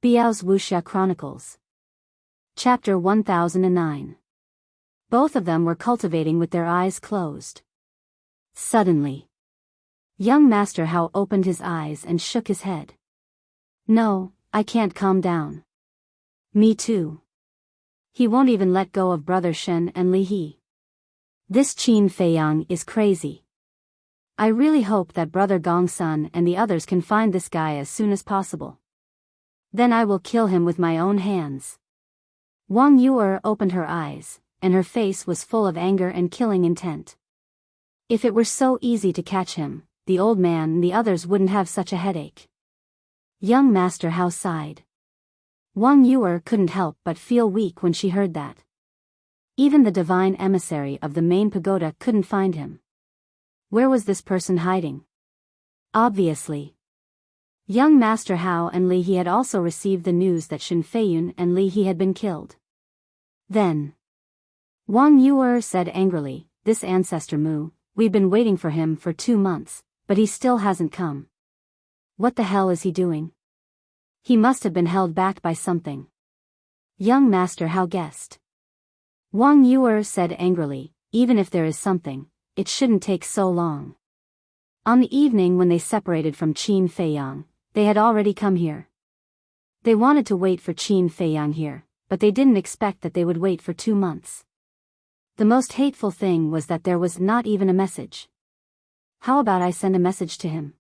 Biyao's Wuxia Chronicles. Chapter 1009. Both of them were cultivating with their eyes closed. Suddenly, young Master Hao opened his eyes and shook his head. No, I can't calm down. Me too. He won't even let go of Brother Shen and Li He. This Qin Feiyang is crazy. I really hope that Brother Gongsun and the others can find this guy as soon as possible. Then I will kill him with my own hands. Wang Yu'er opened her eyes, and her face was full of anger and killing intent. If it were so easy to catch him, the old man and the others wouldn't have such a headache. Young Master Hao sighed. Wang Yu'er couldn't help but feel weak when she heard that. Even the divine emissary of the main pagoda couldn't find him. Where was this person hiding? Obviously, young Master Hao and Li He had also received the news that Shen Feiyun and Li He had been killed. Then, Wang Yu'er said angrily, "This ancestor Mu, we've been waiting for him for 2 months, but he still hasn't come. What the hell is he doing? He must have been held back by something." Young Master Hao guessed. Wang Yu'er said angrily, "Even if there is something, it shouldn't take so long." On the evening when they separated from Qin Feiyang, they had already come here. They wanted to wait for Qin Feiyang here, but they didn't expect that they would wait for 2 months. The most hateful thing was that there was not even a message. "How about I send a message to him?"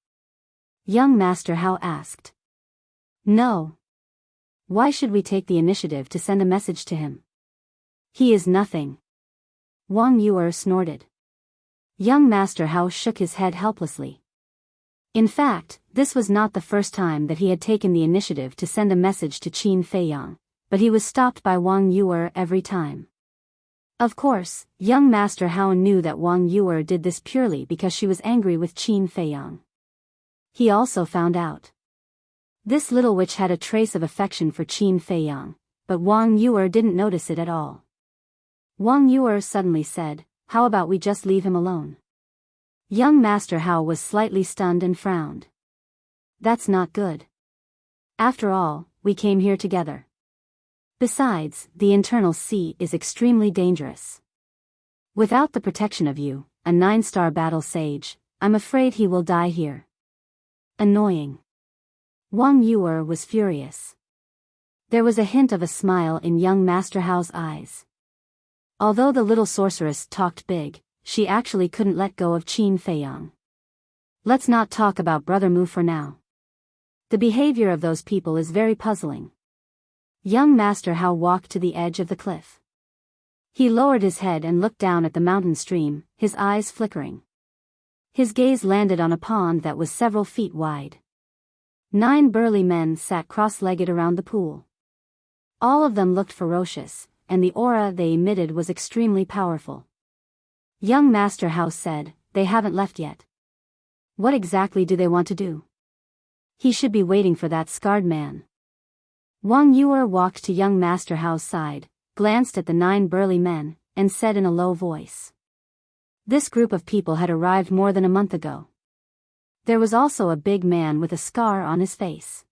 Young Master Hao asked. "No. Why should we take the initiative to send a message to him? He is nothing." Wang Yu'er snorted. Young Master Hao shook his head helplessly. In fact, this was not the first time that he had taken the initiative to send a message to Qin Feiyang, but he was stopped by Wang Yu'er every time. Of course, young Master Hao knew that Wang Yu'er did this purely because she was angry with Qin Feiyang. He also found out. This little witch had a trace of affection for Qin Feiyang, but Wang Yu'er didn't notice it at all. Wang Yu'er suddenly said, "How about we just leave him alone?" Young Master Hao was slightly stunned and frowned. "That's not good. After all, we came here together. Besides, the internal sea is extremely dangerous. Without the protection of you, a 9-star battle sage, I'm afraid he will die here." Annoying. Wang Yu'er was furious. There was a hint of a smile in young Master Hao's eyes. Although the little sorceress talked big, she actually couldn't let go of Qin Feiyang. Let's not talk about Brother Mu for now. The behavior of those people is very puzzling. Young Master Hao walked to the edge of the cliff. He lowered his head and looked down at the mountain stream, his eyes flickering. His gaze landed on a pond that was several feet wide. 9 burly men sat cross-legged around the pool. All of them looked ferocious, and the aura they emitted was extremely powerful. Young Master Hao said, "They haven't left yet. What exactly do they want to do? He should be waiting for that scarred man." Wang Yu'er walked to young Master Hao's side, glanced at the 9 burly men, and said in a low voice. This group of people had arrived more than a month ago. There was also a big man with a scar on his face.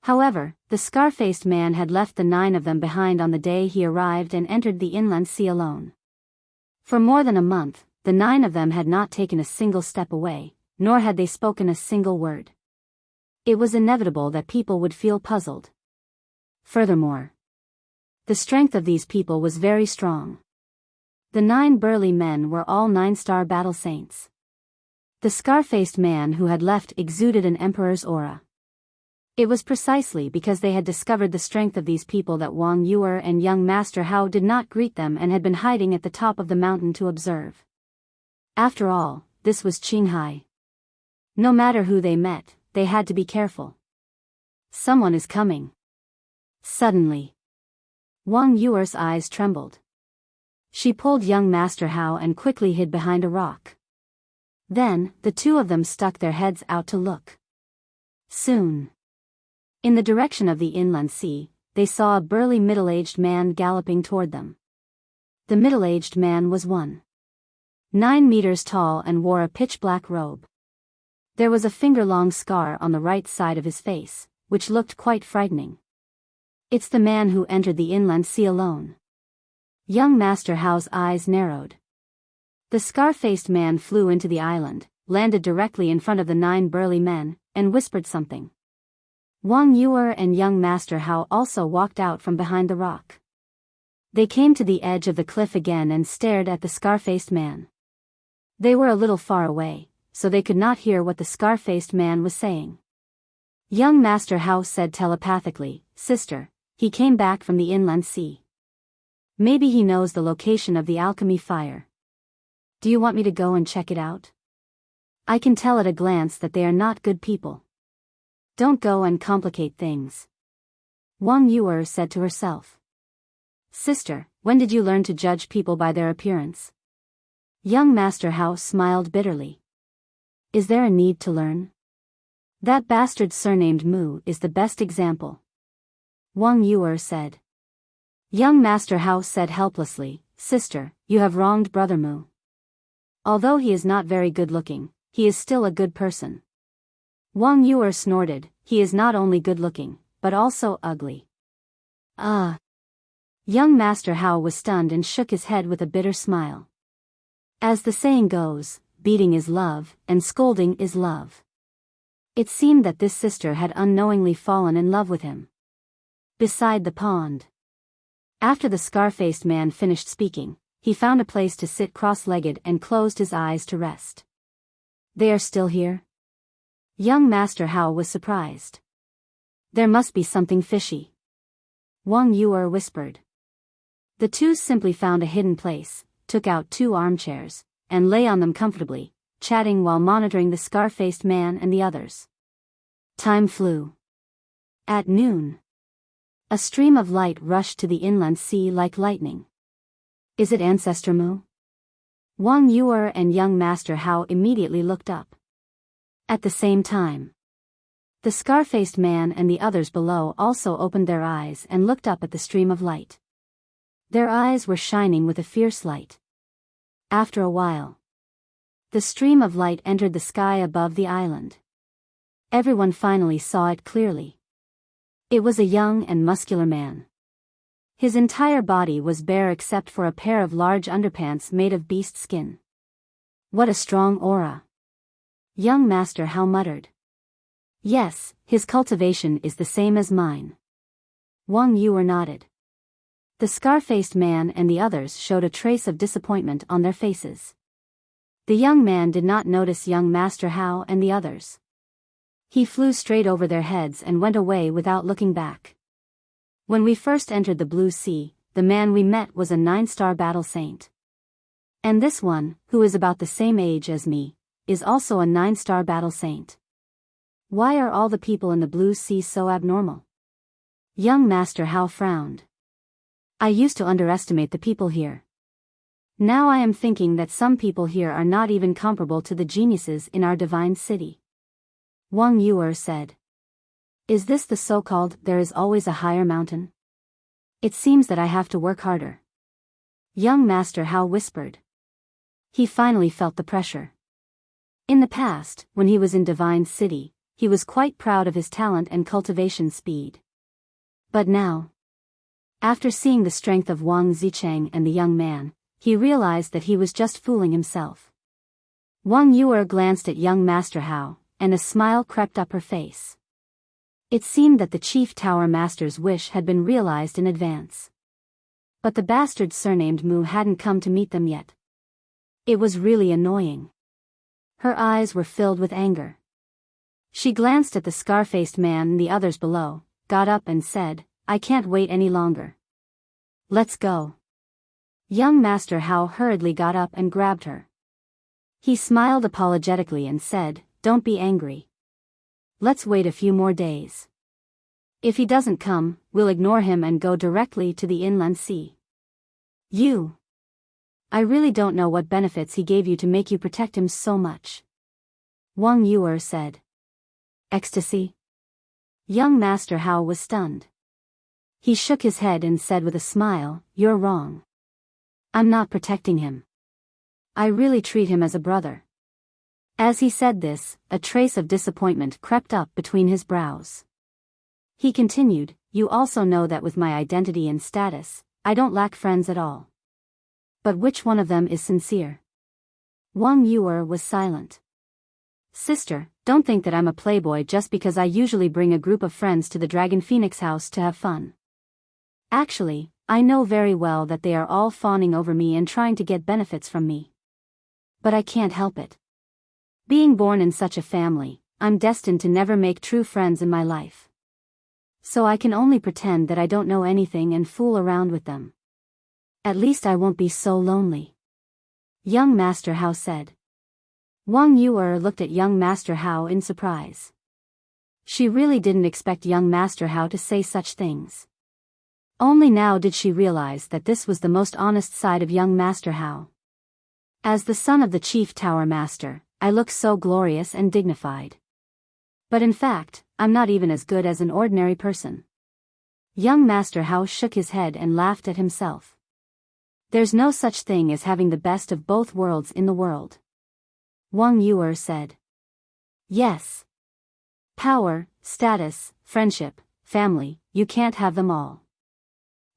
However, the scar-faced man had left the 9 of them behind on the day he arrived and entered the inland sea alone. For more than a month, the 9 of them had not taken a single step away, nor had they spoken a single word. It was inevitable that people would feel puzzled. Furthermore, the strength of these people was very strong. The 9 burly men were all 9-star battle saints. The scar-faced man who had left exuded an emperor's aura. It was precisely because they had discovered the strength of these people that Wang Yu'er and young Master Hao did not greet them and had been hiding at the top of the mountain to observe. After all, this was Qinghai. No matter who they met, they had to be careful. Someone is coming. Suddenly, Wang Yu'er's eyes trembled. She pulled young Master Hao and quickly hid behind a rock. Then, the 2 of them stuck their heads out to look. Soon, in the direction of the inland sea, they saw a burly middle-aged man galloping toward them. The middle-aged man was 9 meters tall and wore a pitch-black robe. There was a finger-long scar on the right side of his face, which looked quite frightening. It's the man who entered the inland sea alone. Young Master Hao's eyes narrowed. The scar-faced man flew into the island, landed directly in front of the 9 burly men, and whispered something. Wang Yuer and young Master Hao also walked out from behind the rock. They came to the edge of the cliff again and stared at the scar-faced man. They were a little far away, so they could not hear what the scar-faced man was saying. Young Master Hao said telepathically, "Sister, he came back from the inland sea. Maybe he knows the location of the alchemy fire. Do you want me to go and check it out? I can tell at a glance that they are not good people. Don't go and complicate things." Wang Yuer said to herself. "Sister, when did you learn to judge people by their appearance?" Young Master Hao smiled bitterly. "Is there a need to learn? That bastard surnamed Mu is the best example," Wang Yuer said. Young Master Hao said helplessly, "Sister, you have wronged Brother Mu. Although he is not very good-looking, he is still a good person." Wang Yuer snorted, "He is not only good-looking, but also ugly." Young Master Hao was stunned and shook his head with a bitter smile. As the saying goes, beating is love, and scolding is love. It seemed that this sister had unknowingly fallen in love with him. Beside the pond. After the scar-faced man finished speaking, he found a place to sit cross-legged and closed his eyes to rest. "They are still here?" Young Master Hao was surprised. "There must be something fishy," Wang Yuer whispered. The two simply found a hidden place, took out 2 armchairs, and lay on them comfortably, chatting while monitoring the scar-faced man and the others. Time flew. At noon, a stream of light rushed to the inland sea like lightning. "Is it Ancestor Mu?" Wang Yuer and young Master Hao immediately looked up. At the same time, the scar-faced man and the others below also opened their eyes and looked up at the stream of light. Their eyes were shining with a fierce light. After a while, the stream of light entered the sky above the island. Everyone finally saw it clearly. It was a young and muscular man. His entire body was bare except for a pair of large underpants made of beast skin. "What a strong aura," young Master Hao muttered. "Yes, his cultivation is the same as mine." Wang Yuer nodded. The scar-faced man and the others showed a trace of disappointment on their faces. The young man did not notice young Master Hao and the others. He flew straight over their heads and went away without looking back. "When we first entered the Blue Sea, the man we met was a 9-star battle saint. And this one, who is about the same age as me, is also a 9-star battle saint. Why are all the people in the Blue Sea so abnormal?" Young Master Hao frowned. "I used to underestimate the people here. Now I am thinking that some people here are not even comparable to the geniuses in our divine city." Wang Yuer said. "Is this the so-called there is always a higher mountain? It seems that I have to work harder." Young Master Hao whispered. He finally felt the pressure. In the past, when he was in Divine City, he was quite proud of his talent and cultivation speed. But now, after seeing the strength of Wang Zicheng and the young man, he realized that he was just fooling himself. Wang Yuer glanced at young Master Hao, and a smile crept up her face. It seemed that the Chief Tower Master's wish had been realized in advance. But the bastard surnamed Mu hadn't come to meet them yet. It was really annoying. Her eyes were filled with anger. She glanced at the scar-faced man and the others below, got up and said, "I can't wait any longer. Let's go." Young Master Hao hurriedly got up and grabbed her. He smiled apologetically and said, "Don't be angry. Let's wait a few more days. If he doesn't come, we'll ignore him and go directly to the inland sea. I really don't know what benefits he gave you to make you protect him so much," Wang Yuer said. "Ecstasy?" Young Master Hao was stunned. He shook his head and said with a smile, "You're wrong. I'm not protecting him. I really treat him as a brother." As he said this, a trace of disappointment crept up between his brows. He continued, you also know that with my identity and status, I don't lack friends at all. But which one of them is sincere? Wang Yuer was silent. Sister, don't think that I'm a playboy just because I usually bring a group of friends to the Dragon Phoenix house to have fun. Actually, I know very well that they are all fawning over me and trying to get benefits from me. But I can't help it. Being born in such a family, I'm destined to never make true friends in my life. So I can only pretend that I don't know anything and fool around with them. At least I won't be so lonely. Young Master Hao said. Wang Yuer looked at young Master Hao in surprise. She really didn't expect young Master Hao to say such things. Only now did she realize that this was the most honest side of young Master Hao. As the son of the Chief Tower Master, I look so glorious and dignified. But in fact, I'm not even as good as an ordinary person. Young Master Hao shook his head and laughed at himself. There's no such thing as having the best of both worlds in the world. Wang Yuer said. Yes. Power, status, friendship, family, you can't have them all.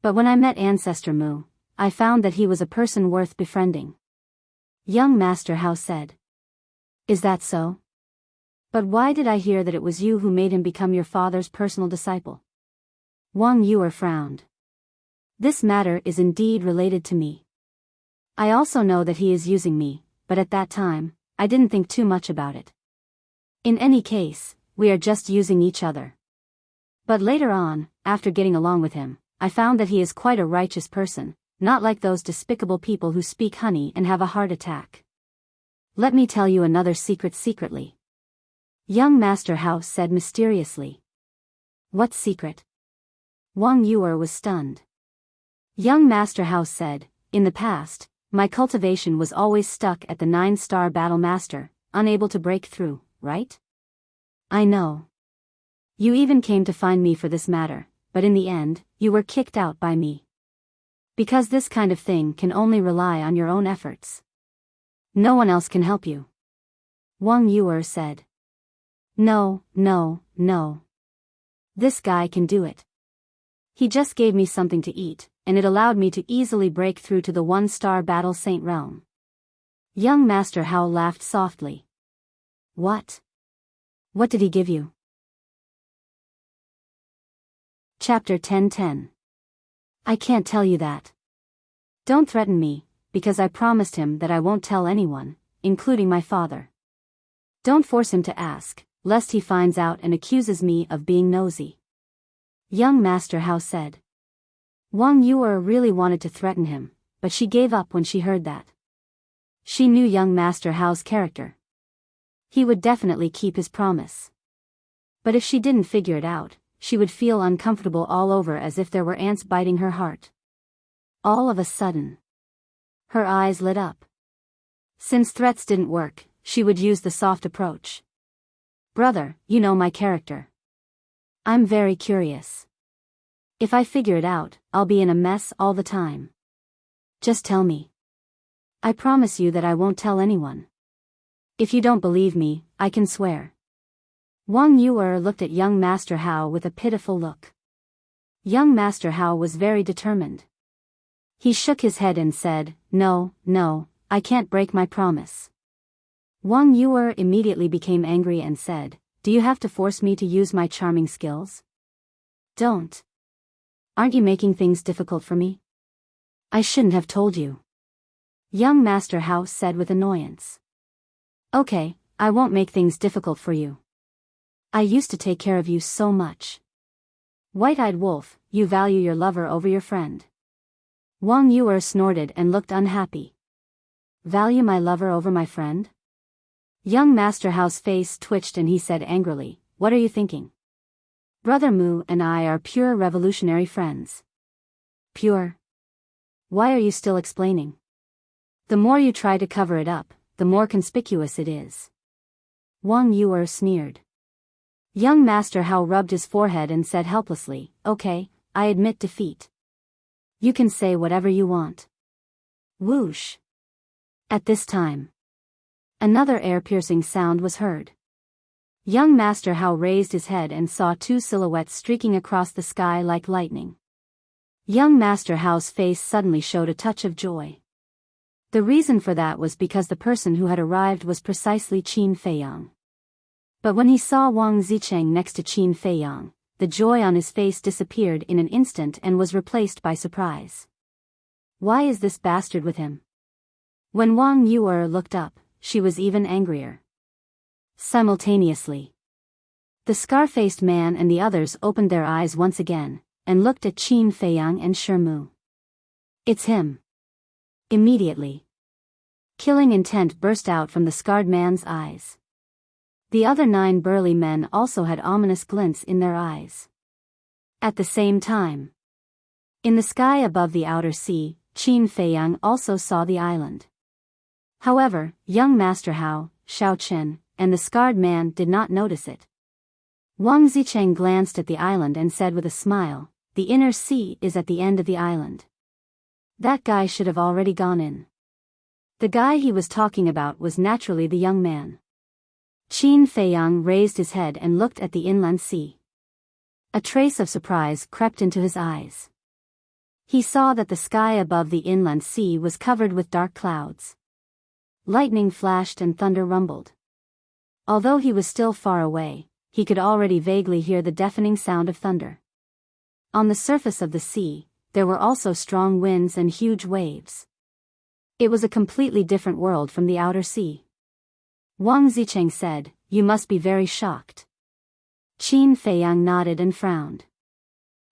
But when I met Ancestor Mu, I found that he was a person worth befriending. Young Master Hao said. Is that so? But why did I hear that it was you who made him become your father's personal disciple? Wang Yuer frowned. This matter is indeed related to me. I also know that he is using me, but at that time, I didn't think too much about it. In any case, we are just using each other. But later on, after getting along with him, I found that he is quite a righteous person, not like those despicable people who speak honey and have a heart attack. Let me tell you another secret secretly. Young Master Hao said mysteriously. What secret? Wang Yuer was stunned. Young Master Hao said, in the past, my cultivation was always stuck at the 9-star battle master, unable to break through, right? I know. You even came to find me for this matter, but in the end, you were kicked out by me. Because this kind of thing can only rely on your own efforts. No one else can help you. Wang Yuer said. No. This guy can do it. He just gave me something to eat, and it allowed me to easily break through to the 1-star battle saint realm. Young Master Hao laughed softly. What? What did he give you? Chapter 10:10. I can't tell you that. Don't threaten me, because I promised him that I won't tell anyone, including my father. Don't force him to ask, lest he finds out and accuses me of being nosy. Young Master Hao said. Wang Yuer really wanted to threaten him, but she gave up when she heard that. She knew young Master Hao's character. He would definitely keep his promise. But if she didn't figure it out, she would feel uncomfortable all over as if there were ants biting her heart. All of a sudden, her eyes lit up. Since threats didn't work, she would use the soft approach. Brother, you know my character. I'm very curious. If I figure it out, I'll be in a mess all the time. Just tell me. I promise you that I won't tell anyone. If you don't believe me, I can swear. Wang Yuer looked at young Master Hao with a pitiful look. Young Master Hao was very determined. He shook his head and said, No, I can't break my promise. Wang Yuer immediately became angry and said, Do you have to force me to use my charming skills? Don't. Aren't you making things difficult for me? I shouldn't have told you. Young Master Hao said with annoyance. Okay, I won't make things difficult for you. I used to take care of you so much. White-eyed wolf, you value your lover over your friend. Wang Yuer snorted and looked unhappy. Value my lover over my friend? Young Master Hao's face twitched and he said angrily, What are you thinking? Brother Mu and I are pure revolutionary friends. Pure? Why are you still explaining? The more you try to cover it up, the more conspicuous it is. Wang Yuer sneered. Young Master Hao rubbed his forehead and said helplessly, Okay, I admit defeat. You can say whatever you want. Whoosh. At this time, another ear-piercing sound was heard. Young Master Hao raised his head and saw two silhouettes streaking across the sky like lightning. Young Master Hao's face suddenly showed a touch of joy. The reason for that was because the person who had arrived was precisely Qin Feiyang. But when he saw Wang Zicheng next to Qin Feiyang, the joy on his face disappeared in an instant and was replaced by surprise. Why is this bastard with him? When Wang Yuer looked up, she was even angrier. Simultaneously, the scar-faced man and the others opened their eyes once again, and looked at Qin Feiyang and Shermu. It's him. Immediately, killing intent burst out from the scarred man's eyes. The other 9 burly men also had ominous glints in their eyes. At the same time, in the sky above the outer sea, Qin Feiyang also saw the island. However, young Master Hao, Shao Chen, and the scarred man did not notice it. Wang Zicheng glanced at the island and said with a smile, "The inner sea is at the end of the island. That guy should have already gone in." The guy he was talking about was naturally the young man. Qin Feiyang raised his head and looked at the inland sea. A trace of surprise crept into his eyes. He saw that the sky above the inland sea was covered with dark clouds. Lightning flashed and thunder rumbled. Although he was still far away, he could already vaguely hear the deafening sound of thunder. On the surface of the sea, there were also strong winds and huge waves. It was a completely different world from the outer sea. Wang Zicheng said, "You must be very shocked." Qin Feiyang nodded and frowned.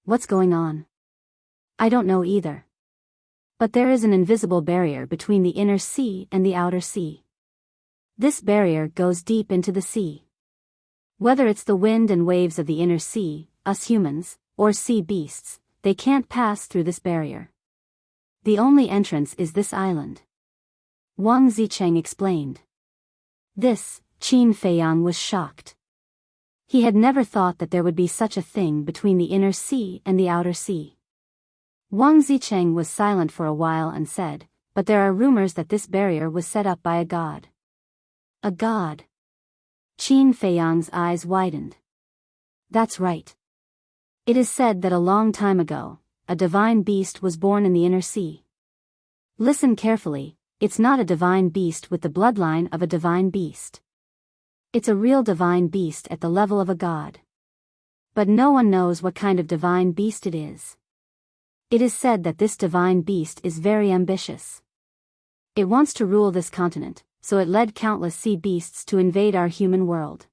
"What's going on?" "I don't know either. But there is an invisible barrier between the inner sea and the outer sea. This barrier goes deep into the sea. Whether it's the wind and waves of the inner sea, us humans, or sea beasts, they can't pass through this barrier. The only entrance is this island." Wang Zicheng explained. This, Qin Feiyang was shocked. He had never thought that there would be such a thing between the inner sea and the outer sea. Wang Zicheng was silent for a while and said, "But there are rumors that this barrier was set up by a god." "A god?" Qin Feiyang's eyes widened. "That's right. It is said that a long time ago, a divine beast was born in the inner sea. Listen carefully, it's not a divine beast with the bloodline of a divine beast. It's a real divine beast at the level of a god. But no one knows what kind of divine beast it is. It is said that this divine beast is very ambitious. It wants to rule this continent, so it led countless sea beasts to invade our human world.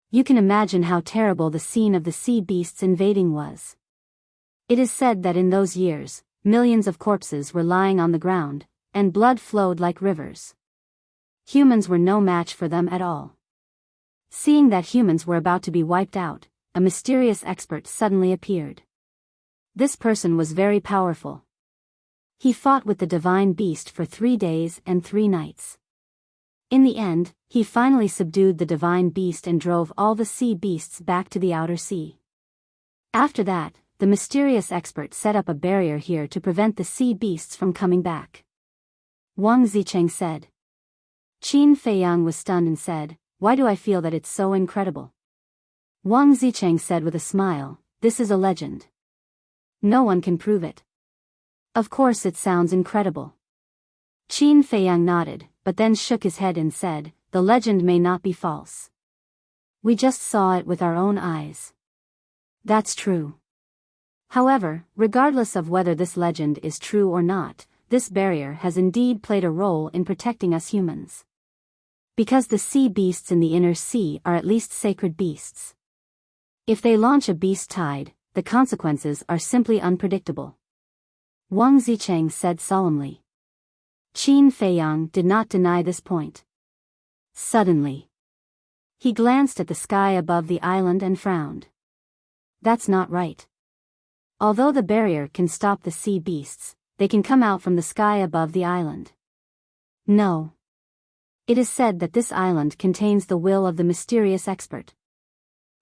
You can imagine how terrible the scene of the sea beasts invading was. It is said that in those years, millions of corpses were lying on the ground, and blood flowed like rivers. Humans were no match for them at all. Seeing that humans were about to be wiped out, a mysterious expert suddenly appeared. This person was very powerful. He fought with the divine beast for 3 days and 3 nights. In the end, he finally subdued the divine beast and drove all the sea beasts back to the outer sea. After that, the mysterious expert set up a barrier here to prevent the sea beasts from coming back." Wang Zicheng said. Qin Feiyang was stunned and said, "Why do I feel that it's so incredible?" Wang Zicheng said with a smile, "This is a legend. No one can prove it. Of course it sounds incredible." Qin Feiyang nodded, but then shook his head and said, "The legend may not be false. We just saw it with our own eyes." "That's true. However, regardless of whether this legend is true or not, this barrier has indeed played a role in protecting us humans. Because the sea beasts in the inner sea are at least sacred beasts. If they launch a beast tide, the consequences are simply unpredictable." Wang Zicheng said solemnly. Qin Feiyang did not deny this point. Suddenly, he glanced at the sky above the island and frowned. "That's not right. Although the barrier can stop the sea beasts, they can come out from the sky above the island. No. It is said that this island contains the will of the mysterious expert.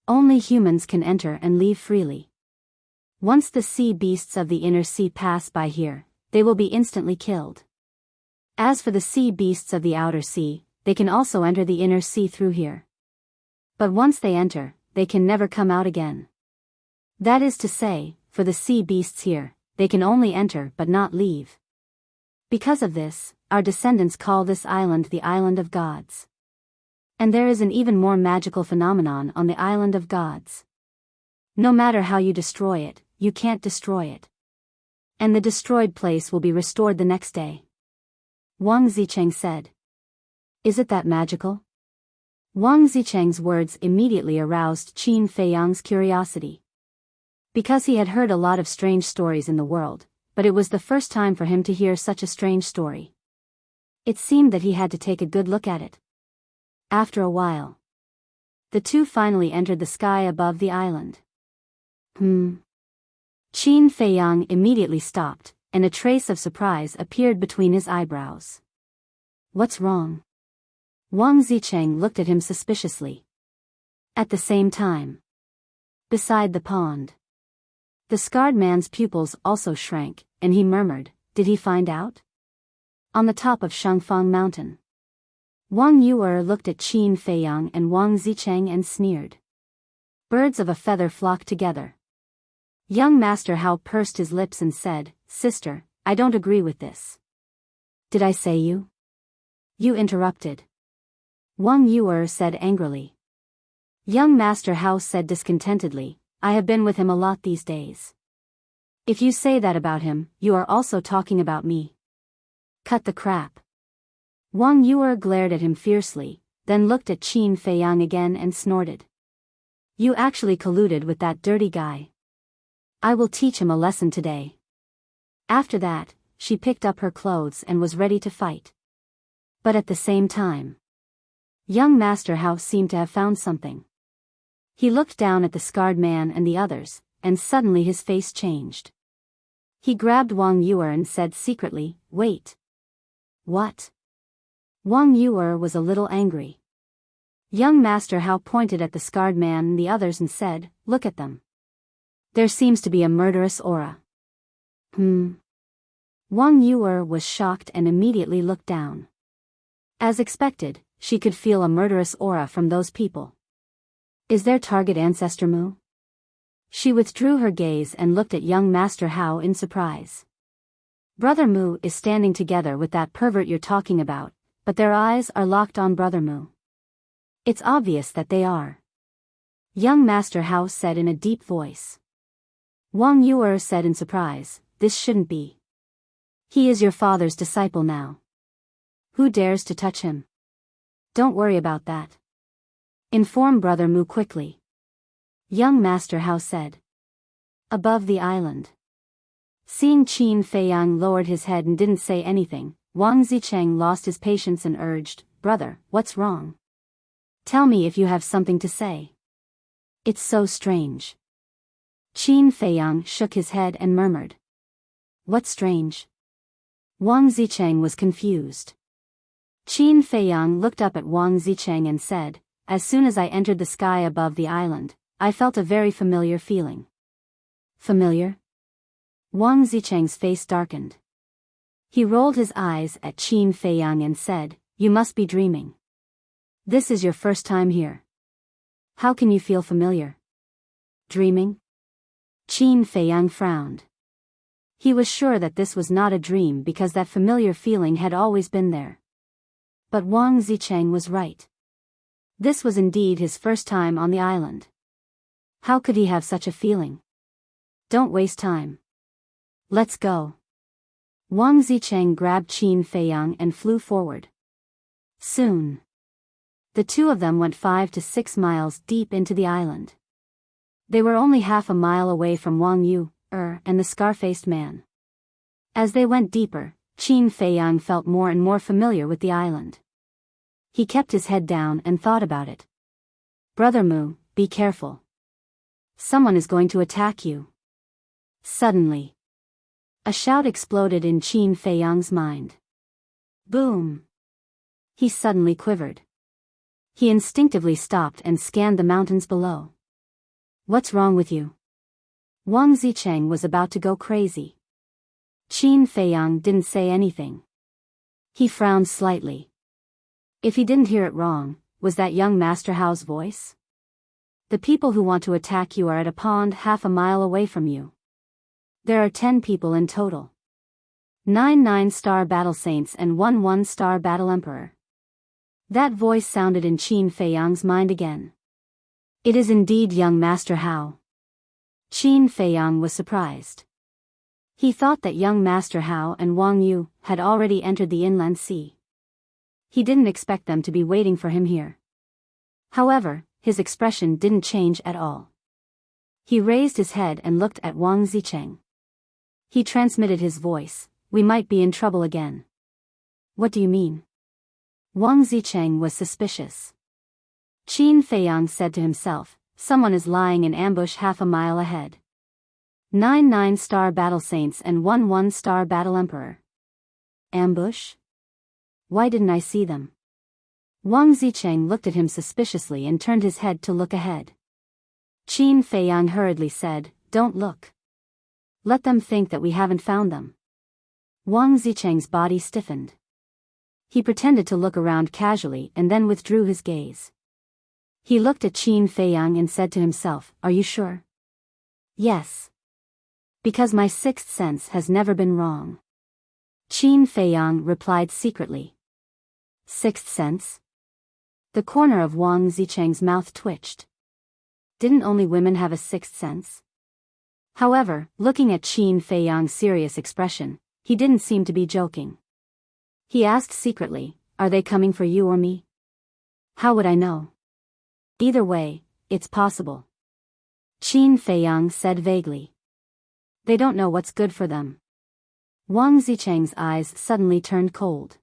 Only humans can enter and leave freely. Once the sea beasts of the inner sea pass by here, they will be instantly killed. As for the sea beasts of the outer sea, they can also enter the inner sea through here. But once they enter, they can never come out again. That is to say, for the sea beasts here, they can only enter but not leave. Because of this, our descendants call this island the Island of Gods. And there is an even more magical phenomenon on the Island of Gods. No matter how you destroy it, you can't destroy it. And the destroyed place will be restored the next day. Wang Zicheng said. Is it that magical? Wang Zicheng's words immediately aroused Qin Feiyang's curiosity. Because he had heard a lot of strange stories in the world, but it was the first time for him to hear such a strange story. It seemed that he had to take a good look at it. After a while, the two finally entered the sky above the island. Qin Feiyang immediately stopped, and a trace of surprise appeared between his eyebrows. What's wrong? Wang Zicheng looked at him suspiciously. At the same time, beside the pond, the scarred man's pupils also shrank, and he murmured, did he find out? On the top of Shangfang Mountain. Wang Yuer looked at Qin Feiyang and Wang Zicheng and sneered. Birds of a feather flock together. Young Master Hao pursed his lips and said, Sister, I don't agree with this. Did I say you? You interrupted. Wang Yuer said angrily. Young Master Hao said discontentedly, I have been with him a lot these days. If you say that about him, you are also talking about me. Cut the crap. Wang Yuer glared at him fiercely, then looked at Qin Feiyang again and snorted. You actually colluded with that dirty guy. I will teach him a lesson today. After that, she picked up her clothes and was ready to fight. But at the same time, young Master Hao seemed to have found something. He looked down at the scarred man and the others, and suddenly his face changed. He grabbed Wang Yuer and said secretly, Wait. What? Wang Yuer was a little angry. Young Master Hao pointed at the scarred man and the others and said, Look at them. There seems to be a murderous aura. Wang Yuer was shocked and immediately looked down. As expected, she could feel a murderous aura from those people. Is their target Ancestor Mu? She withdrew her gaze and looked at young Master Hao in surprise. Brother Mu is standing together with that pervert you're talking about, but their eyes are locked on Brother Mu. It's obvious that they are. Young Master Hao said in a deep voice. Wang Yuer said in surprise, This shouldn't be. He is your father's disciple now. Who dares to touch him? Don't worry about that. Inform Brother Mu quickly. Young Master Hao said. Above the island. Seeing Qin Feiyang lowered his head and didn't say anything, Wang Zicheng lost his patience and urged, Brother, what's wrong? Tell me if you have something to say. It's so strange. Qin Feiyang shook his head and murmured. What's strange? Wang Zicheng was confused. Qin Feiyang looked up at Wang Zicheng and said, As soon as I entered the sky above the island, I felt a very familiar feeling. Familiar? Wang Zicheng's face darkened. He rolled his eyes at Qin Feiyang and said, You must be dreaming. This is your first time here. How can you feel familiar? Dreaming? Qin Feiyang frowned. He was sure that this was not a dream because that familiar feeling had always been there. But Wang Zicheng was right. This was indeed his first time on the island. How could he have such a feeling? Don't waste time. Let's go. Wang Zicheng grabbed Qin Feiyang and flew forward. Soon, the two of them went 5 to 6 miles deep into the island. They were only half a mile away from Wang Yuer and the scar-faced man. As they went deeper, Qin Feiyang felt more and more familiar with the island. He kept his head down and thought about it. Brother Mu, be careful. Someone is going to attack you. Suddenly, a shout exploded in Qin Feiyang's mind. Boom! He suddenly quivered. He instinctively stopped and scanned the mountains below. What's wrong with you? Wang Zicheng was about to go crazy. Qin Feiyang didn't say anything. He frowned slightly. If he didn't hear it wrong, was that young Master Hao's voice? The people who want to attack you are at a pond half a mile away from you. There are 10 people in total. 9 9-star battle saints and 1 1-star battle emperor. That voice sounded in Qin Feiyang's mind again. It is indeed young Master Hao. Qin Feiyang was surprised. He thought that young Master Hao and Wang Yu had already entered the inland sea. He didn't expect them to be waiting for him here. However, his expression didn't change at all. He raised his head and looked at Wang Zicheng. He transmitted his voice, "We might be in trouble again." "What do you mean?" Wang Zicheng was suspicious. Qin Feiyang said to himself, "Someone is lying in ambush half a mile ahead. 9 9-star battle saints and 1 1-star battle emperor. Ambush? Why didn't I see them?" Wang Zicheng looked at him suspiciously and turned his head to look ahead. Qin Feiyang hurriedly said, "Don't look. Let them think that we haven't found them." Wang Zicheng's body stiffened. He pretended to look around casually and then withdrew his gaze. He looked at Qin Feiyang and said to himself, "Are you sure?" "Yes. Because my sixth sense has never been wrong." Qin Feiyang replied secretly. "Sixth sense?" The corner of Wang Zicheng's mouth twitched. Didn't only women have a sixth sense? However, looking at Qin Feiyang's serious expression, he didn't seem to be joking. He asked secretly, "Are they coming for you or me?" "How would I know?" "Either way, it's possible." Qin Feiyang said vaguely. "They don't know what's good for them." Wang Zicheng's eyes suddenly turned cold.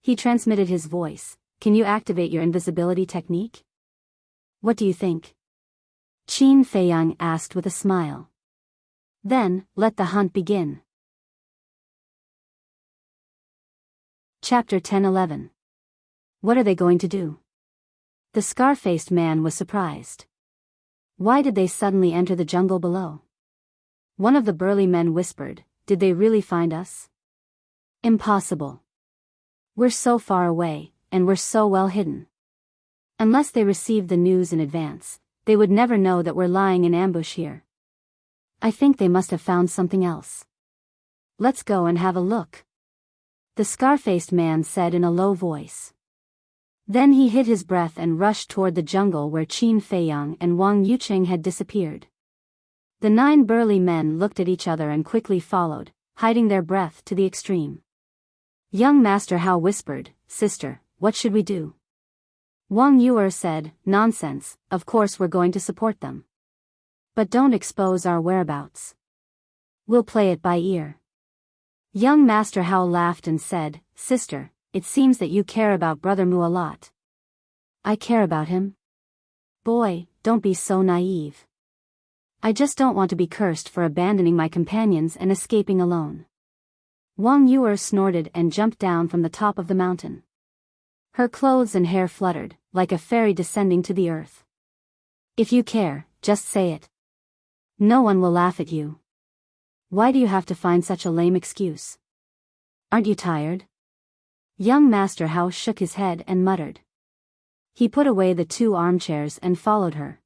He transmitted his voice, "Can you activate your invisibility technique?" "What do you think?" Qin Feiyang asked with a smile. "Then, let the hunt begin." Chapter 10-11. What are they going to do? The scar-faced man was surprised. Why did they suddenly enter the jungle below? One of the burly men whispered, "Did they really find us?" "Impossible. We're so far away, and we're so well hidden. Unless they received the news in advance, they would never know that we're lying in ambush here. I think they must have found something else. Let's go and have a look," the scar-faced man said in a low voice. Then he hid his breath and rushed toward the jungle where Qin Feiyang and Wang Yuqing had disappeared. The 9 burly men looked at each other and quickly followed, hiding their breath to the extreme. Young Master Hao whispered, "Sister, what should we do?" Wang Yuer said, "Nonsense, of course we're going to support them. But don't expose our whereabouts. We'll play it by ear." Young Master Hao laughed and said, "Sister, it seems that you care about Brother Mu a lot." "I care about him? Boy, don't be so naive. I just don't want to be cursed for abandoning my companions and escaping alone." Wang Yuer snorted and jumped down from the top of the mountain. Her clothes and hair fluttered, like a fairy descending to the earth. "If you care, just say it. No one will laugh at you. Why do you have to find such a lame excuse? Aren't you tired?" Young Master Hao shook his head and muttered. He put away the 2 armchairs and followed her.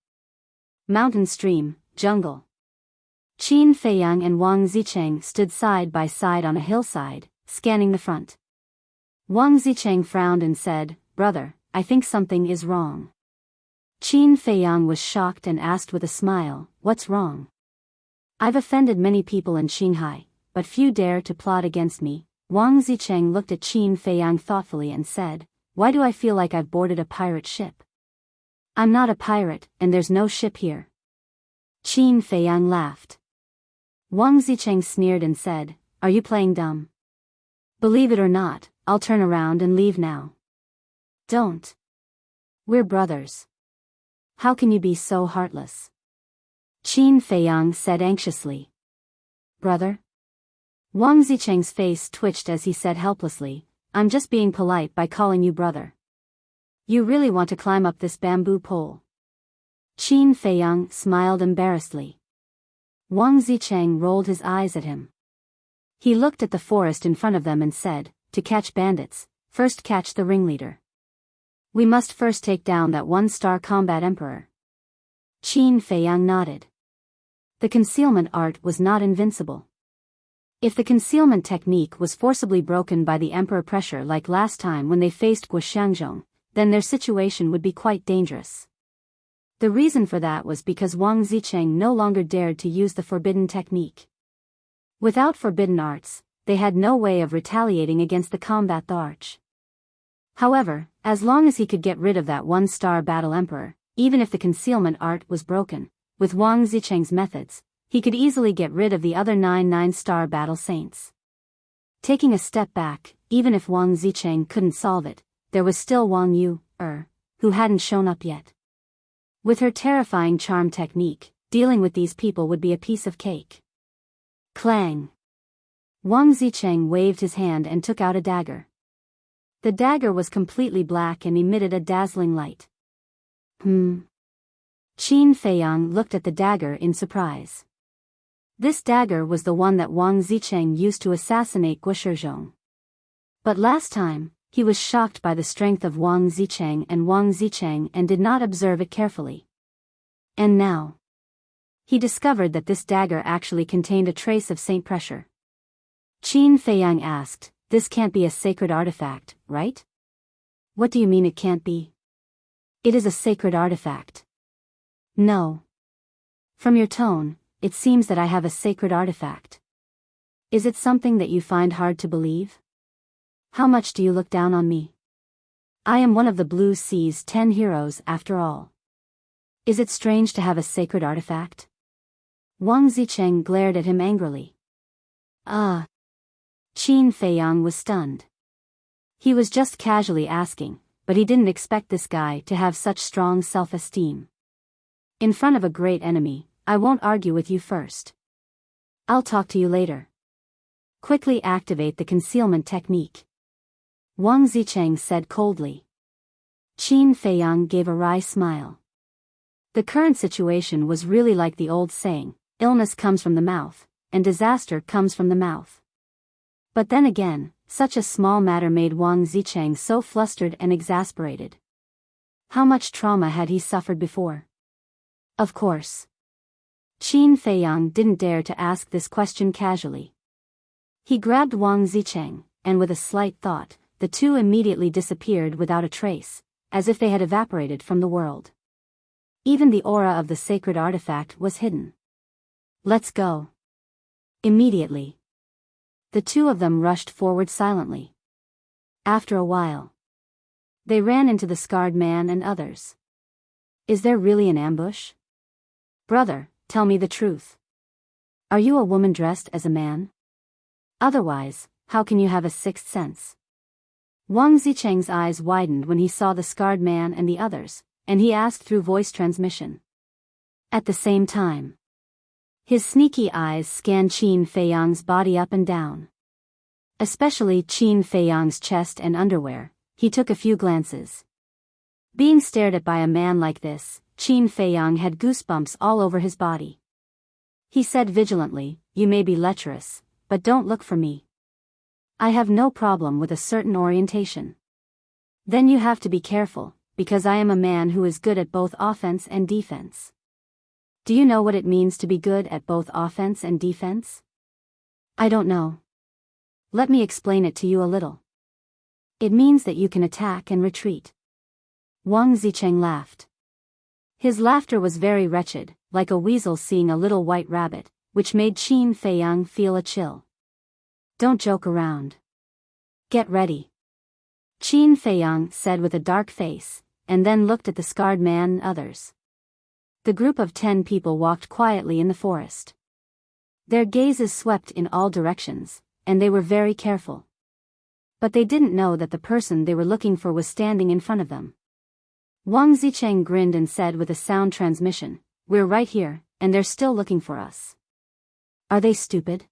Mountain stream, jungle. Qin Feiyang and Wang Zicheng stood side by side on a hillside, scanning the front. Wang Zicheng frowned and said, "Brother, I think something is wrong." Qin Feiyang was shocked and asked with a smile, "What's wrong?" "I've offended many people in Qinghai, but few dare to plot against me." Wang Zicheng looked at Qin Feiyang thoughtfully and said, "Why do I feel like I've boarded a pirate ship?" "I'm not a pirate, and there's no ship here." Qin Feiyang laughed. Wang Zicheng sneered and said, "Are you playing dumb? Believe it or not, I'll turn around and leave now." "Don't. We're brothers. How can you be so heartless?" Qin Feiyang said anxiously. "Brother?" Wang Zicheng's face twitched as he said helplessly, "I'm just being polite by calling you brother. You really want to climb up this bamboo pole?" Qin Feiyang smiled embarrassedly. Wang Zicheng rolled his eyes at him. He looked at the forest in front of them and said, "To catch bandits, first catch the ringleader. We must first take down that 1-star combat emperor." Qin Feiyang nodded. The concealment art was not invincible. If the concealment technique was forcibly broken by the emperor pressure like last time when they faced Guoxiangzhong, then their situation would be quite dangerous. The reason for that was because Wang Zicheng no longer dared to use the forbidden technique. Without forbidden arts, they had no way of retaliating against the combat arch. However, as long as he could get rid of that one-star battle emperor, even if the concealment art was broken, with Wang Zicheng's methods, he could easily get rid of the other 9 9-star battle saints. Taking a step back, even if Wang Zicheng couldn't solve it, there was still Wang Yu, who hadn't shown up yet. With her terrifying charm technique, dealing with these people would be a piece of cake. Clang! Wang Zicheng waved his hand and took out a dagger. The dagger was completely black and emitted a dazzling light. Qin Feiyang looked at the dagger in surprise. This dagger was the one that Wang Zicheng used to assassinate Guoxiangzhong. But last time, he was shocked by the strength of Wang Zicheng and did not observe it carefully. And now, he discovered that this dagger actually contained a trace of saint pressure. Qin Feiyang asked, "This can't be a sacred artifact, right?" "What do you mean it can't be?" "It is a sacred artifact." "No. From your tone, it seems that I have a sacred artifact. Is it something that you find hard to believe? How much do you look down on me? I am one of the Blue Sea's 10 heroes after all. Is it strange to have a sacred artifact?" Wang Zicheng glared at him angrily. Qin Feiyang was stunned. He was just casually asking, but he didn't expect this guy to have such strong self-esteem. "In front of a great enemy, I won't argue with you first. I'll talk to you later. Quickly activate the concealment technique," Wang Zicheng said coldly. Qin Feiyang gave a wry smile. The current situation was really like the old saying, illness comes from the mouth, and disaster comes from the mouth. But then again, such a small matter made Wang Zicheng so flustered and exasperated. How much trauma had he suffered before? Of course. Qin Feiyang didn't dare to ask this question casually. He grabbed Wang Zicheng, and with a slight thought, the two immediately disappeared without a trace, as if they had evaporated from the world. Even the aura of the sacred artifact was hidden. "Let's go." Immediately, the two of them rushed forward silently. After a while, they ran into the scarred man and others. "Is there really an ambush? Brother, tell me the truth. Are you a woman dressed as a man? Otherwise, how can you have a sixth sense?" Wang Zicheng's eyes widened when he saw the scarred man and the others, and he asked through voice transmission. At the same time, his sneaky eyes scanned Qin Feiyang's body up and down. Especially Qin Feiyang's chest and underwear, he took a few glances. Being stared at by a man like this, Qin Feiyang had goosebumps all over his body. He said vigilantly, "You may be lecherous, but don't look for me. I have no problem with a certain orientation. Then you have to be careful, because I am a man who is good at both offense and defense." "Do you know what it means to be good at both offense and defense?" "I don't know. Let me explain it to you a little. It means that you can attack and retreat." Wang Zicheng laughed. His laughter was very wretched, like a weasel seeing a little white rabbit, which made Qin Feiyang feel a chill. "Don't joke around. Get ready," Qin Feiyang said with a dark face, and then looked at the scarred man and others. The group of 10 people walked quietly in the forest. Their gazes swept in all directions, and they were very careful. But they didn't know that the person they were looking for was standing in front of them. Wang Zicheng grinned and said with a sound transmission, "We're right here, and they're still looking for us. Are they stupid?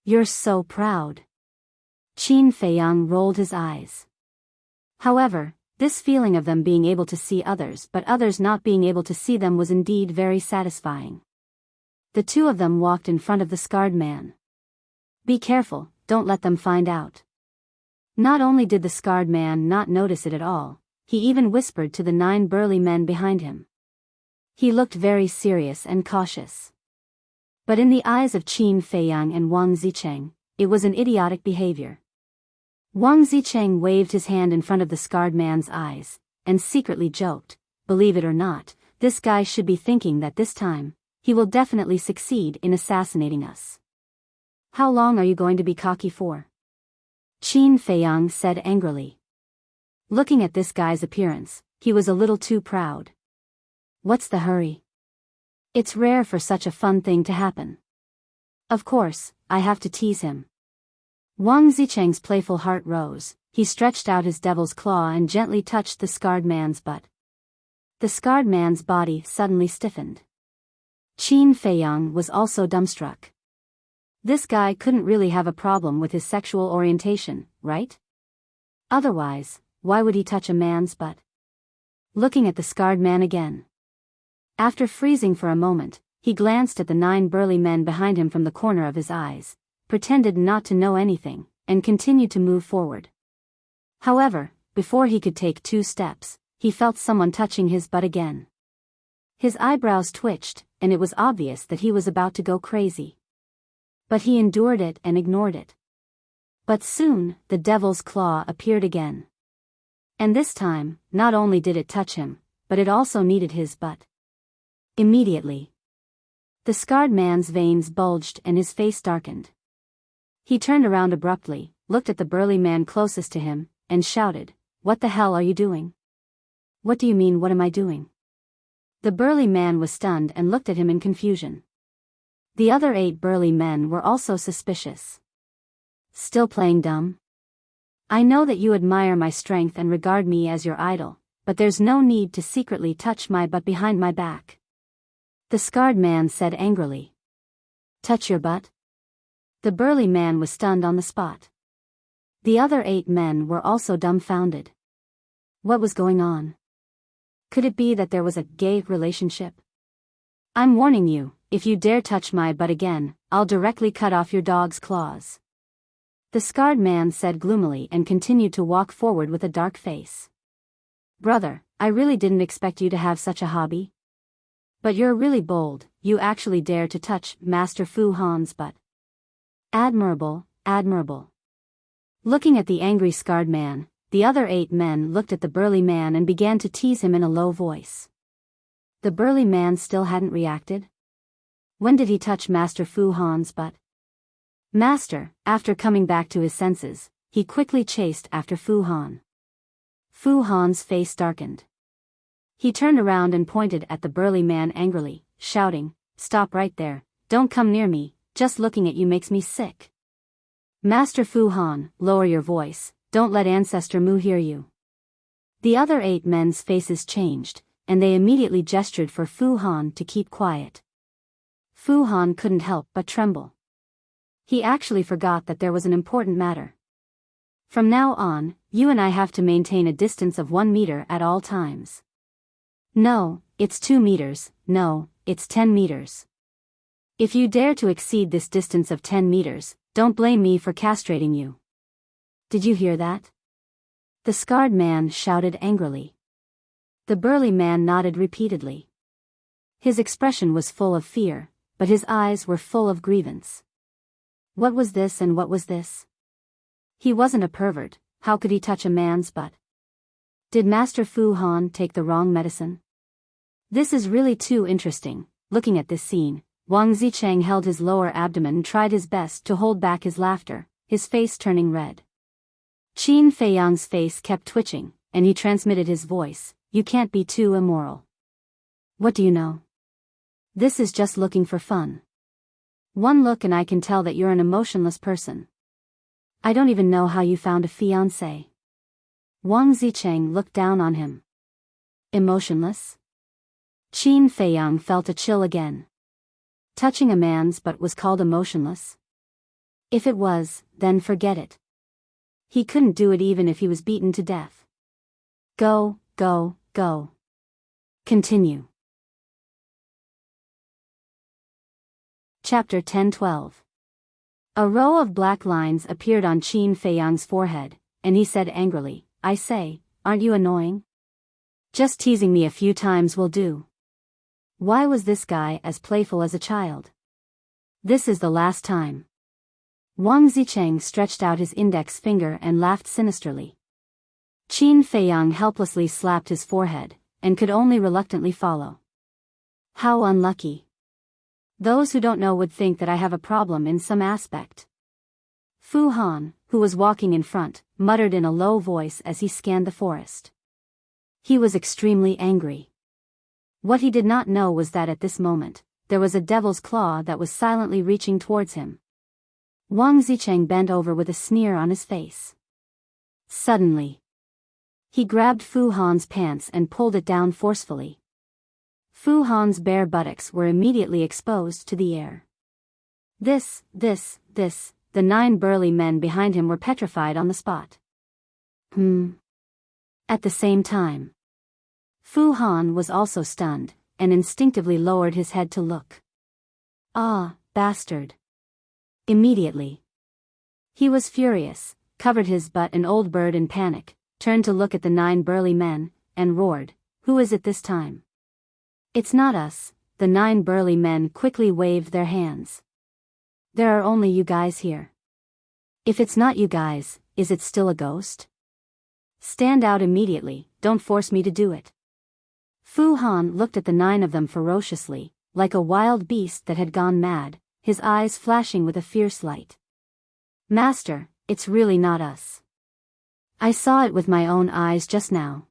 You're so proud." Qin Feiyang rolled his eyes. However, this feeling of them being able to see others but others not being able to see them was indeed very satisfying. The two of them walked in front of the scarred man. "Be careful, don't let them find out." Not only did the scarred man not notice it at all, he even whispered to the 9 burly men behind him. He looked very serious and cautious. But in the eyes of Qin Feiyang and Wang Zicheng, it was an idiotic behavior. Wang Zicheng waved his hand in front of the scarred man's eyes, and secretly joked, "Believe it or not, this guy should be thinking that this time, he will definitely succeed in assassinating us. How long are you going to be cocky for?" Qin Feiyang said angrily. Looking at this guy's appearance, he was a little too proud. What's the hurry? It's rare for such a fun thing to happen. Of course, I have to tease him. Wang Zicheng's playful heart rose. He stretched out his devil's claw and gently touched the scarred man's butt. The scarred man's body suddenly stiffened. Qin Feiyang was also dumbstruck. This guy couldn't really have a problem with his sexual orientation, right? Otherwise, why would he touch a man's butt? Looking at the scarred man again. After freezing for a moment, he glanced at the 9 burly men behind him from the corner of his eyes, pretended not to know anything, and continued to move forward. However, before he could take 2 steps, he felt someone touching his butt again. His eyebrows twitched, and it was obvious that he was about to go crazy. But he endured it and ignored it. But soon, the devil's claw appeared again. And this time, not only did it touch him, but it also kneaded his butt. Immediately, the scarred man's veins bulged and his face darkened. He turned around abruptly, looked at the burly man closest to him, and shouted, "What the hell are you doing?" "What do you mean, what am I doing?" The burly man was stunned and looked at him in confusion. The other 8 burly men were also suspicious. "Still playing dumb? I know that you admire my strength and regard me as your idol, but there's no need to secretly touch my butt behind my back," the scarred man said angrily. "Touch your butt?" The burly man was stunned on the spot. The other 8 men were also dumbfounded. What was going on? Could it be that there was a gay relationship? "I'm warning you, if you dare touch my butt again, I'll directly cut off your dog's claws," the scarred man said gloomily and continued to walk forward with a dark face. "Brother, I really didn't expect you to have such a hobby. But you're really bold, you actually dare to touch Master Fu Han's butt. Admirable, admirable." Looking at the angry scarred man, the other 8 men looked at the burly man and began to tease him in a low voice. The burly man still hadn't reacted. When did he touch Master Fu Han's butt? Master, after coming back to his senses, he quickly chased after Fu Han. Fu Han's face darkened. He turned around and pointed at the burly man angrily, shouting, "Stop right there, don't come near me, just looking at you makes me sick. Master Fu Han, lower your voice, don't let Ancestor Mu hear you." The other 8 men's faces changed, and they immediately gestured for Fu Han to keep quiet. Fu Han couldn't help but tremble. He actually forgot that there was an important matter. "From now on, you and I have to maintain a distance of 1 meter at all times. No, it's 2 meters, no, it's 10 meters. If you dare to exceed this distance of 10 meters, don't blame me for castrating you." Did you hear that? The scarred man shouted angrily. The burly man nodded repeatedly. His expression was full of fear, but his eyes were full of grievance. What was this and what was this? He wasn't a pervert, how could he touch a man's butt? Did Master Fu Han take the wrong medicine? This is really too interesting. Looking at this scene, Wang Zicheng held his lower abdomen and tried his best to hold back his laughter, his face turning red. Qin Feiyang's face kept twitching, and he transmitted his voice, "You can't be too immoral. What do you know? This is just looking for fun. One look and I can tell that you're an emotionless person. I don't even know how you found a fiancé." Wang Zicheng looked down on him. Emotionless? Qin Feiyang felt a chill again. Touching a man's butt was called emotionless? If it was, then forget it. He couldn't do it even if he was beaten to death. Go, go, go. Continue. Chapter 10-12. A row of black lines appeared on Qin Feiyang's forehead, and he said angrily, "I say, aren't you annoying? Just teasing me a few times will do. Why was this guy as playful as a child? This is the last time. Wang Zicheng stretched out his index finger and laughed sinisterly. Qin Feiyang helplessly slapped his forehead, and could only reluctantly follow. How unlucky. Those who don't know would think that I have a problem in some aspect. Fu Han, who was walking in front, muttered in a low voice as he scanned the forest. He was extremely angry. What he did not know was that at this moment, there was a devil's claw that was silently reaching towards him. Wang Zicheng bent over with a sneer on his face. Suddenly, he grabbed Fu Han's pants and pulled it down forcefully. Fu Han's bare buttocks were immediately exposed to the air. The 9 burly men behind him were petrified on the spot. At the same time, Fu Han was also stunned, and instinctively lowered his head to look. Ah, bastard. Immediately, he was furious, covered his butt. An old bird in panic, turned to look at the 9 burly men, and roared, "Who is it this time?" "It's not us," the 9 burly men quickly waved their hands. "There are only you guys here. If it's not you guys, is it still a ghost? Stand out immediately, don't force me to do it." Fu Han looked at the 9 of them ferociously, like a wild beast that had gone mad, his eyes flashing with a fierce light. "Master, it's really not us. I saw it with my own eyes just now.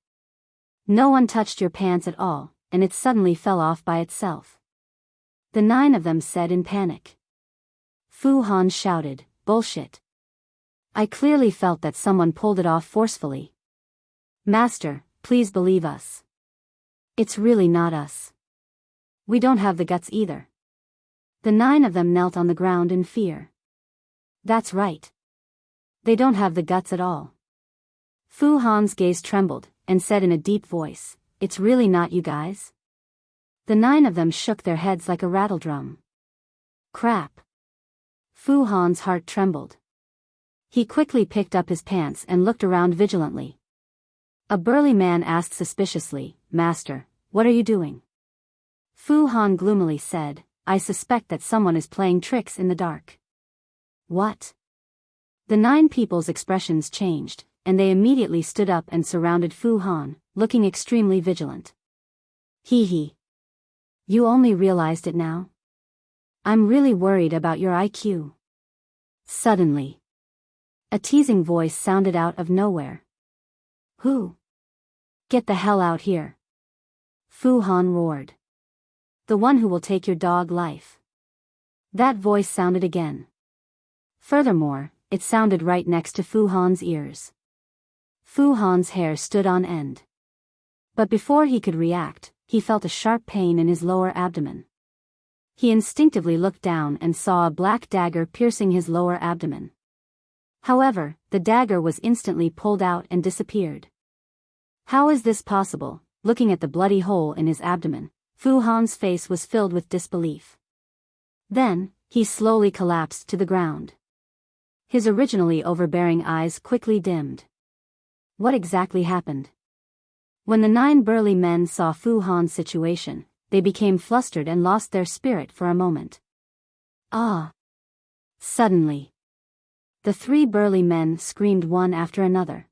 No one touched your pants at all, and it suddenly fell off by itself," the 9 of them said in panic. Fu Han shouted, "Bullshit. I clearly felt that someone pulled it off forcefully. Master, please believe us. It's really not us. We don't have the guts either." The 9 of them knelt on the ground in fear. "That's right. They don't have the guts at all." Fu Han's gaze trembled, and said in a deep voice, "It's really not you guys?" The 9 of them shook their heads like a rattledrum. Crap. Fu Han's heart trembled. He quickly picked up his pants and looked around vigilantly. A burly man asked suspiciously, "Master, what are you doing?" Fu Han gloomily said, "I suspect that someone is playing tricks in the dark." "What?" The 9 people's expressions changed, and they immediately stood up and surrounded Fu Han, looking extremely vigilant. Hee. You only realized it now? I'm really worried about your IQ. Suddenly, a teasing voice sounded out of nowhere. "Who? Get the hell out here!" Fu Han roared. "The one who will take your dog life." That voice sounded again. Furthermore, it sounded right next to Fu Han's ears. Fu Han's hair stood on end. But before he could react, he felt a sharp pain in his lower abdomen. He instinctively looked down and saw a black dagger piercing his lower abdomen. However, the dagger was instantly pulled out and disappeared. How is this possible? Looking at the bloody hole in his abdomen, Fu Han's face was filled with disbelief. Then, he slowly collapsed to the ground. His originally overbearing eyes quickly dimmed. What exactly happened? When the 9 burly men saw Fu Han's situation, they became flustered and lost their spirit for a moment. Ah! Suddenly, the 3 burly men screamed one after another.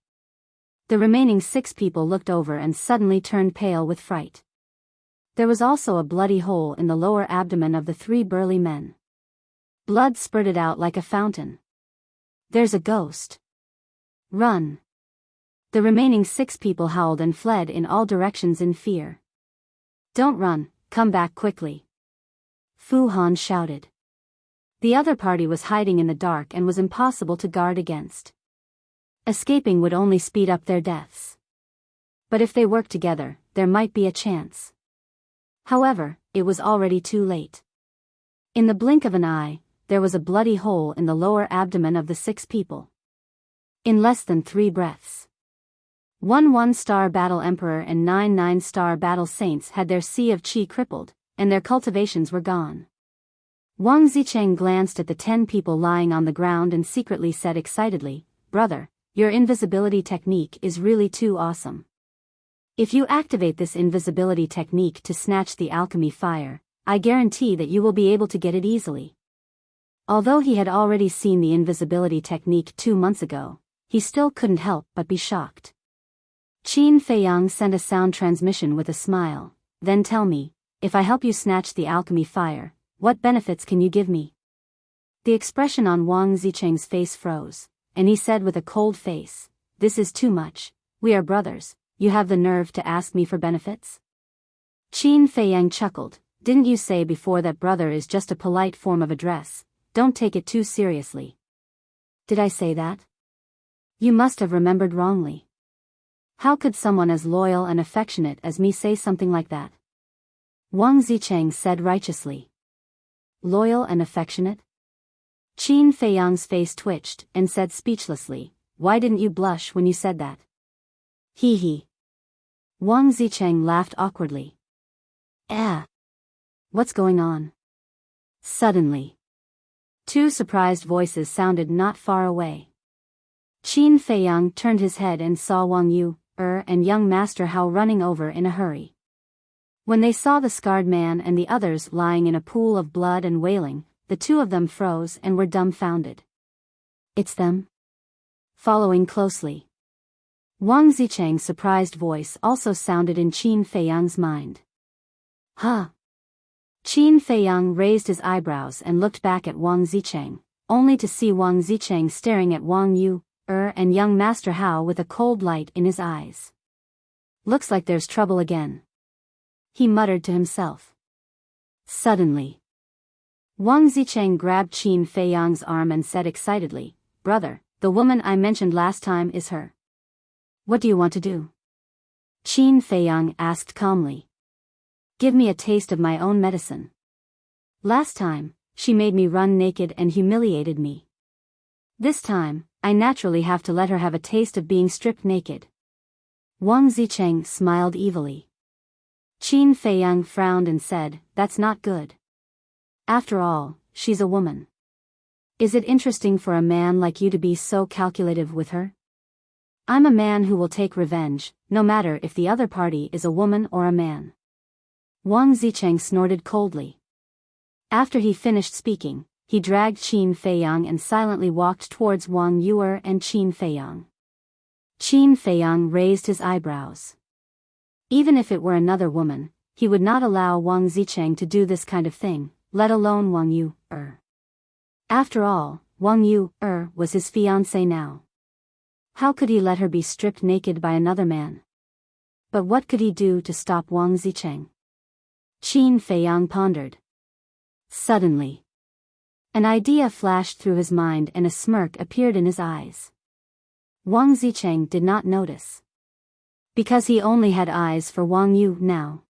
The remaining 6 people looked over and suddenly turned pale with fright. There was also a bloody hole in the lower abdomen of the 3 burly men. Blood spurted out like a fountain. "There's a ghost. Run!" The remaining 6 people howled and fled in all directions in fear. "Don't run, come back quickly!" Fu Han shouted. The other party was hiding in the dark and was impossible to guard against. Escaping would only speed up their deaths. But if they worked together, there might be a chance. However, it was already too late. In the blink of an eye, there was a bloody hole in the lower abdomen of the 6 people. In less than 3 breaths, 1 1-star battle emperor and 9 9-star battle saints had their sea of chi crippled, and their cultivations were gone. Wang Zicheng glanced at the 10 people lying on the ground and secretly said excitedly, "Brother, your invisibility technique is really too awesome. If you activate this invisibility technique to snatch the alchemy fire, I guarantee that you will be able to get it easily. Although he had already seen the invisibility technique 2 months ago, he still couldn't help but be shocked. Qin Feiyang sent a sound transmission with a smile. Then tell me, if I help you snatch the alchemy fire, what benefits can you give me? The expression on Wang Zicheng's face froze, and he said with a cold face, this is too much. We are brothers, you have the nerve to ask me for benefits? Qin Feiyang chuckled. Didn't you say before that brother is just a polite form of address? Don't take it too seriously. Did I say that? You must have remembered wrongly. How could someone as loyal and affectionate as me say something like that? Wang Zicheng said righteously. Loyal and affectionate? Qin Feiyang's face twitched and said speechlessly, why didn't you blush when you said that? Hee hee. Wang Zicheng laughed awkwardly. What's going on? Suddenly, 2 surprised voices sounded not far away. Qin Feiyang turned his head and saw Wang Yu, and young Master Hao running over in a hurry. When they saw the scarred man and the others lying in a pool of blood and wailing, the 2 of them froze and were dumbfounded. It's them? Following closely. Wang Zicheng's surprised voice also sounded in Qin Feiyang's mind. Huh? Qin Feiyang raised his eyebrows and looked back at Wang Zicheng, only to see Wang Zicheng staring at Wang Yu, and young Master Hao with a cold light in his eyes. Looks like there's trouble again, he muttered to himself. Suddenly, Wang Zicheng grabbed Qin Feiyang's arm and said excitedly, brother, the woman I mentioned last time is her. What do you want to do? Qin Feiyang asked calmly. Give me a taste of my own medicine. Last time, she made me run naked and humiliated me. This time, I naturally have to let her have a taste of being stripped naked. Wang Zicheng smiled evilly. Qin Feiyang frowned and said, that's not good. After all, she's a woman. Is it interesting for a man like you to be so calculative with her? I'm a man who will take revenge, no matter if the other party is a woman or a man. Wang Zicheng snorted coldly. After he finished speaking, he dragged Qin Feiyang and silently walked towards Wang Yuer and Qin Feiyang. Qin Feiyang raised his eyebrows. Even if it were another woman, he would not allow Wang Zicheng to do this kind of thing, let alone Wang Yuer. After all, Wang Yuer was his fiancée now. How could he let her be stripped naked by another man? But what could he do to stop Wang Zicheng? Qin Feiyang pondered. Suddenly, an idea flashed through his mind and a smirk appeared in his eyes. Wang Zicheng did not notice, because he only had eyes for Wang Yu now.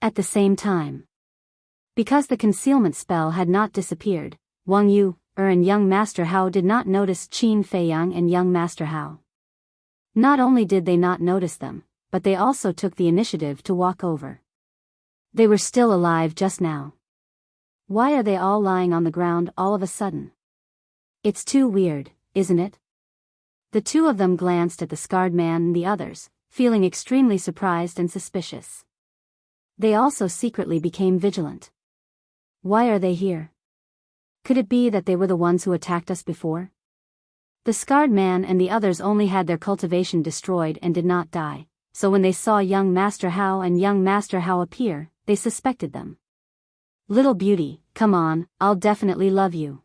At the same time, because the concealment spell had not disappeared, Wang Yu, and young Master Hao did not notice Qin Feiyang and young Master Hao. Not only did they not notice them, but they also took the initiative to walk over. They were still alive just now. Why are they all lying on the ground all of a sudden? It's too weird, isn't it? The 2 of them glanced at the scarred man and the others, feeling extremely surprised and suspicious. They also secretly became vigilant. Why are they here? Could it be that they were the ones who attacked us before? The scarred man and the others only had their cultivation destroyed and did not die, so when they saw young Master Hao and young Master Hao appear, they suspected them. Little beauty, come on, I'll definitely love you.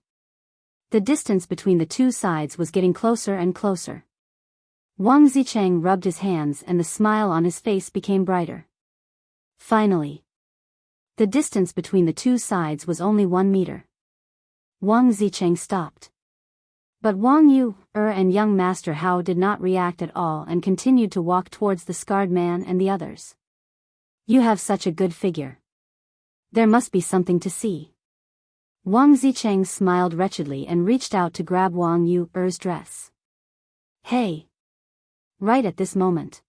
The distance between the 2 sides was getting closer and closer. Wang Zicheng rubbed his hands and the smile on his face became brighter. Finally, the distance between the 2 sides was only 1 meter. Wang Zicheng stopped. But Wang Yu, and young Master Hao did not react at all and continued to walk towards the scarred man and the others. You have such a good figure. There must be something to see. Wang Zicheng smiled wretchedly and reached out to grab Wang Yu's dress. Hey! Right at this moment,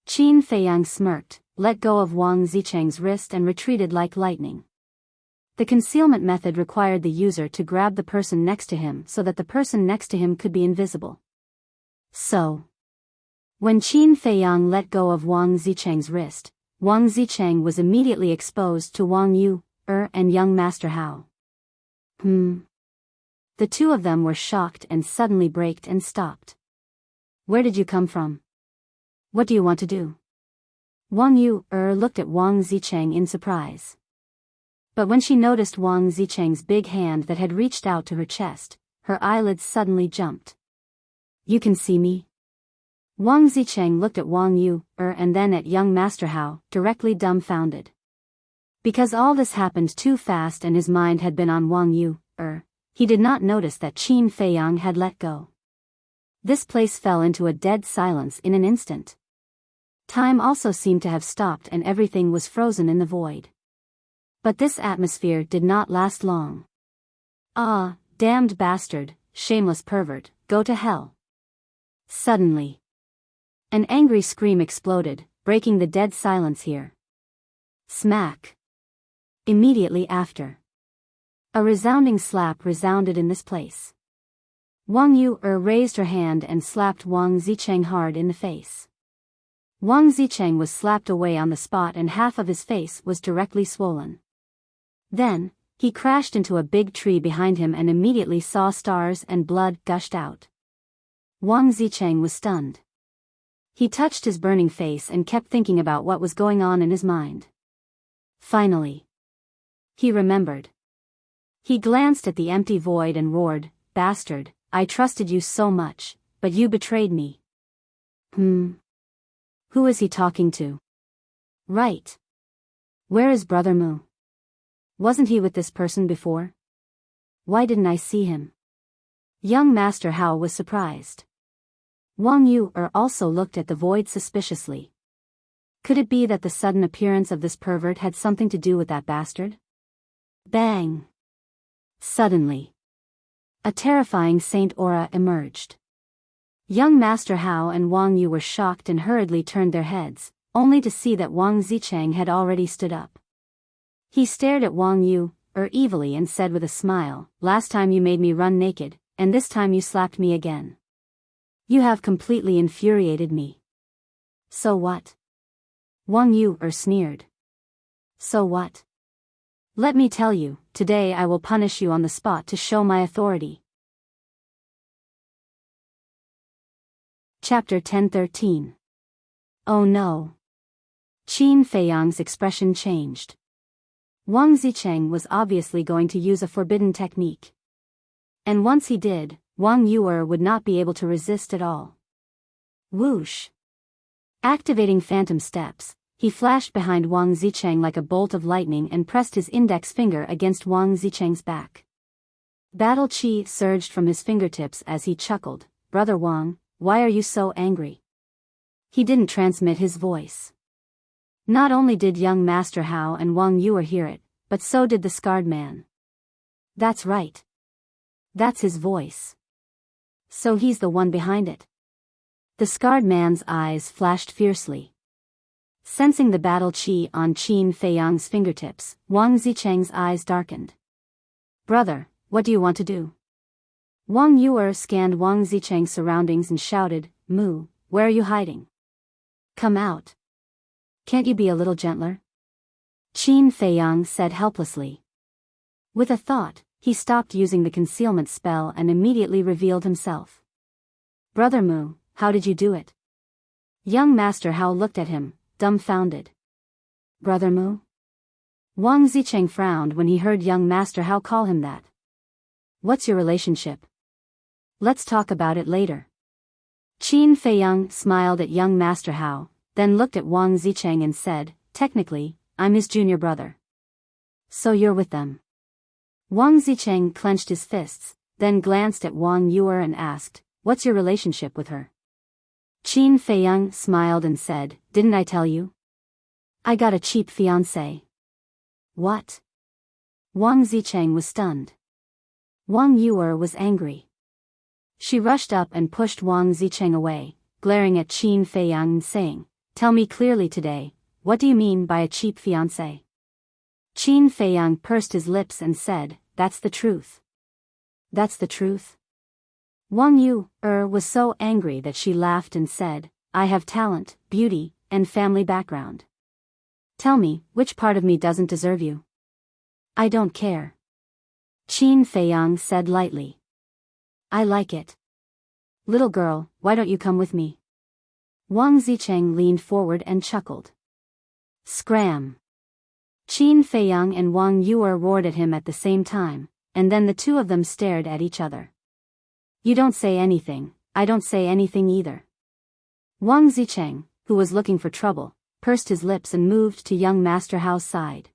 Qin Feiyang smirked, let go of Wang Zicheng's wrist and retreated like lightning. The concealment method required the user to grab the person next to him so that the person next to him could be invisible. So, When Qin Feiyang let go of Wang Zicheng's wrist, Wang Zicheng was immediately exposed to Wang Yu, and young Master Hao. The two of them were shocked and suddenly braked and stopped. Where did you come from? What do you want to do? Wang Yu, looked at Wang Zicheng in surprise. But when she noticed Wang Zicheng's big hand that had reached out to her chest, her eyelids suddenly jumped. You can see me? Wang Zicheng looked at Wang Yu, and then at young Master Hao, directly dumbfounded. Because all this happened too fast and his mind had been on Wang Yu, he did not notice that Qin Feiyang had let go. This place fell into a dead silence in an instant. Time also seemed to have stopped and everything was frozen in the void. But this atmosphere did not last long. Ah, damned bastard, shameless pervert, go to hell. Suddenly, an angry scream exploded, breaking the dead silence here. Smack. Immediately after, a resounding slap resounded in this place. Wang Yu raised her hand and slapped Wang Zicheng hard in the face. Wang Zicheng was slapped away on the spot and half of his face was directly swollen. Then, he crashed into a big tree behind him and immediately saw stars and blood gushed out. Wang Zicheng was stunned. He touched his burning face and kept thinking about what was going on in his mind. Finally, he remembered. He glanced at the empty void and roared, "Bastard, I trusted you so much, but you betrayed me." Who is he talking to? Right. Where is Brother Mu? Wasn't he with this person before? Why didn't I see him? Young Master Hao was surprised. Wang Yu also looked at the void suspiciously. Could it be that the sudden appearance of this pervert had something to do with that bastard? Bang! Suddenly, a terrifying saint aura emerged. Young Master Hao and Wang Yu were shocked and hurriedly turned their heads, only to see that Wang Zicheng had already stood up. He stared at Wang Yu, evilly and said with a smile, "Last time you made me run naked, and this time you slapped me again. You have completely infuriated me." So what? Wang Yu sneered. So what? Let me tell you, today I will punish you on the spot to show my authority. Chapter 10:13. Oh no. Qin Feiyang's expression changed. Wang Zicheng was obviously going to use a forbidden technique. And once he did, Wang Yu would not be able to resist at all. Whoosh! Activating phantom steps, he flashed behind Wang Zicheng like a bolt of lightning and pressed his index finger against Wang Zicheng's back. Battle chi surged from his fingertips as he chuckled, "Brother Wang, why are you so angry?" He didn't transmit his voice. Not only did young Master Hao and Wang Yu hear it, but so did the scarred man. That's right. That's his voice. So he's the one behind it. The scarred man's eyes flashed fiercely. Sensing the battle chi on Qin Feiyang's fingertips, Wang Zicheng's eyes darkened. "Brother, what do you want to do?" Wang Yu scanned Wang Zicheng's surroundings and shouted, "Mu, where are you hiding? Come out. Can't you be a little gentler?" Qin Feiyang said helplessly. With a thought, he stopped using the concealment spell and immediately revealed himself. "Brother Mu, how did you do it?" Young Master Hao looked at him, dumbfounded. "Brother Mu?" Wang Zicheng frowned when he heard young Master Hao call him that. "What's your relationship? Let's talk about it later." Qin Feiyang smiled at young Master Hao, then looked at Wang Zicheng and said, "Technically, I'm his junior brother." "So you're with them?" Wang Zicheng clenched his fists, then glanced at Wang Yu and asked, "What's your relationship with her?" Qin Feiyang smiled and said, "Didn't I tell you? I got a cheap fiancé." "What?" Wang Zicheng was stunned. Wang Yu was angry. She rushed up and pushed Wang Zicheng away, glaring at Qin Feiyang and saying, "Tell me clearly today, what do you mean by a cheap fiancé?" Qin Feiyang pursed his lips and said, "That's the truth." "That's the truth?" Wang Yu was so angry that she laughed and said, I have talent, beauty, and family background. Tell me, which part of me doesn't deserve you? I don't care. Qin Feiyang said lightly. I like it. Little girl, why don't you come with me? Wang Zicheng leaned forward and chuckled. Scram! Qin Feiyang and Wang Yuer roared at him at the same time, and then the two of them stared at each other. You don't say anything, I don't say anything either. Wang Zicheng, who was looking for trouble, pursed his lips and moved to young Master Hao's side.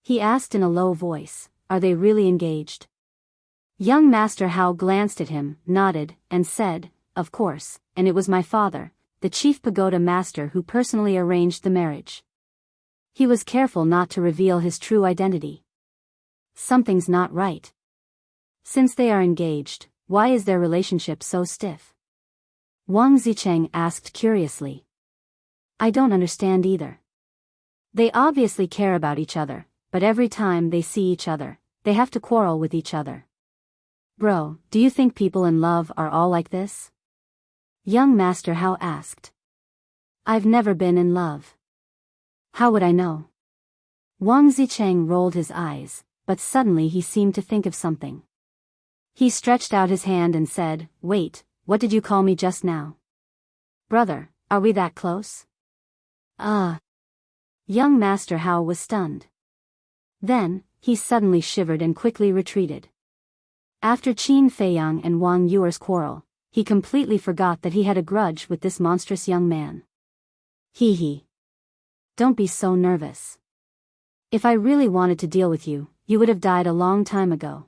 He asked in a low voice, are they really engaged? Young Master Hao glanced at him, nodded, and said, of course, and it was my father, the chief pagoda master, who personally arranged the marriage. He was careful not to reveal his true identity. Something's not right. Since they are engaged, why is their relationship so stiff? Wang Zicheng asked curiously. I don't understand either. They obviously care about each other, but every time they see each other, they have to quarrel with each other. Bro, do you think people in love are all like this? Young Master Hao asked. I've never been in love. How would I know? Wang Zicheng rolled his eyes, but suddenly he seemed to think of something. He stretched out his hand and said, wait, what did you call me just now? Brother, are we that close? Young Master Hao was stunned. Then, he suddenly shivered and quickly retreated. After Qin Feiyang and Wang Yuer's quarrel, he completely forgot that he had a grudge with this monstrous young man. Hee. Don't be so nervous. If I really wanted to deal with you, you would have died a long time ago.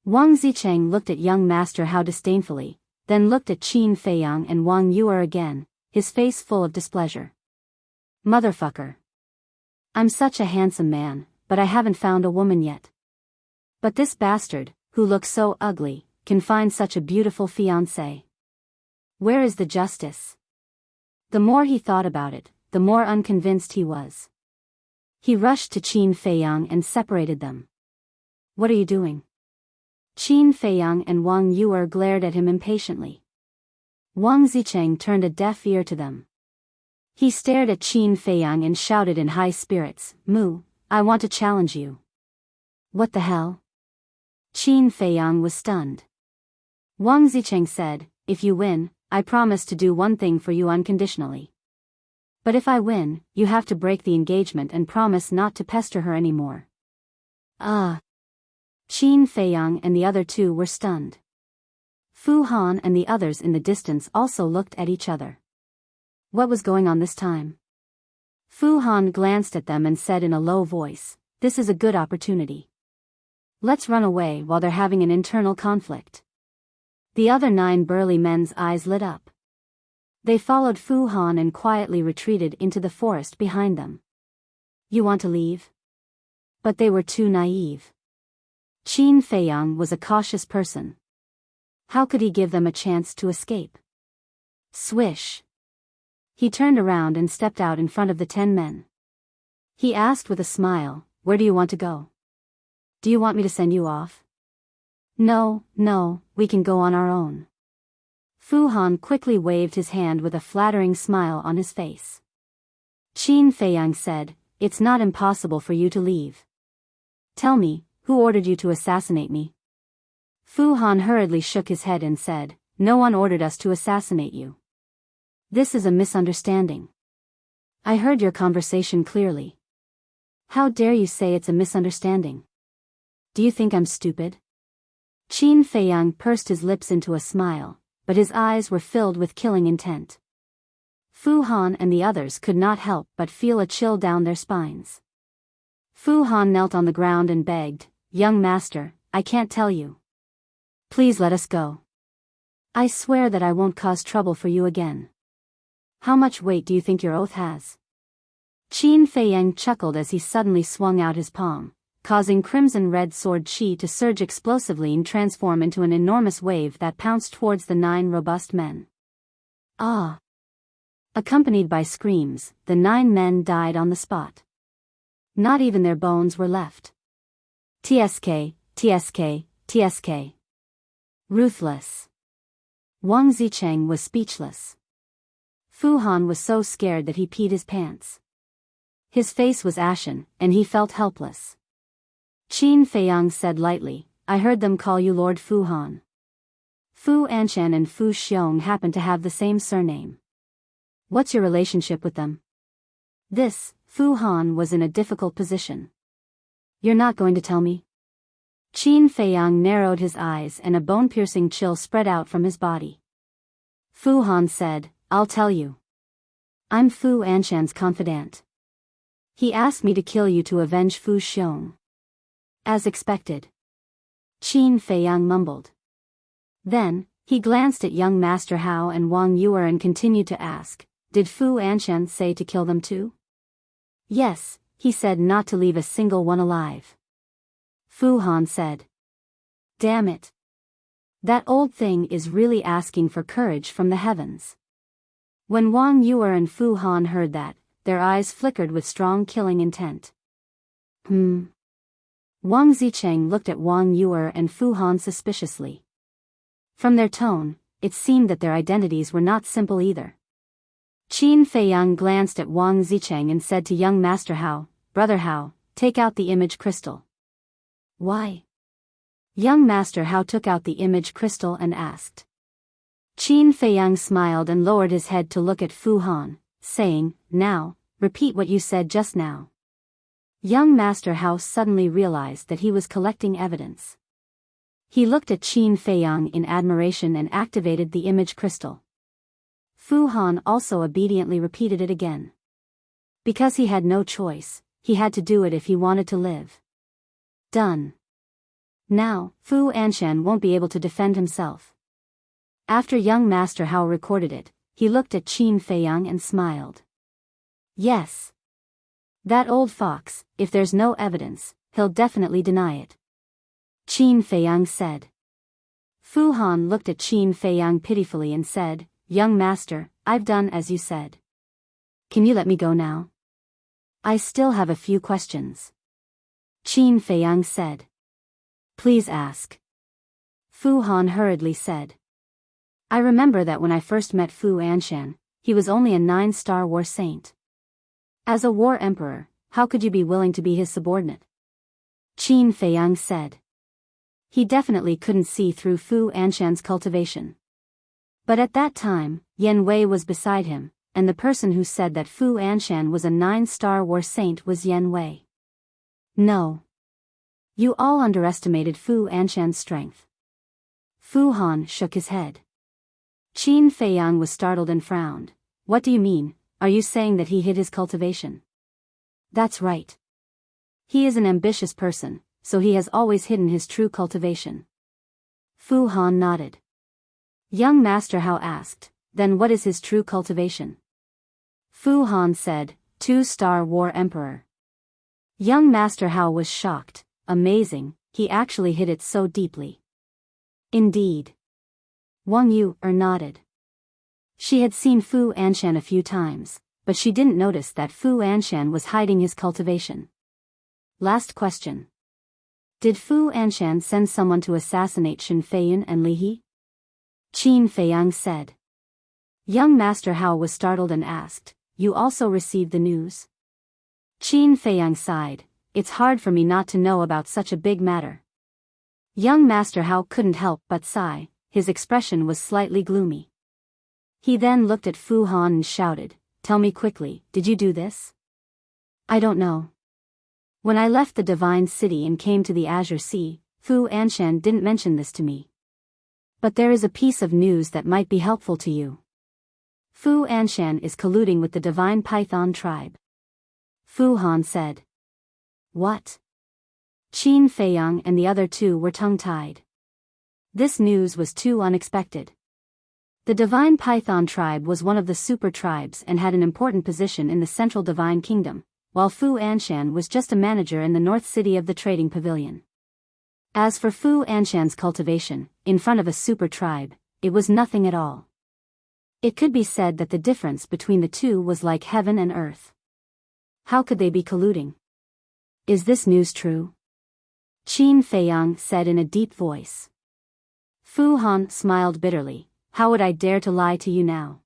Wang Zicheng looked at young Master Hao disdainfully, then looked at Qin Feiyang and Wang Yuer again, his face full of displeasure. Motherfucker. I'm such a handsome man, but I haven't found a woman yet. But this bastard, who looks so ugly, can find such a beautiful fiancée. Where is the justice? The more he thought about it, the more unconvinced he was. He rushed to Qin Feiyang and separated them. What are you doing? Qin Feiyang and Wang Yuer glared at him impatiently. Wang Zicheng turned a deaf ear to them. He stared at Qin Feiyang and shouted in high spirits, Mu, I want to challenge you. What the hell? Qin Feiyang was stunned. Wang Zicheng said, if you win, I promise to do one thing for you unconditionally. But if I win, you have to break the engagement and promise not to pester her anymore. Qin Feiyang and the other two were stunned. Fu Han and the others in the distance also looked at each other. What was going on this time? Fu Han glanced at them and said in a low voice, this is a good opportunity. Let's run away while they're having an internal conflict. The other 9 burly men's eyes lit up. They followed Fu Han and quietly retreated into the forest behind them. You want to leave? But they were too naive. Qin Feiyang was a cautious person. How could he give them a chance to escape? Swish. He turned around and stepped out in front of the 10 men. He asked with a smile, where do you want to go? Do you want me to send you off? No, we can go on our own. Fu Han quickly waved his hand with a flattering smile on his face. Qin Feiyang said, it's not impossible for you to leave. Tell me, who ordered you to assassinate me? Fu Han hurriedly shook his head and said, no one ordered us to assassinate you. This is a misunderstanding. I heard your conversation clearly. How dare you say it's a misunderstanding? Do you think I'm stupid? Qin Feiyang pursed his lips into a smile, but his eyes were filled with killing intent. Fu Han and the others could not help but feel a chill down their spines. Fu Han knelt on the ground and begged, young master, I can't tell you. Please let us go. I swear that I won't cause trouble for you again. How much weight do you think your oath has? Qin Feiyang chuckled as he suddenly swung out his palm, causing crimson-red sword chi to surge explosively and transform into an enormous wave that pounced towards the 9 robust men. Ah! Accompanied by screams, the 9 men died on the spot. Not even their bones were left. TSK. Ruthless. Wang Zicheng was speechless. Fu Han was so scared that he peed his pants. His face was ashen, and he felt helpless. Qin Feiyang said lightly, I heard them call you Lord Fu Han. Fu Anshan and Fu Xiong happen to have the same surname. What's your relationship with them? Fu Han was in a difficult position. You're not going to tell me? Qin Feiyang narrowed his eyes and a bone-piercing chill spread out from his body. Fu Han said, I'll tell you. I'm Fu Anshan's confidant. He asked me to kill you to avenge Fu Xiong. As expected. Qin Feiyang mumbled. Then, he glanced at young Master Hao and Wang Yuer and continued to ask, did Fu Anshan say to kill them too? Yes, he said not to leave a single one alive. Fu Han said. Damn it. That old thing is really asking for courage from the heavens. When Wang Yuer and Fu Han heard that, their eyes flickered with strong killing intent. Wang Zicheng looked at Wang Yuer and Fu Han suspiciously. From their tone, it seemed that their identities were not simple either. Qin Feiyang glanced at Wang Zicheng and said to young Master Hao, Brother Hao, take out the image crystal. Why? Young Master Hao took out the image crystal and asked. Qin Feiyang smiled and lowered his head to look at Fu Han, saying, Now, repeat what you said just now. Young Master Hao suddenly realized that he was collecting evidence. He looked at Qin Feiyang in admiration and activated the image crystal. Fu Han also obediently repeated it again. Because he had no choice, he had to do it if he wanted to live. Done. Now, Fu Anshan won't be able to defend himself. After young Master Hao recorded it, he looked at Qin Feiyang and smiled. Yes. That old fox, if there's no evidence, he'll definitely deny it. Qin Feiyang said. Fu Han looked at Qin Feiyang pitifully and said, Young master, I've done as you said. Can you let me go now? I still have a few questions. Qin Feiyang said. Please ask. Fu Han hurriedly said. I remember that when I first met Fu Anshan, he was only a 9-star war saint. As a war emperor, how could you be willing to be his subordinate? Qin Feiyang said. He definitely couldn't see through Fu Anshan's cultivation. But at that time, Yan Wei was beside him, and the person who said that Fu Anshan was a 9-star war saint was Yan Wei. No. You all underestimated Fu Anshan's strength. Fu Han shook his head. Qin Feiyang was startled and frowned. What do you mean, are you saying that he hid his cultivation? That's right. He is an ambitious person, so he has always hidden his true cultivation. Fu Han nodded. Young Master Hao asked, then what is his true cultivation? Fu Han said, 2-star war emperor. Young Master Hao was shocked. Amazing, he actually hid it so deeply. Indeed. Wang Yuer nodded. She had seen Fu Anshan a few times, but she didn't notice that Fu Anshan was hiding his cultivation. Last question. Did Fu Anshan send someone to assassinate Shen Feiyun and Li He? Qin Feiyang said. Young Master Hao was startled and asked, You also received the news? Qin Feiyang sighed. It's hard for me not to know about such a big matter. Young Master Hao couldn't help but sigh, his expression was slightly gloomy. He then looked at Fu Han and shouted, Tell me quickly, did you do this? I don't know. When I left the Divine City and came to the Azure Sea, Fu Anshan didn't mention this to me. But there is a piece of news that might be helpful to you. Fu Anshan is colluding with the Divine Python tribe. Fu Han said. What? Qin Feiyang and the other two were tongue-tied. This news was too unexpected. The Divine Python tribe was one of the super tribes and had an important position in the Central Divine Kingdom, while Fu Anshan was just a manager in the North City of the Trading Pavilion. As for Fu Anshan's cultivation, in front of a super tribe, it was nothing at all. It could be said that the difference between the two was like heaven and earth. How could they be colluding? Is this news true? Qin Feiyang said in a deep voice. Fu Han smiled bitterly. How would I dare to lie to you now?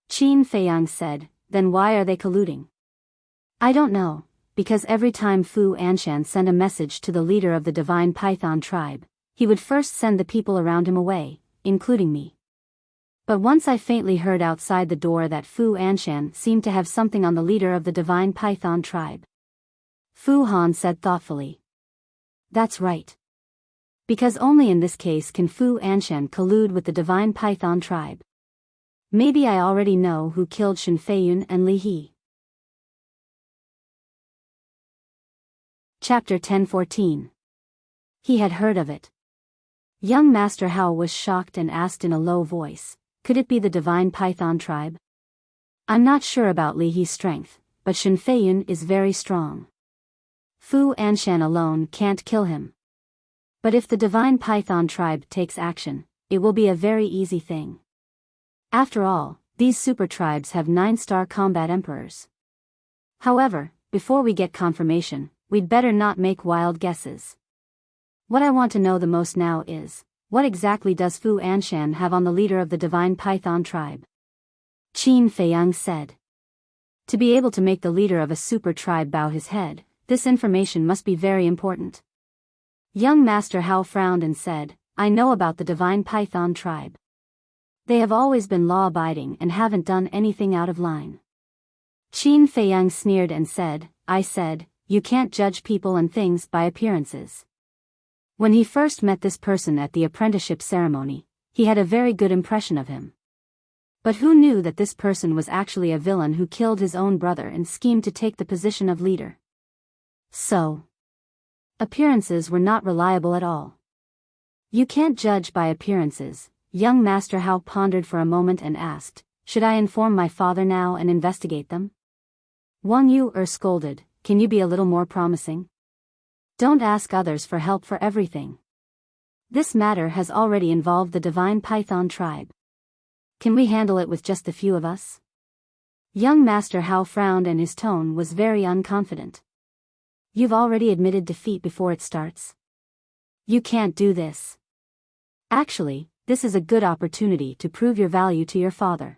Qin Feiyang said, then why are they colluding? I don't know, because every time Fu Anshan sent a message to the leader of the divine python tribe, he would first send the people around him away, including me. But once I faintly heard outside the door that Fu Anshan seemed to have something on the leader of the divine python tribe. Fu Han said thoughtfully. That's right. Because only in this case can Fu Anshan collude with the divine python tribe. Maybe I already know who killed Shen Feiyun and Li He. Chapter 10:14. He had heard of it. Young Master Hao was shocked and asked in a low voice, could it be the divine python tribe? I'm not sure about Li He's strength, but Shen Feiyun is very strong. Fu Anshan alone can't kill him. But if the divine python tribe takes action, it will be a very easy thing. After all, these super tribes have 9-star combat emperors. However, before we get confirmation, we'd better not make wild guesses. What I want to know the most now is, what exactly does Fu Anshan have on the leader of the divine python tribe? Qin Feiyang said. To be able to make the leader of a super tribe bow his head, this information must be very important. Young Master Hao frowned and said, I know about the divine python tribe. They have always been law-abiding and haven't done anything out of line. Qin Feiyang sneered and said, I said, you can't judge people and things by appearances. When he first met this person at the apprenticeship ceremony, he had a very good impression of him. But who knew that this person was actually a villain who killed his own brother and schemed to take the position of leader? So, appearances were not reliable at all. You can't judge by appearances. Young Master Hao pondered for a moment and asked, should I inform my father now and investigate them? Wang Yu scolded, can you be a little more promising? Don't ask others for help for everything. This matter has already involved the divine python tribe. Can we handle it with just the few of us? Young Master Hao frowned and his tone was very unconfident. You've already admitted defeat before it starts. You can't do this. Actually, this is a good opportunity to prove your value to your father.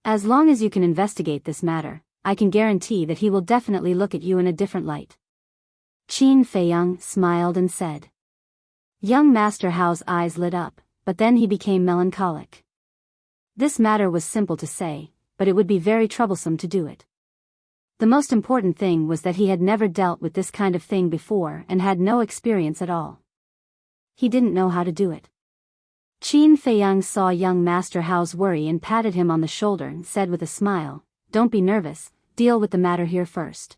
As long as you can investigate this matter, I can guarantee that he will definitely look at you in a different light. Qin Feiyang smiled and said. Young Master Hao's eyes lit up, but then he became melancholic. This matter was simple to say, but it would be very troublesome to do it. The most important thing was that he had never dealt with this kind of thing before and had no experience at all. He didn't know how to do it. Qin Feiyang saw young Master Hao's worry and patted him on the shoulder and said with a smile, don't be nervous, deal with the matter here first.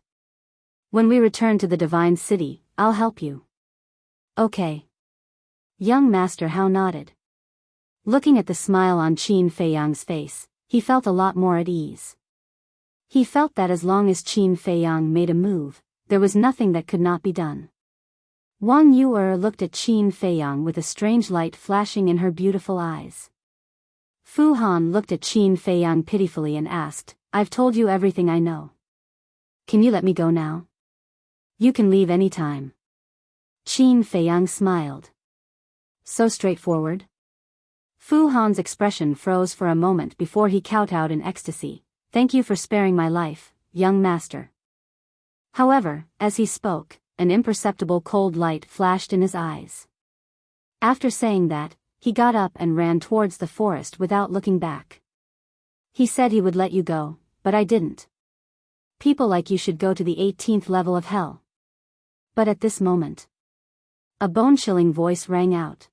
When we return to the Divine City, I'll help you. Okay. Young Master Hao nodded. Looking at the smile on Qin Feiyang's face, he felt a lot more at ease. He felt that as long as Qin Feiyang made a move, there was nothing that could not be done. Wang Yu looked at Qin Feiyang with a strange light flashing in her beautiful eyes. Fu Han looked at Qin Feiyang pitifully and asked, I've told you everything I know. Can you let me go now? You can leave any time. Qin Feiyang smiled. So straightforward? Fu Han's expression froze for a moment before he kowtowed in ecstasy. Thank you for sparing my life, young master. However, as he spoke, an imperceptible cold light flashed in his eyes. After saying that, he got up and ran towards the forest without looking back. He said he would let you go, but I didn't. People like you should go to the 18th level of hell. But at this moment, a bone-chilling voice rang out.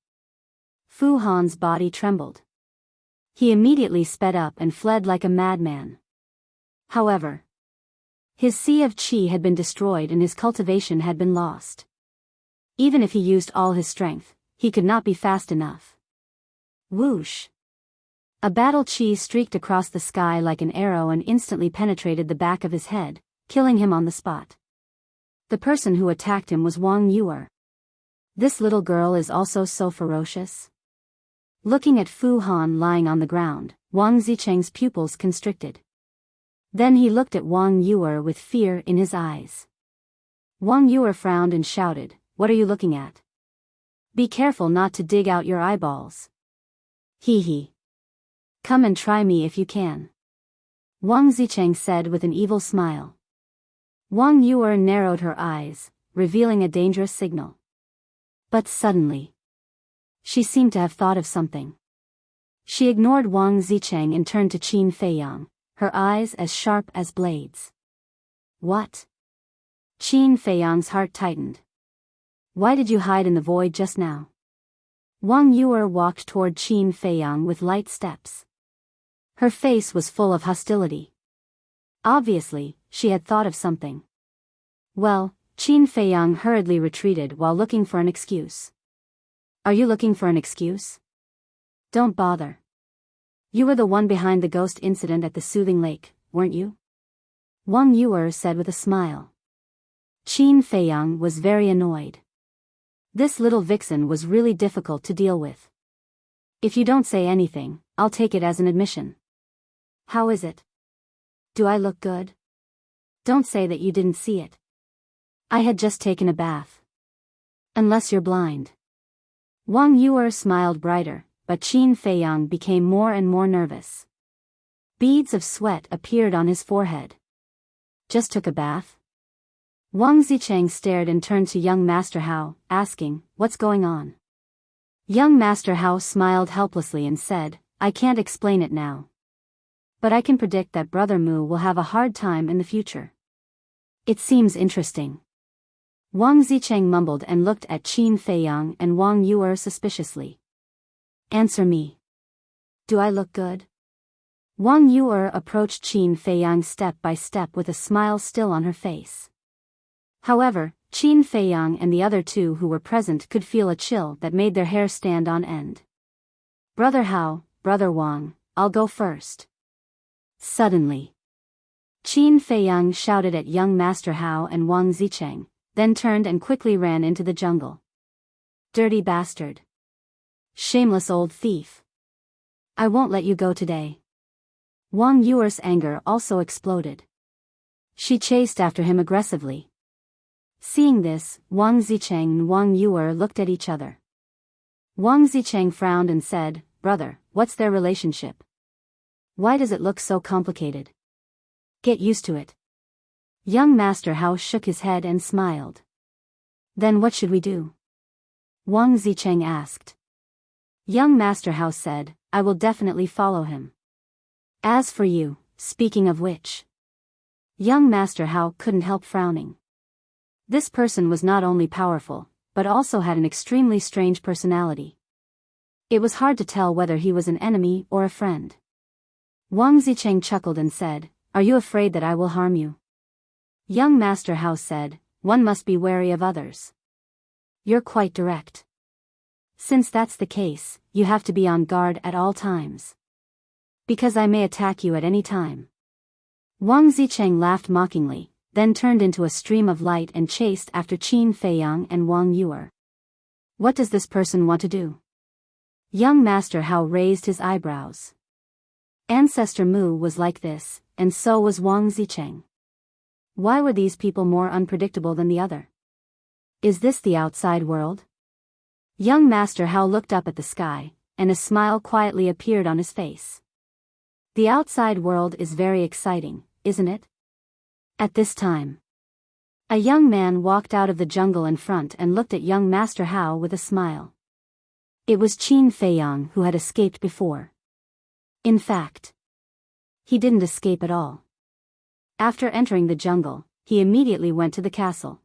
Fu Han's body trembled. He immediately sped up and fled like a madman. However, his sea of qi had been destroyed and his cultivation had been lost. Even if he used all his strength, he could not be fast enough. Whoosh! A battle qi streaked across the sky like an arrow and instantly penetrated the back of his head, killing him on the spot. The person who attacked him was Wang Yu. This little girl is also so ferocious. Looking at Fu Han lying on the ground, Wang Zicheng's pupils constricted. Then he looked at Wang Yu with fear in his eyes. Wang Yu frowned and shouted, What are you looking at? Be careful not to dig out your eyeballs. Hee hee. Come and try me if you can. Wang Zicheng said with an evil smile. Wang Yuer narrowed her eyes, revealing a dangerous signal. But suddenly, she seemed to have thought of something. She ignored Wang Zicheng and turned to Qin Feiyang, her eyes as sharp as blades. What? Qin Feiyang's heart tightened. Why did you hide in the void just now? Wang Yuer walked toward Qin Feiyang with light steps. Her face was full of hostility. Obviously, she had thought of something. Well, Qin Feiyang hurriedly retreated while looking for an excuse. Are you looking for an excuse? Don't bother. You were the one behind the ghost incident at the soothing lake, weren't you? Wang Yuer said with a smile. Qin Feiyang was very annoyed. This little vixen was really difficult to deal with. If you don't say anything, I'll take it as an admission. How is it? Do I look good? Don't say that you didn't see it. I had just taken a bath. Unless you're blind. Wang Yuer smiled brighter, but Qin Feiyang became more and more nervous. Beads of sweat appeared on his forehead. Just took a bath? Wang Zicheng stared and turned to young Master Hao, asking, what's going on? Young Master Hao smiled helplessly and said, I can't explain it now. But I can predict that Brother Mu will have a hard time in the future. It seems interesting. Wang Zicheng mumbled and looked at Qin Feiyang and Wang Yuer suspiciously. Answer me. Do I look good? Wang Yuer approached Qin Feiyang step by step with a smile still on her face. However, Qin Feiyang and the other two who were present could feel a chill that made their hair stand on end. Brother Hao, Brother Wang, I'll go first. Suddenly, Qin Feiyang shouted at young Master Hao and Wang Zicheng, then turned and quickly ran into the jungle. Dirty bastard. Shameless old thief. I won't let you go today. Wang Yuer's anger also exploded. She chased after him aggressively. Seeing this, Wang Zicheng and Wang Yuer looked at each other. Wang Zicheng frowned and said, Brother, what's their relationship? Why does it look so complicated? Get used to it. Young Master Hao shook his head and smiled. Then what should we do? Wang Zicheng asked. Young Master Hao said, I will definitely follow him. As for you, speaking of which. Young Master Hao couldn't help frowning. This person was not only powerful, but also had an extremely strange personality. It was hard to tell whether he was an enemy or a friend. Wang Zicheng chuckled and said, Are you afraid that I will harm you? Young Master Hao said, One must be wary of others. You're quite direct. Since that's the case, you have to be on guard at all times. Because I may attack you at any time. Wang Zicheng laughed mockingly, then turned into a stream of light and chased after Qin Feiyang and Wang Yuer. What does this person want to do? Young Master Hao raised his eyebrows. Ancestor Mu was like this, and so was Wang Zicheng. Why were these people more unpredictable than the other? Is this the outside world? Young Master Hao looked up at the sky, and a smile quietly appeared on his face. The outside world is very exciting, isn't it? At this time, a young man walked out of the jungle in front and looked at young Master Hao with a smile. It was Qin Feiyang who had escaped before. In fact, he didn't escape at all. After entering the jungle, he immediately went to the castle.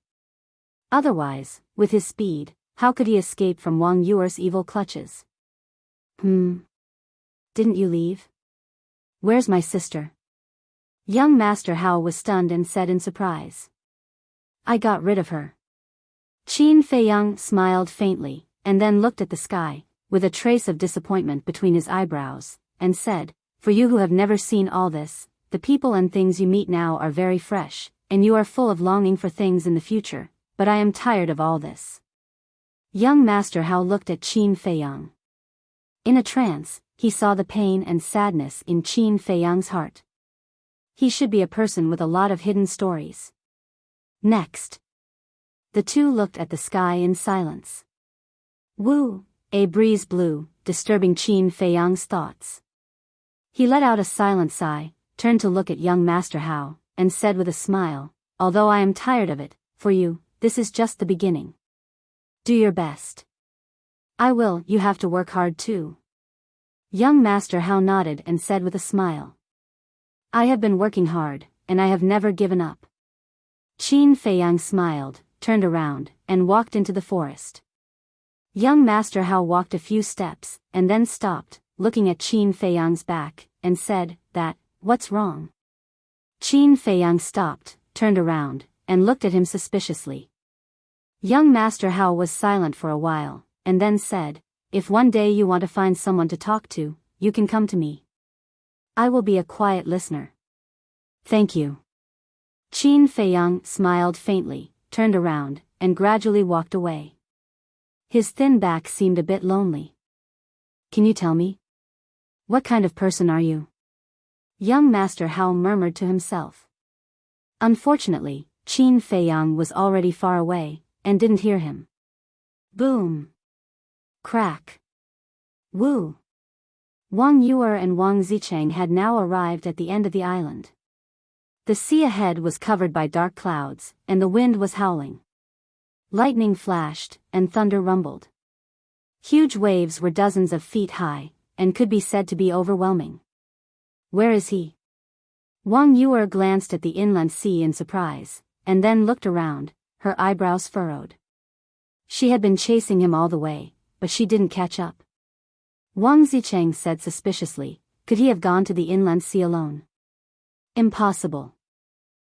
Otherwise, with his speed, how could he escape from Wang Yuer's evil clutches? Didn't you leave? Where's my sister? Young Master Hao was stunned and said in surprise. I got rid of her. Qin Feiyang smiled faintly, and then looked at the sky, with a trace of disappointment between his eyebrows, and said, For you who have never seen all this, the people and things you meet now are very fresh, and you are full of longing for things in the future, but I am tired of all this. Young Master Hao looked at Qin Feiyang. In a trance, he saw the pain and sadness in Qin Feiyang's heart. He should be a person with a lot of hidden stories. Next, the two looked at the sky in silence. Woo! A breeze blew, disturbing Qin Feiyang's thoughts. He let out a silent sigh, turned to look at young Master Hao, and said with a smile, "Although I am tired of it, for you, this is just the beginning. Do your best." "I will. You have to work hard too." Young Master Hao nodded and said with a smile, "I have been working hard, and I have never given up." Qin Feiyang smiled, turned around, and walked into the forest. Young Master Hao walked a few steps, and then stopped, looking at Qin Feiyang's back, and said, "What's wrong?" Qin Feiyang stopped, turned around, and looked at him suspiciously. Young Master Hao was silent for a while, and then said, "If one day you want to find someone to talk to, you can come to me. I will be a quiet listener." "Thank you." Qin Feiyang smiled faintly, turned around, and gradually walked away. His thin back seemed a bit lonely. "Can you tell me? What kind of person are you?" Young Master Hao murmured to himself. Unfortunately, Qin Feiyang was already far away, and didn't hear him. Boom! Crack! Woo! Wang Yuer and Wang Zicheng had now arrived at the end of the island. The sea ahead was covered by dark clouds, and the wind was howling. Lightning flashed, and thunder rumbled. Huge waves were dozens of feet high, and could be said to be overwhelming. "Where is he?" Wang Yuer glanced at the inland sea in surprise, and then looked around, her eyebrows furrowed. She had been chasing him all the way, but she didn't catch up. Wang Zicheng said suspiciously, "Could he have gone to the inland sea alone?" "Impossible.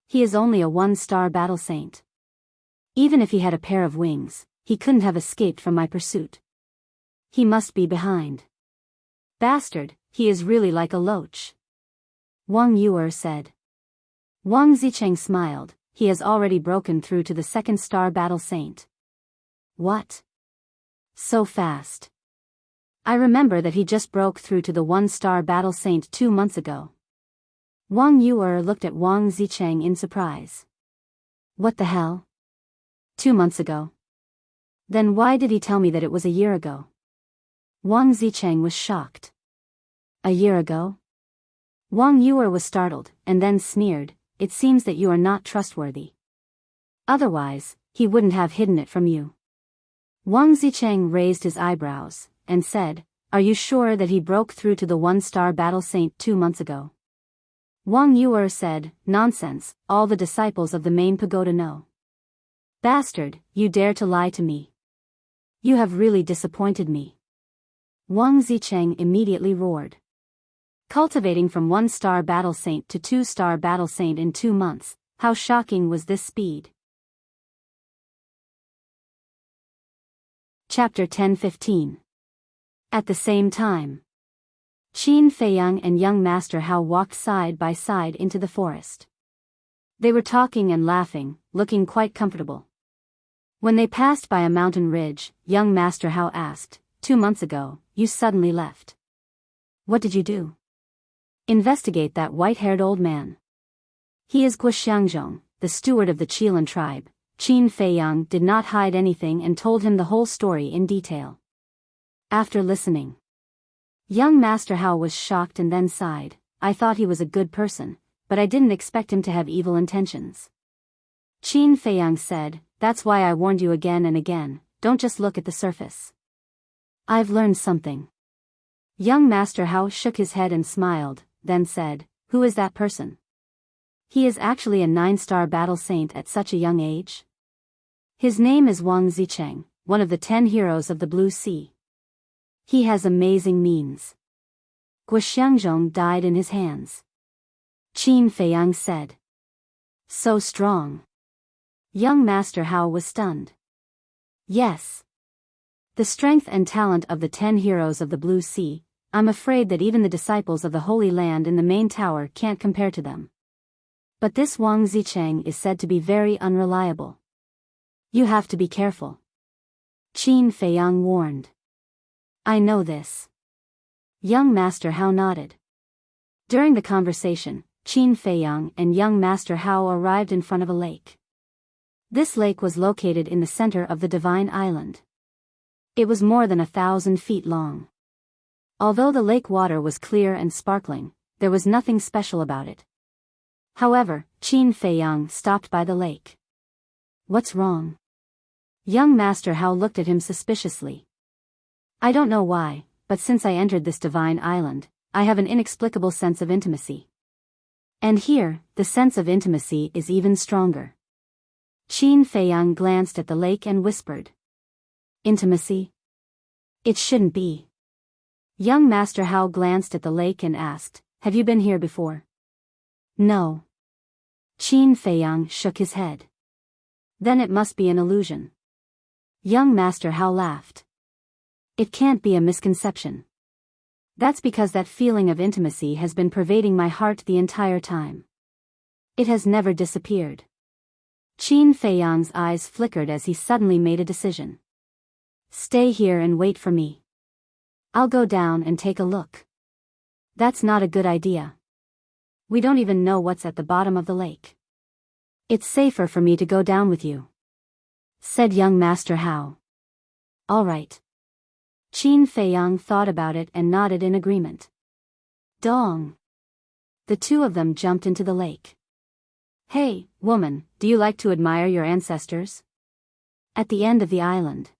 He is only a one-star battle saint. Even if he had a pair of wings, he couldn't have escaped from my pursuit. He must be behind. Bastard, he is really like a loach," Wang Yuer said. Wang Zicheng smiled, "He has already broken through to the second-star battle saint." "What? So fast? I remember that he just broke through to the one-star battle saint 2 months ago." Wang Yuer looked at Wang Zicheng in surprise. "What the hell? 2 months ago? Then why did he tell me that it was a year ago?" Wang Zicheng was shocked. "A year ago?" Wang Yuer was startled, and then sneered, "It seems that you are not trustworthy. Otherwise, he wouldn't have hidden it from you." Wang Zicheng raised his eyebrows, and said, "Are you sure that he broke through to the one-star battle saint 2 months ago?" Wang Yuer said, "Nonsense, all the disciples of the main pagoda know." "Bastard, you dare to lie to me. You have really disappointed me." Wang Zicheng immediately roared. Cultivating from 1-star battle saint to 2-star battle saint in 2 months, how shocking was this speed? Chapter 10-15. At the same time, Qin Feiyang and young Master Hao walked side by side into the forest. They were talking and laughing, looking quite comfortable. When they passed by a mountain ridge, young Master Hao asked, 2 months ago, you suddenly left. What did you do?" "Investigate that white-haired old man. He is Guoxiangzhong, the steward of the Qilan tribe." Qin Feiyang did not hide anything and told him the whole story in detail. After listening, young Master Hao was shocked and then sighed, "I thought he was a good person, but I didn't expect him to have evil intentions." Qin Feiyang said, "That's why I warned you again and again, don't just look at the surface." "I've learned something." Young Master Hao shook his head and smiled, then said, "Who is that person?" "He is actually a 9-star battle saint at such a young age. His name is Wang Zicheng, one of the 10 heroes of the Blue Sea. He has amazing means. Guoxiangzhong died in his hands." Qin Feiyang said. "So strong." Young Master Hao was stunned. "Yes. The strength and talent of the 10 heroes of the Blue Sea, I'm afraid that even the disciples of the Holy Land in the main tower can't compare to them. But this Wang Zicheng is said to be very unreliable. You have to be careful." Qin Feiyang warned. "I know this." Young Master Hao nodded. During the conversation, Qin Feiyang and young Master Hao arrived in front of a lake. This lake was located in the center of the Divine Island. It was more than 1,000 feet long. Although the lake water was clear and sparkling, there was nothing special about it. However, Qin Feiyang stopped by the lake. What's wrong? Young Master Hao looked at him suspiciously. I don't know why, but since I entered this divine island, I have an inexplicable sense of intimacy. And here, the sense of intimacy is even stronger. Qin Feiyang glanced at the lake and whispered. Intimacy? It shouldn't be. Young Master Hao glanced at the lake and asked, have you been here before? No. Qin Feiyang shook his head. Then it must be an illusion. Young Master Hao laughed. It can't be a misconception. That's because that feeling of intimacy has been pervading my heart the entire time. It has never disappeared. Qin Feiyang's eyes flickered as he suddenly made a decision. Stay here and wait for me. I'll go down and take a look. That's not a good idea. We don't even know what's at the bottom of the lake. It's safer for me to go down with you, said young Master Hao. All right. Qin Feiyang thought about it and nodded in agreement. Dong. The two of them jumped into the lake. Hey, woman, do you like to admire your ancestors? At the end of the island,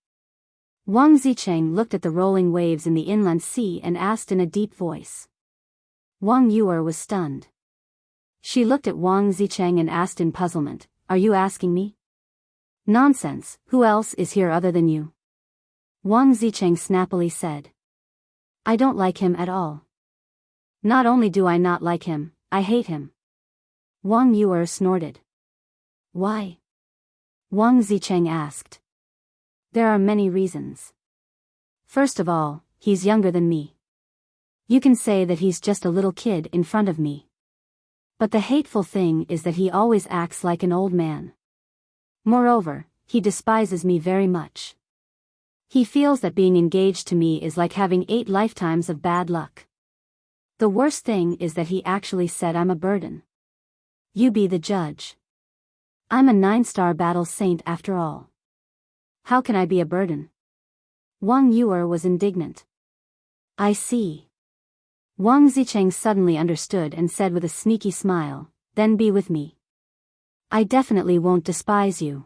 Wang Zicheng looked at the rolling waves in the inland sea and asked in a deep voice. Wang Yuer was stunned. She looked at Wang Zicheng and asked in puzzlement, are you asking me? Nonsense, who else is here other than you? Wang Zicheng snappily said. I don't like him at all. Not only do I not like him, I hate him. Wang Yuer snorted. Why? Wang Zicheng asked. There are many reasons. First of all, he's younger than me. You can say that he's just a little kid in front of me. But the hateful thing is that he always acts like an old man. Moreover, he despises me very much. He feels that being engaged to me is like having 8 lifetimes of bad luck. The worst thing is that he actually said I'm a burden. You be the judge. I'm a 9-star battle saint after all. How can I be a burden? Wang Yuer was indignant. I see. Wang Zicheng suddenly understood and said with a sneaky smile, then be with me. I definitely won't despise you.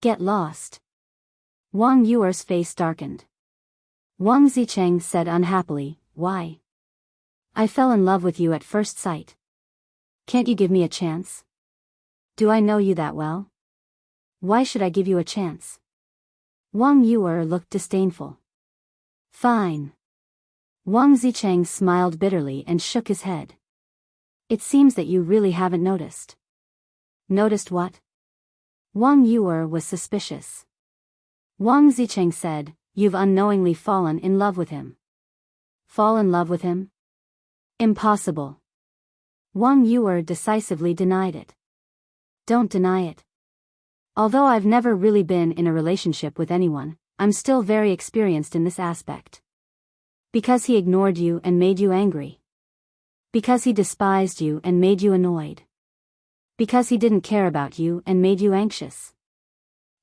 Get lost. Wang Yuer's face darkened. Wang Zicheng said unhappily, why? I fell in love with you at first sight. Can't you give me a chance? Do I know you that well? Why should I give you a chance? Wang Yuer looked disdainful. Fine. Wang Zicheng smiled bitterly and shook his head. It seems that you really haven't noticed. Noticed what? Wang Yuer was suspicious. Wang Zicheng said, you've unknowingly fallen in love with him. Fall in love with him? Impossible. Wang Yuer decisively denied it. Don't deny it. Although I've never really been in a relationship with anyone, I'm still very experienced in this aspect. Because he ignored you and made you angry. Because he despised you and made you annoyed. Because he didn't care about you and made you anxious.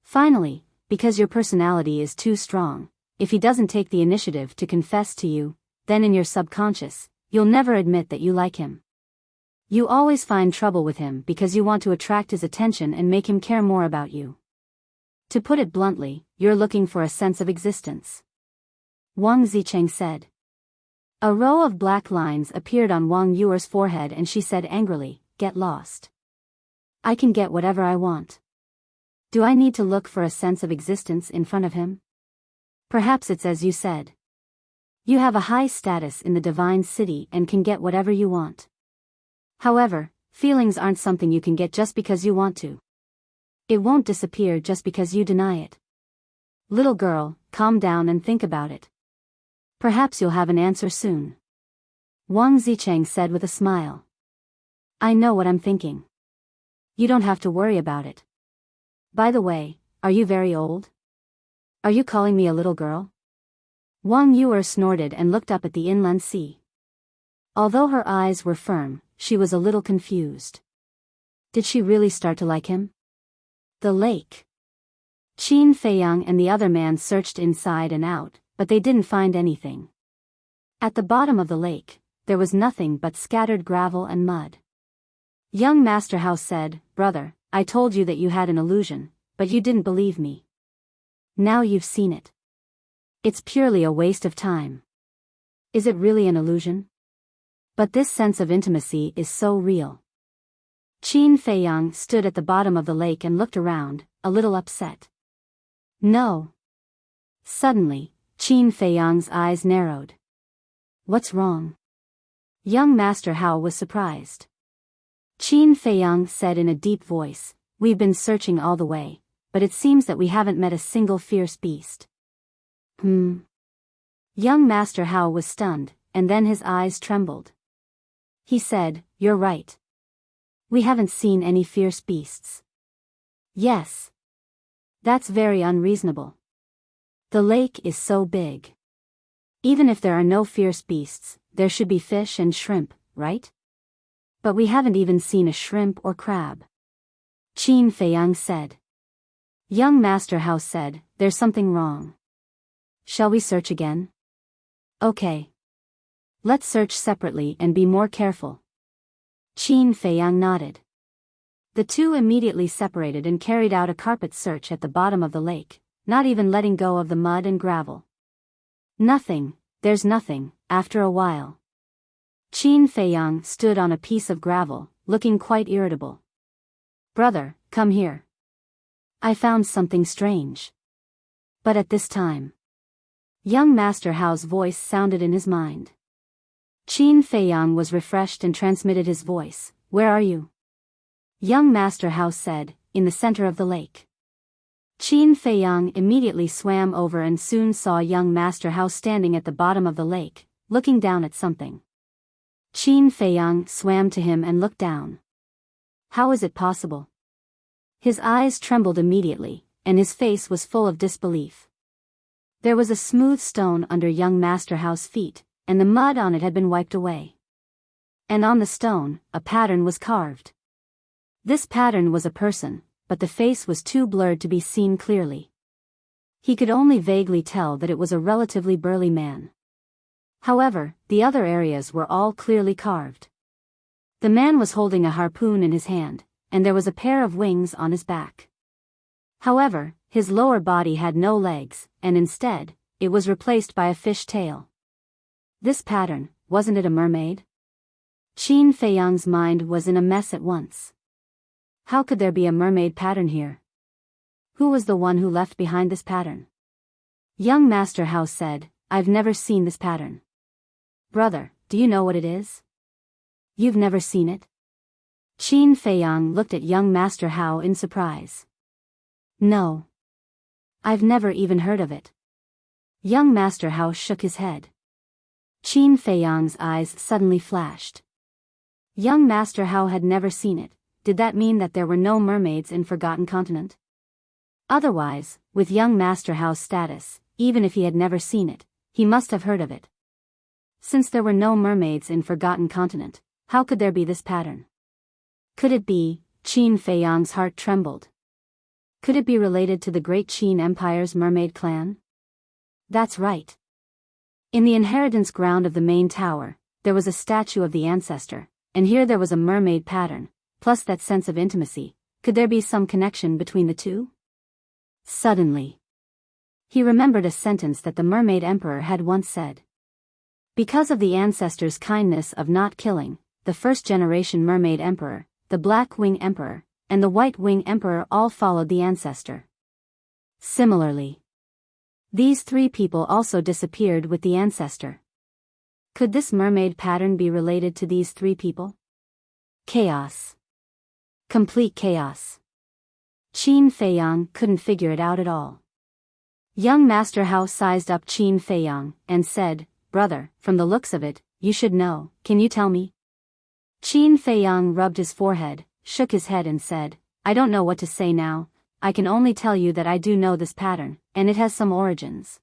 Finally, because your personality is too strong, if he doesn't take the initiative to confess to you, then in your subconscious, you'll never admit that you like him. You always find trouble with him because you want to attract his attention and make him care more about you. To put it bluntly, you're looking for a sense of existence. Wang Zicheng said. A row of black lines appeared on Wang Yuer's forehead and she said angrily, get lost. I can get whatever I want. Do I need to look for a sense of existence in front of him? Perhaps it's as you said. You have a high status in the divine city and can get whatever you want. However, feelings aren't something you can get just because you want to. It won't disappear just because you deny it. Little girl, calm down and think about it. Perhaps you'll have an answer soon. Wang Zicheng said with a smile. I know what I'm thinking. You don't have to worry about it. By the way, are you very old? Are you calling me a little girl? Wang Yuer snorted and looked up at the inland sea. Although her eyes were firm, she was a little confused. Did she really start to like him? The lake. Qin Feiyang and the other man searched inside and out, but they didn't find anything. At the bottom of the lake, there was nothing but scattered gravel and mud. Young Master Hao said, "Brother, I told you that you had an illusion, but you didn't believe me. Now you've seen it. It's purely a waste of time. Is it really an illusion? But this sense of intimacy is so real." Qin Feiyang stood at the bottom of the lake and looked around, a little upset. "No." Suddenly, Qin Feiyang's eyes narrowed. "What's wrong?" Young Master Hao was surprised. Qin Feiyang said in a deep voice, "We've been searching all the way, but it seems that we haven't met a single fierce beast." Young Master Hao was stunned, and then his eyes trembled. He said, "You're right. We haven't seen any fierce beasts." "Yes. That's very unreasonable. The lake is so big. Even if there are no fierce beasts, there should be fish and shrimp, right? But we haven't even seen a shrimp or crab." Qin Feiyang said. Young Master Hao said, "There's something wrong. Shall we search again?" "Okay. Let's search separately and be more careful." Qin Feiyang nodded. The two immediately separated and carried out a carpet search at the bottom of the lake, not even letting go of the mud and gravel. "Nothing, there's nothing." After a while, Qin Feiyang stood on a piece of gravel, looking quite irritable. "Brother, come here. I found something strange." But at this time, young Master Hao's voice sounded in his mind. Qin Feiyang was refreshed and transmitted his voice, "Where are you?" Young Master Hao said, "In the center of the lake." Qin Feiyang immediately swam over and soon saw young Master Hao standing at the bottom of the lake, looking down at something. Qin Feiyang swam to him and looked down. How is it possible? His eyes trembled immediately, and his face was full of disbelief. There was a smooth stone under young Master Hao's feet, and the mud on it had been wiped away. And on the stone, a pattern was carved. This pattern was a person, but the face was too blurred to be seen clearly. He could only vaguely tell that it was a relatively burly man. However, the other areas were all clearly carved. The man was holding a harpoon in his hand, and there was a pair of wings on his back. However, his lower body had no legs, and instead, it was replaced by a fish tail. This pattern, wasn't it a mermaid? Qin Feiyang's mind was in a mess at once. How could there be a mermaid pattern here? Who was the one who left behind this pattern? Young Master Hao said, "I've never seen this pattern." "Brother, do you know what it is?" "You've never seen it?" Qin Feiyang looked at young Master Hao in surprise. "No. I've never even heard of it." Young Master Hao shook his head. Qin Feiyang's eyes suddenly flashed. Young Master Hao had never seen it. Did that mean that there were no mermaids in Forgotten Continent? Otherwise, with young Master Hao's status, even if he had never seen it, he must have heard of it. Since there were no mermaids in Forgotten Continent, how could there be this pattern? Could it be? Qin Feiyang's heart trembled. Could it be related to the Great Qin Empire's mermaid clan? That's right. In the inheritance ground of the main tower, there was a statue of the ancestor, and here there was a mermaid pattern, plus that sense of intimacy. Could there be some connection between the two? Suddenly, he remembered a sentence that the mermaid emperor had once said. Because of the ancestor's kindness of not killing, the first-generation mermaid emperor, the Black Wing Emperor, and the White Wing Emperor all followed the ancestor. Similarly, these three people also disappeared with the ancestor. Could this mermaid pattern be related to these three people? Chaos. Complete chaos. Qin Feiyang couldn't figure it out at all. Young Master Hao sized up Qin Feiyang and said, "Brother, from the looks of it, you should know. Can you tell me?" Qin Feiyang rubbed his forehead, shook his head and said, "I don't know what to say now. I can only tell you that I do know this pattern, and it has some origins."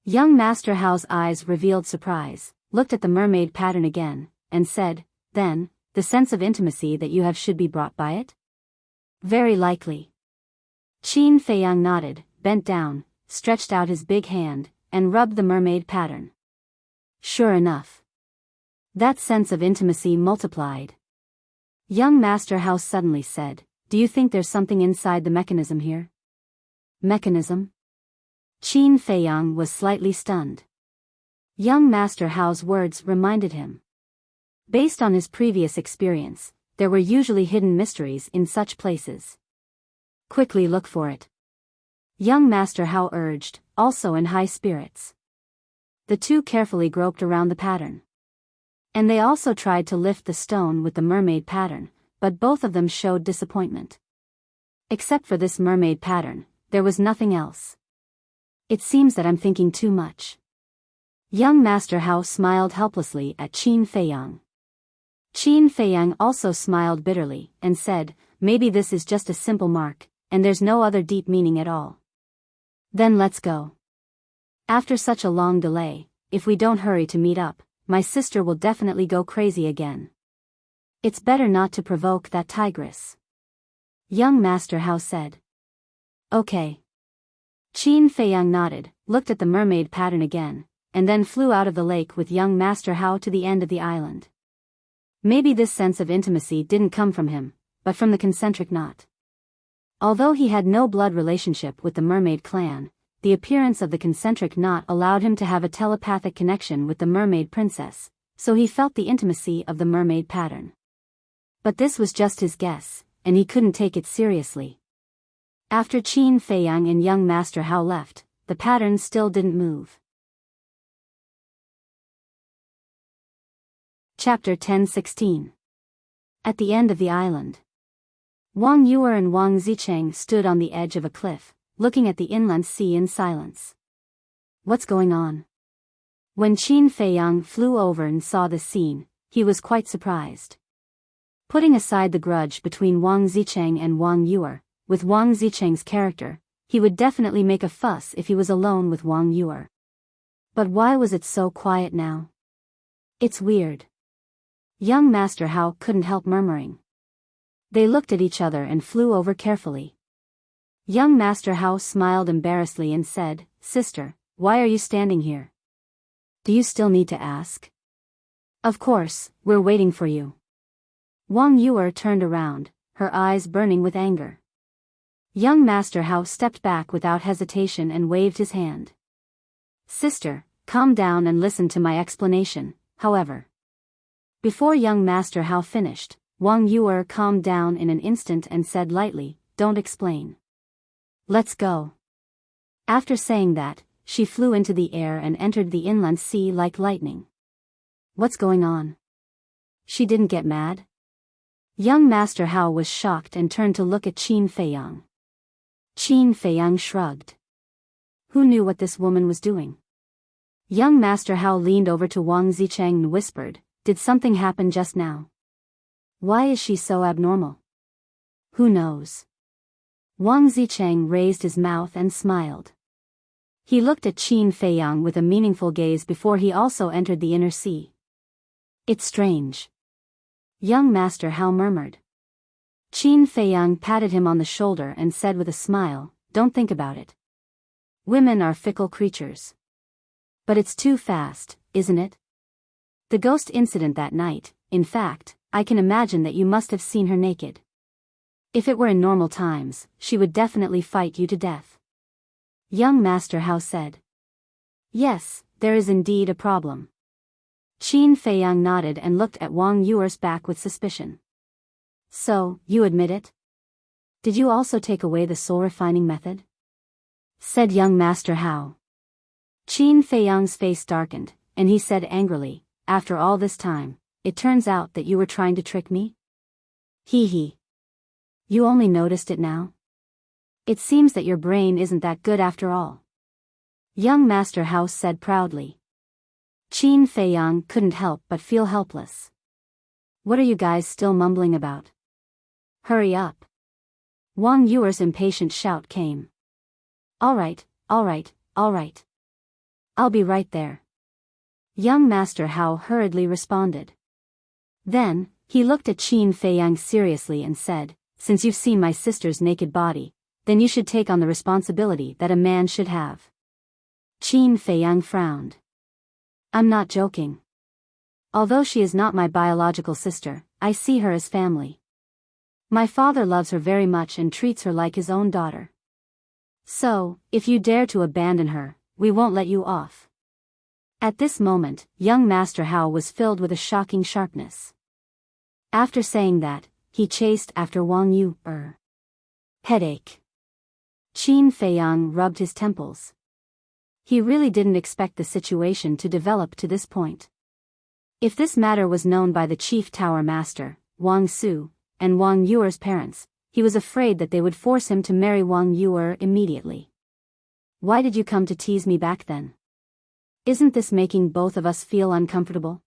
Young Master Hao's eyes revealed surprise, looked at the mermaid pattern again, and said, "Then, the sense of intimacy that you have should be brought by it?" "Very likely." Qin Feiyang nodded, bent down, stretched out his big hand, and rubbed the mermaid pattern. Sure enough, That sense of intimacy multiplied. Young Master Hao suddenly said, "Do you think there's something inside the mechanism here?" Mechanism? Qin Feiyang was slightly stunned. Young Master Hao's words reminded him. Based on his previous experience, there were usually hidden mysteries in such places. Quickly look for it. Young Master Hao urged, also in high spirits. The two carefully groped around the pattern. And they also tried to lift the stone with the mermaid pattern, but both of them showed disappointment. Except for this mermaid pattern, there was nothing else. It seems that I'm thinking too much. Young Master Hao smiled helplessly at Qin Feiyang. Qin Feiyang also smiled bitterly, and said, "Maybe this is just a simple mark, and there's no other deep meaning at all. Then let's go. After such a long delay, if we don't hurry to meet up, my sister will definitely go crazy again. It's better not to provoke that tigress." Young Master Hao said. "Okay." Qin Feiyang nodded, looked at the mermaid pattern again, and then flew out of the lake with young Master Hao to the end of the island. Maybe this sense of intimacy didn't come from him, but from the concentric knot. Although he had no blood relationship with the mermaid clan, the appearance of the concentric knot allowed him to have a telepathic connection with the mermaid princess, so he felt the intimacy of the mermaid pattern. But this was just his guess, and he couldn't take it seriously. After Qin Feiyang and young Master Hao left, the pattern still didn't move. Chapter 10:16. At the end of the island. Wang Yuer and Wang Zicheng stood on the edge of a cliff, looking at the inland sea in silence. What's going on? When Qin Feiyang flew over and saw the scene, he was quite surprised. Putting aside the grudge between Wang Zicheng and Wang Yuer, with Wang Zicheng's character, he would definitely make a fuss if he was alone with Wang Yuer. But why was it so quiet now? It's weird. Young Master Hao couldn't help murmuring. They looked at each other and flew over carefully. Young Master Hao smiled embarrassedly and said, "Sister, why are you standing here? Do you still need to ask?" "Of course, we're waiting for you." Wang Yuer turned around, her eyes burning with anger. Young Master Hao stepped back without hesitation and waved his hand. "Sister, calm down and listen to my explanation, however." Before young Master Hao finished, Wang Yuer calmed down in an instant and said lightly, "Don't explain. Let's go." After saying that, she flew into the air and entered the inland sea like lightning. What's going on? She didn't get mad? Young Master Hao was shocked and turned to look at Qin Feiyang. Qin Feiyang shrugged. Who knew what this woman was doing? Young Master Hao leaned over to Wang Zicheng and whispered, "Did something happen just now? Why is she so abnormal?" "Who knows?" Wang Zicheng raised his mouth and smiled. He looked at Qin Feiyang with a meaningful gaze before he also entered the inner sea. "It's strange." Young Master Hao murmured. Qin Feiyang patted him on the shoulder and said with a smile, "Don't think about it. Women are fickle creatures. But it's too fast, isn't it? The ghost incident that night, in fact, I can imagine that you must have seen her naked. If it were in normal times, she would definitely fight you to death." Young Master Hao said. "Yes, there is indeed a problem." Qin Feiyang nodded and looked at Wang Yuer's back with suspicion. "So, you admit it? Did you also take away the soul-refining method?" said young Master Hao. Qin Feiyang's face darkened, and he said angrily, "After all this time, it turns out that you were trying to trick me? Hee hee. You only noticed it now? It seems that your brain isn't that good after all." Young Master Hao said proudly. Qin Feiyang couldn't help but feel helpless. "What are you guys still mumbling about? Hurry up." Wang Yuer's impatient shout came. All right. I'll be right there." Young Master Hao hurriedly responded. Then, he looked at Qin Feiyang seriously and said, "Since you've seen my sister's naked body, then you should take on the responsibility that a man should have." Qin Feiyang frowned. "I'm not joking." Although she is not my biological sister, I see her as family. My father loves her very much and treats her like his own daughter. So, if you dare to abandon her, we won't let you off." At this moment, young Master Hao was filled with a shocking sharpness. After saying that, he chased after Wang Yu. Headache. Qin Feiyang rubbed his temples. He really didn't expect the situation to develop to this point. If this matter was known by the chief tower master, Wang Su, and Wang Yuer's parents, he was afraid that they would force him to marry Wang Yuer immediately. "Why did you come to tease me back then? Isn't this making both of us feel uncomfortable?"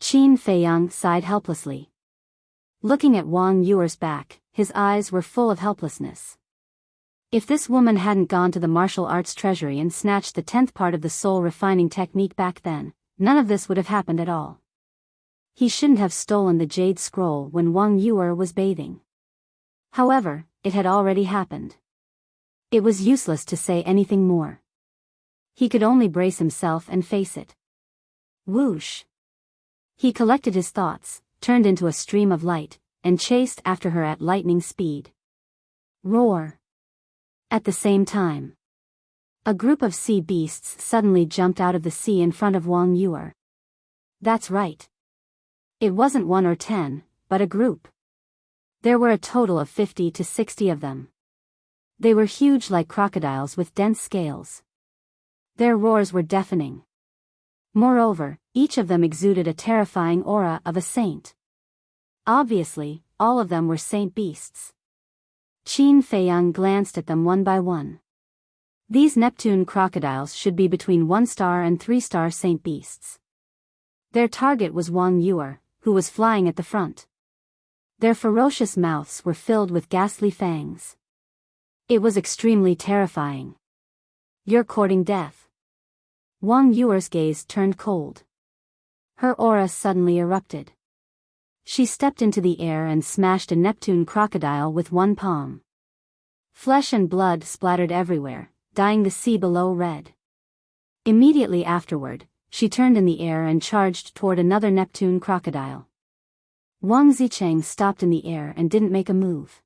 Qin Feiyang sighed helplessly. Looking at Wang Yuer's back, his eyes were full of helplessness. If this woman hadn't gone to the martial arts treasury and snatched the 10th part of the soul refining technique back then, none of this would have happened at all. He shouldn't have stolen the jade scroll when Wang Yuer was bathing. However, it had already happened. It was useless to say anything more. He could only brace himself and face it. Whoosh! He collected his thoughts, turned into a stream of light, and chased after her at lightning speed. Roar! At the same time, a group of sea beasts suddenly jumped out of the sea in front of Wang Yuer. That's right. It wasn't 1 or 10, but a group. There were a total of 50 to 60 of them. They were huge like crocodiles with dense scales. Their roars were deafening. Moreover, each of them exuded a terrifying aura of a saint. Obviously, all of them were saint beasts. Qin Feiyang glanced at them one by one. These Neptune crocodiles should be between 1-star and 3-star saint beasts. Their target was Wang Yuer, who was flying at the front. Their ferocious mouths were filled with ghastly fangs. It was extremely terrifying. "You're courting death." Wang Yuer's gaze turned cold. Her aura suddenly erupted. She stepped into the air and smashed a Neptune crocodile with one palm. Flesh and blood splattered everywhere, dyeing the sea below red. Immediately afterward, she turned in the air and charged toward another Neptune crocodile. Wang Zicheng stopped in the air and didn't make a move.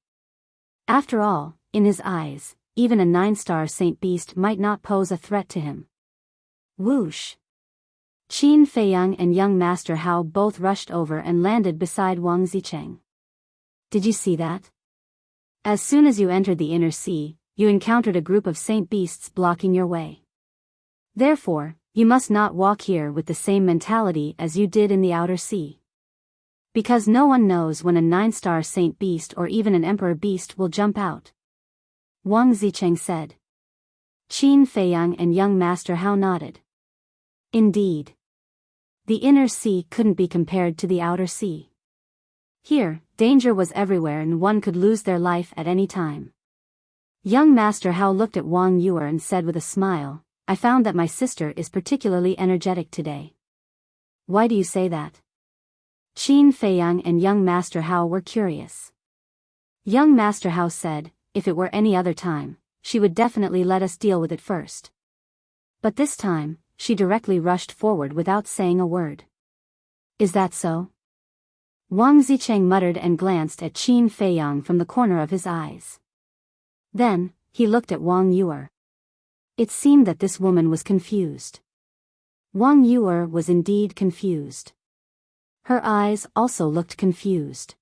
After all, in his eyes, even a 9-star saint beast might not pose a threat to him. Whoosh! Qin Feiyang and young Master Hao both rushed over and landed beside Wang Zicheng. "Did you see that? As soon as you entered the inner sea, you encountered a group of saint beasts blocking your way. Therefore, you must not walk here with the same mentality as you did in the outer sea. Because no one knows when a 9-star saint beast or even an emperor beast will jump out," Wang Zicheng said. Qin Feiyang and young Master Hao nodded. Indeed. The inner sea couldn't be compared to the outer sea. Here, danger was everywhere and one could lose their life at any time. Young Master Hao looked at Wang Yuer and said with a smile, "I found that my sister is particularly energetic today." "Why do you say that?" Qin Feiyang and young Master Hao were curious. Young Master Hao said, "If it were any other time, she would definitely let us deal with it first. But this time, she directly rushed forward without saying a word." "Is that so?" Wang Zicheng muttered and glanced at Qin Feiyang from the corner of his eyes. Then, he looked at Wang Yuer. It seemed that this woman was confused. Wang Yuer was indeed confused. Her eyes also looked confused.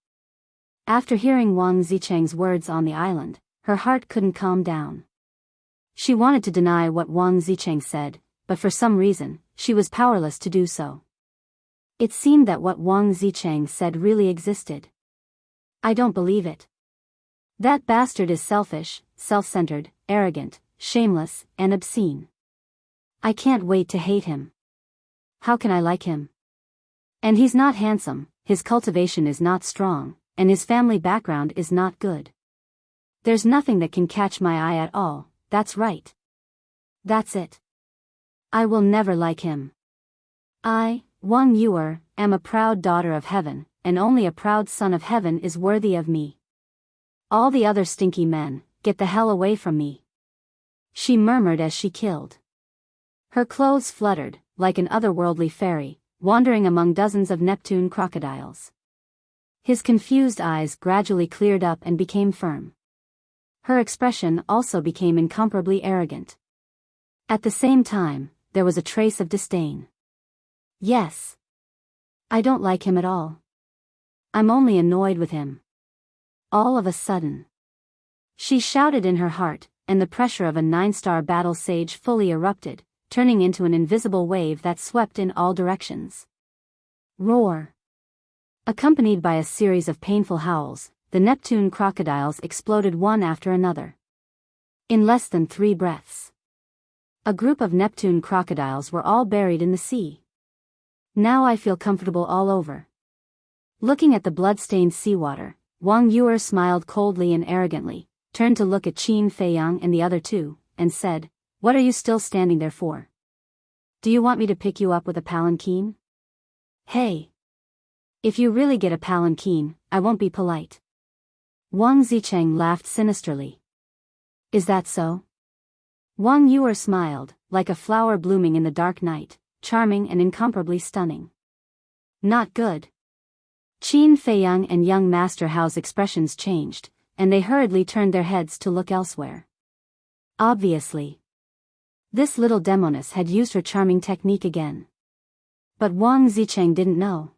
After hearing Wang Zicheng's words on the island, her heart couldn't calm down. She wanted to deny what Wang Zicheng said, but for some reason, she was powerless to do so. It seemed that what Wang Zicheng said really existed. "I don't believe it. That bastard is selfish, self-centered, arrogant, shameless, and obscene. I can't wait to hate him. How can I like him? And he's not handsome, his cultivation is not strong, and his family background is not good. There's nothing that can catch my eye at all, that's right. That's it. I will never like him. I, Wang Yuer, am a proud daughter of heaven, and only a proud son of heaven is worthy of me. All the other stinky men, get the hell away from me," she murmured as she killed. Her clothes fluttered, like an otherworldly fairy, wandering among dozens of Neptune crocodiles. His confused eyes gradually cleared up and became firm. Her expression also became incomparably arrogant. At the same time, there was a trace of disdain. Yes. I don't like him at all. I'm only annoyed with him. All of a sudden. She shouted in her heart, and the pressure of a 9-star battle sage fully erupted, turning into an invisible wave that swept in all directions. Roar. Accompanied by a series of painful howls, the Neptune crocodiles exploded one after another. In less than 3 breaths. A group of Neptune crocodiles were all buried in the sea. Now I feel comfortable all over. Looking at the blood-stained seawater, Wang Yuer smiled coldly and arrogantly, turned to look at Qin Feiyang and the other two, and said, "What are you still standing there for? Do you want me to pick you up with a palanquin? Hey! If you really get a palanquin, I won't be polite." Wang Zicheng laughed sinisterly. "Is that so?" Wang Yuer smiled, like a flower blooming in the dark night, charming and incomparably stunning. Not good. Qin Feiyang and young Master Hao's expressions changed, and they hurriedly turned their heads to look elsewhere. Obviously. This little demoness had used her charming technique again. But Wang Zicheng didn't know.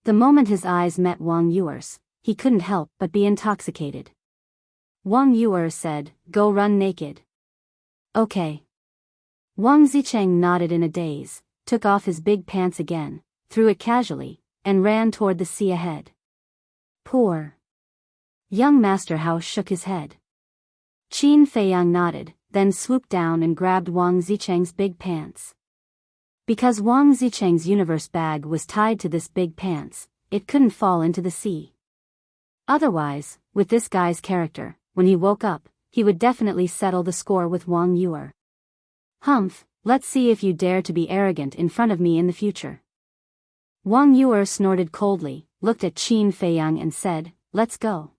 The moment his eyes met Wang Yuer's, he couldn't help but be intoxicated. Wang Yuer said, "Go run naked." Okay. Wang Zicheng nodded in a daze, took off his big pants again, threw it casually, and ran toward the sea ahead. Poor. Young Master Hao shook his head. Qin Feiyang nodded, then swooped down and grabbed Wang Zicheng's big pants. Because Wang Zicheng's universe bag was tied to this big pants, it couldn't fall into the sea. Otherwise, with this guy's character, when he woke up, he would definitely settle the score with Wang Yuer. Humph, let's see if you dare to be arrogant in front of me in the future. Wang Yuer snorted coldly, looked at Qin Feiyang and said, "Let's go."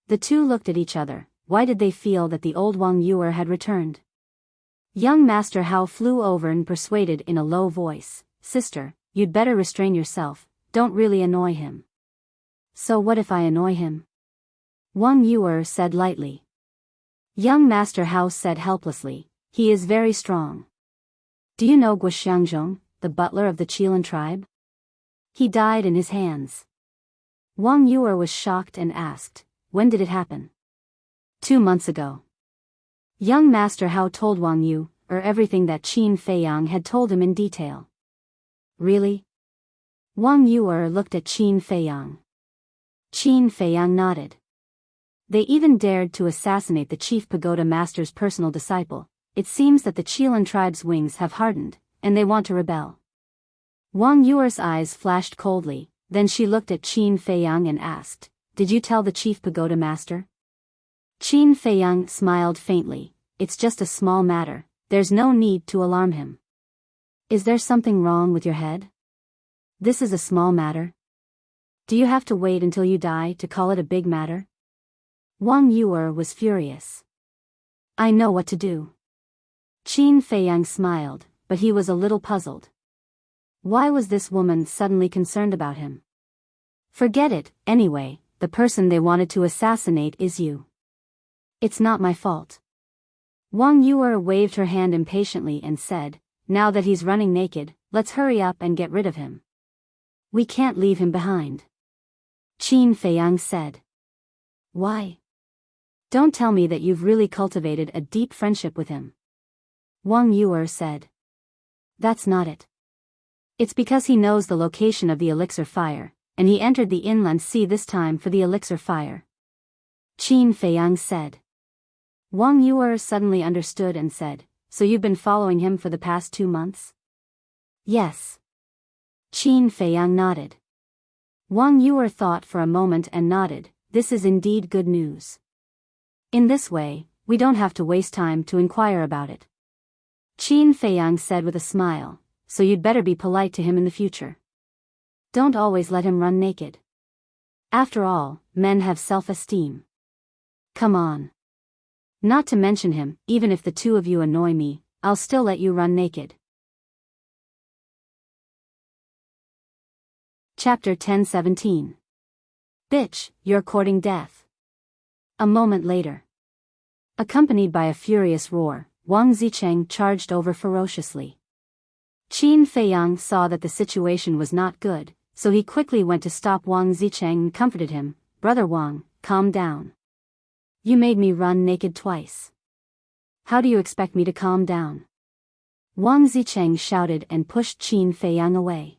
The two looked at each other. Why did they feel that the old Wang Yuer had returned? Young Master Hao flew over and persuaded in a low voice, "Sister, you'd better restrain yourself, don't really annoy him." "So what if I annoy him?" Wang Yuer said lightly. Young Master Hao said helplessly, "He is very strong. Do you know Guoxiangzhong, the butler of the Qilan tribe? He died in his hands." Wang Yuer was shocked and asked, "When did it happen?" 2 months ago. Young Master Hao told Wang Yuer everything that Qin Feiyang had told him in detail. Really? Wang Yuer looked at Qin Feiyang. Qin Feiyang nodded. They even dared to assassinate the chief pagoda master's personal disciple. It seems that the Qilan tribe's wings have hardened, and they want to rebel. Wang Yuer's eyes flashed coldly, then she looked at Qin Feiyang and asked, "Did you tell the chief pagoda master?" Qin Feiyang smiled faintly, "It's just a small matter, there's no need to alarm him." "Is there something wrong with your head? This is a small matter. Do you have to wait until you die to call it a big matter?" Wang Yuer was furious. "I know what to do." Qin Feiyang smiled, but he was a little puzzled. Why was this woman suddenly concerned about him? "Forget it, anyway, the person they wanted to assassinate is you. It's not my fault." Wang Yuer waved her hand impatiently and said, "Now that he's running naked, let's hurry up and get rid of him. We can't leave him behind." Qin Feiyang said. "Why? Don't tell me that you've really cultivated a deep friendship with him." Wang Yuer said. "That's not it. It's because he knows the location of the elixir fire, and he entered the inland sea this time for the elixir fire." Qin Feiyang said. Wang Yuer suddenly understood and said, "So you've been following him for the past 2 months?" "Yes." Qin Feiyang nodded. Wang Yuer thought for a moment and nodded, "This is indeed good news. In this way, we don't have to waste time to inquire about it." Qin Feiyang said with a smile, "So you'd better be polite to him in the future. Don't always let him run naked. After all, men have self-esteem. Come on. Not to mention him, even if the two of you annoy me, I'll still let you run naked." Chapter 1017. Bitch, you're courting death. A moment later. Accompanied by a furious roar, Wang Zicheng charged over ferociously. Qin Feiyang saw that the situation was not good, so he quickly went to stop Wang Zicheng and comforted him. Brother Wang, calm down. You made me run naked twice. How do you expect me to calm down? Wang Zicheng shouted and pushed Qin Feiyang away.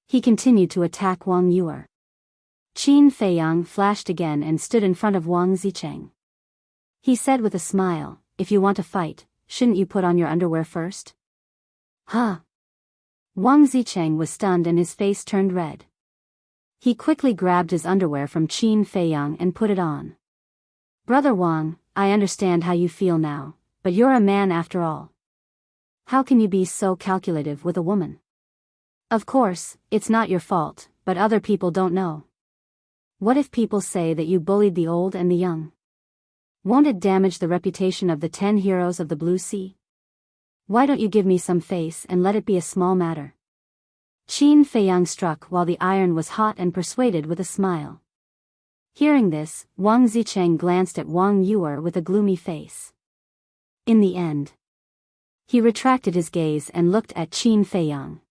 He continued to attack Wang Yuer. Qin Feiyang flashed again and stood in front of Wang Zicheng. He said with a smile, if you want to fight, shouldn't you put on your underwear first? Huh? Wang Zicheng was stunned and his face turned red. He quickly grabbed his underwear from Qin Feiyang and put it on. Brother Wang, I understand how you feel now, but you're a man after all. How can you be so calculative with a woman? Of course, it's not your fault, but other people don't know. What if people say that you bullied the old and the young? Won't it damage the reputation of the 10 heroes of the Blue Sea? Why don't you give me some face and let it be a small matter? Qin Feiyang struck while the iron was hot and persuaded with a smile. Hearing this, Wang Zicheng glanced at Wang Yuer with a gloomy face. In the end, he retracted his gaze and looked at Qin Feiyang.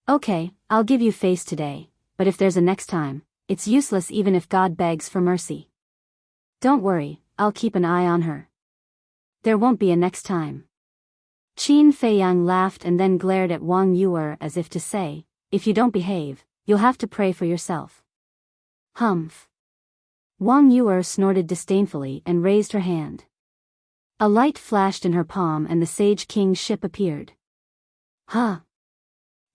Okay, I'll give you face today, but if there's a next time, it's useless even if God begs for mercy. Don't worry, I'll keep an eye on her. There won't be a next time. Qin Feiyang laughed and then glared at Wang Yuer as if to say, if you don't behave, you'll have to pray for yourself. Humph. Wang Yuer snorted disdainfully and raised her hand. A light flashed in her palm and the Sage King's ship appeared. Huh?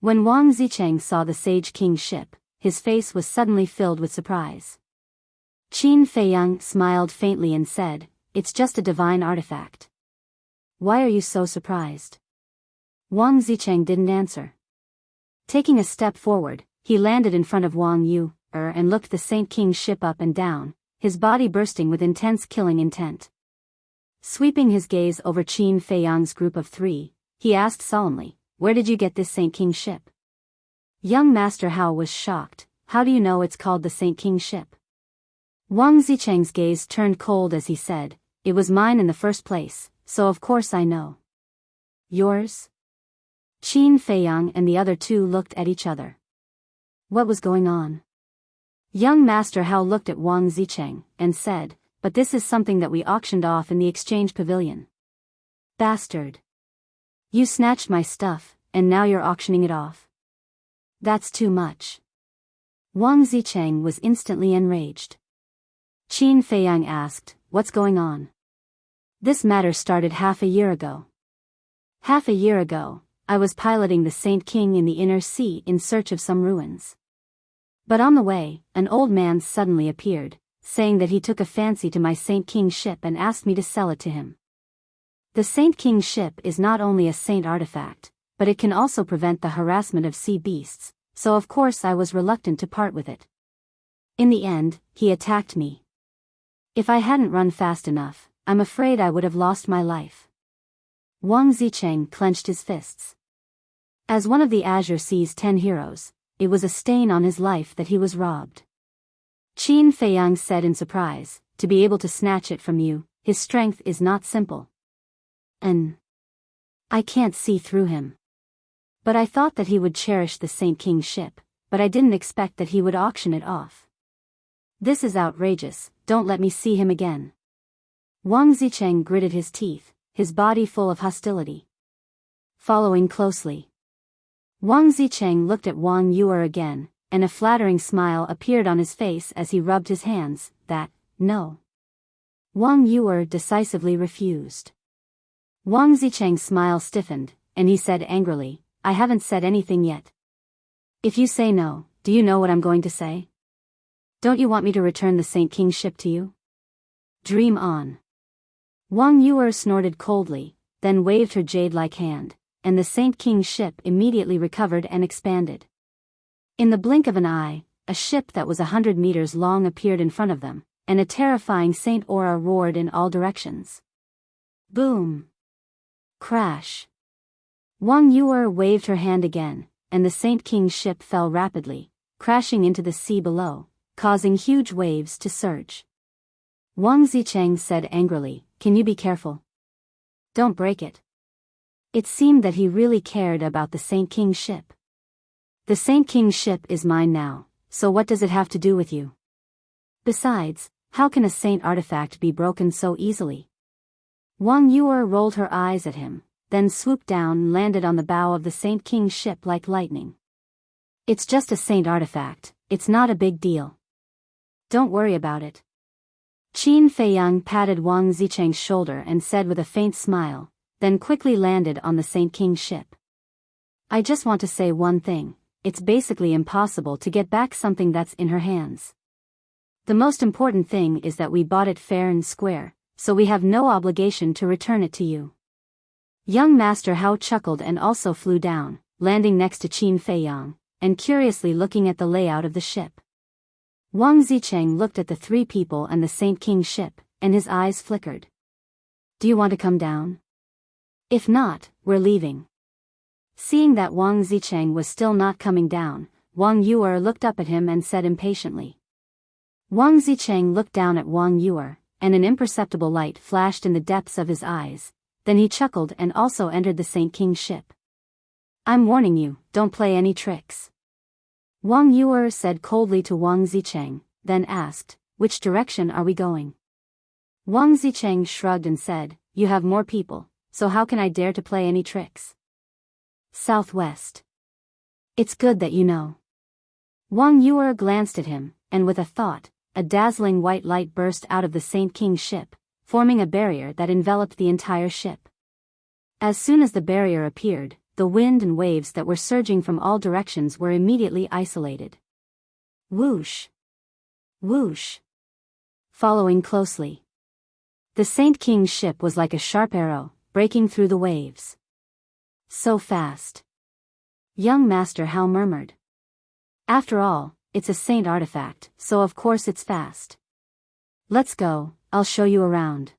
When Wang Zicheng saw the Sage King's ship, his face was suddenly filled with surprise. Qin Feiyang smiled faintly and said, it's just a divine artifact. Why are you so surprised? Wang Zicheng didn't answer. Taking a step forward, he landed in front of Wang Yuer and looked the Saint King's ship up and down, his body bursting with intense killing intent. Sweeping his gaze over Qin Feiyang's group of 3, he asked solemnly, where did you get this Saint King's ship? Young Master Hao was shocked. How do you know it's called the Saint King's ship? Wang Zicheng's gaze turned cold as he said, it was mine in the first place, so of course I know. Yours? Qin Feiyang and the other 2 looked at each other. What was going on? Young Master Hao looked at Wang Zicheng and said, but this is something that we auctioned off in the exchange pavilion. Bastard. You snatched my stuff, and now you're auctioning it off. That's too much. Wang Zicheng was instantly enraged. Qin Feiyang asked, what's going on? This matter started half a year ago. Half a year ago, I was piloting the Saint King in the inner sea in search of some ruins. But on the way, an old man suddenly appeared, saying that he took a fancy to my Saint King's ship and asked me to sell it to him. The Saint King's ship is not only a saint artifact, but it can also prevent the harassment of sea beasts, so of course I was reluctant to part with it. In the end, he attacked me. If I hadn't run fast enough, I'm afraid I would have lost my life. Wang Zicheng clenched his fists. As one of the Azure Sea's 10 heroes, it was a stain on his life that he was robbed. Qin Feiyang said in surprise, to be able to snatch it from you, his strength is not simple. I can't see through him. But I thought that he would cherish the Saint King's ship, but I didn't expect that he would auction it off. This is outrageous, don't let me see him again. Wang Zicheng gritted his teeth, his body full of hostility. Following closely. Wang Zicheng looked at Wang Yuer again, and a flattering smile appeared on his face as he rubbed his hands, no. Wang Yuer decisively refused. Wang Zicheng's smile stiffened, and he said angrily, I haven't said anything yet. If you say no, do you know what I'm going to say? Don't you want me to return the Saint King's ship to you? Dream on. Wang Yuer snorted coldly, then waved her jade-like hand, and the Saint King's ship immediately recovered and expanded. In the blink of an eye, a ship that was 100 meters long appeared in front of them, and a terrifying Saint Aura roared in all directions. Boom! Crash! Wang Yuer waved her hand again, and the Saint King's ship fell rapidly, crashing into the sea below, causing huge waves to surge. Wang Zicheng said angrily, "Can you be careful? Don't break it." It seemed that he really cared about the Saint King's ship. "The Saint King's ship is mine now, so what does it have to do with you? Besides, how can a saint artifact be broken so easily?" Wang Yuer rolled her eyes at him, then swooped down and landed on the bow of the Saint King's ship like lightning. "It's just a saint artifact, it's not a big deal. Don't worry about it." Qin Feiyang patted Wang Zicheng's shoulder and said with a faint smile, then quickly landed on the Saint King's ship. "I just want to say one thing, it's basically impossible to get back something that's in her hands. The most important thing is that we bought it fair and square, so we have no obligation to return it to you." Young Master Hao chuckled and also flew down, landing next to Qin Feiyang, and curiously looking at the layout of the ship. Wang Zicheng looked at the three people and the Saint King's ship, and his eyes flickered. "Do you want to come down? If not, we're leaving." Seeing that Wang Zicheng was still not coming down, Wang Yuer looked up at him and said impatiently. Wang Zicheng looked down at Wang Yuer, and an imperceptible light flashed in the depths of his eyes. Then he chuckled and also entered the Saint King's ship. "I'm warning you, don't play any tricks." Wang Yuer said coldly to Wang Zicheng, then asked, "Which direction are we going?" Wang Zicheng shrugged and said, "You have more people, so how can I dare to play any tricks?" "Southwest." "It's good that you know." Wang Yuer glanced at him, and with a thought, a dazzling white light burst out of the Saint King's ship, forming a barrier that enveloped the entire ship. As soon as the barrier appeared, the wind and waves that were surging from all directions were immediately isolated. Whoosh! Whoosh! Following closely. The Saint King's ship was like a sharp arrow, breaking through the waves. "So fast." Young Master Hao murmured. "After all, it's a saint artifact, so of course it's fast. Let's go, I'll show you around.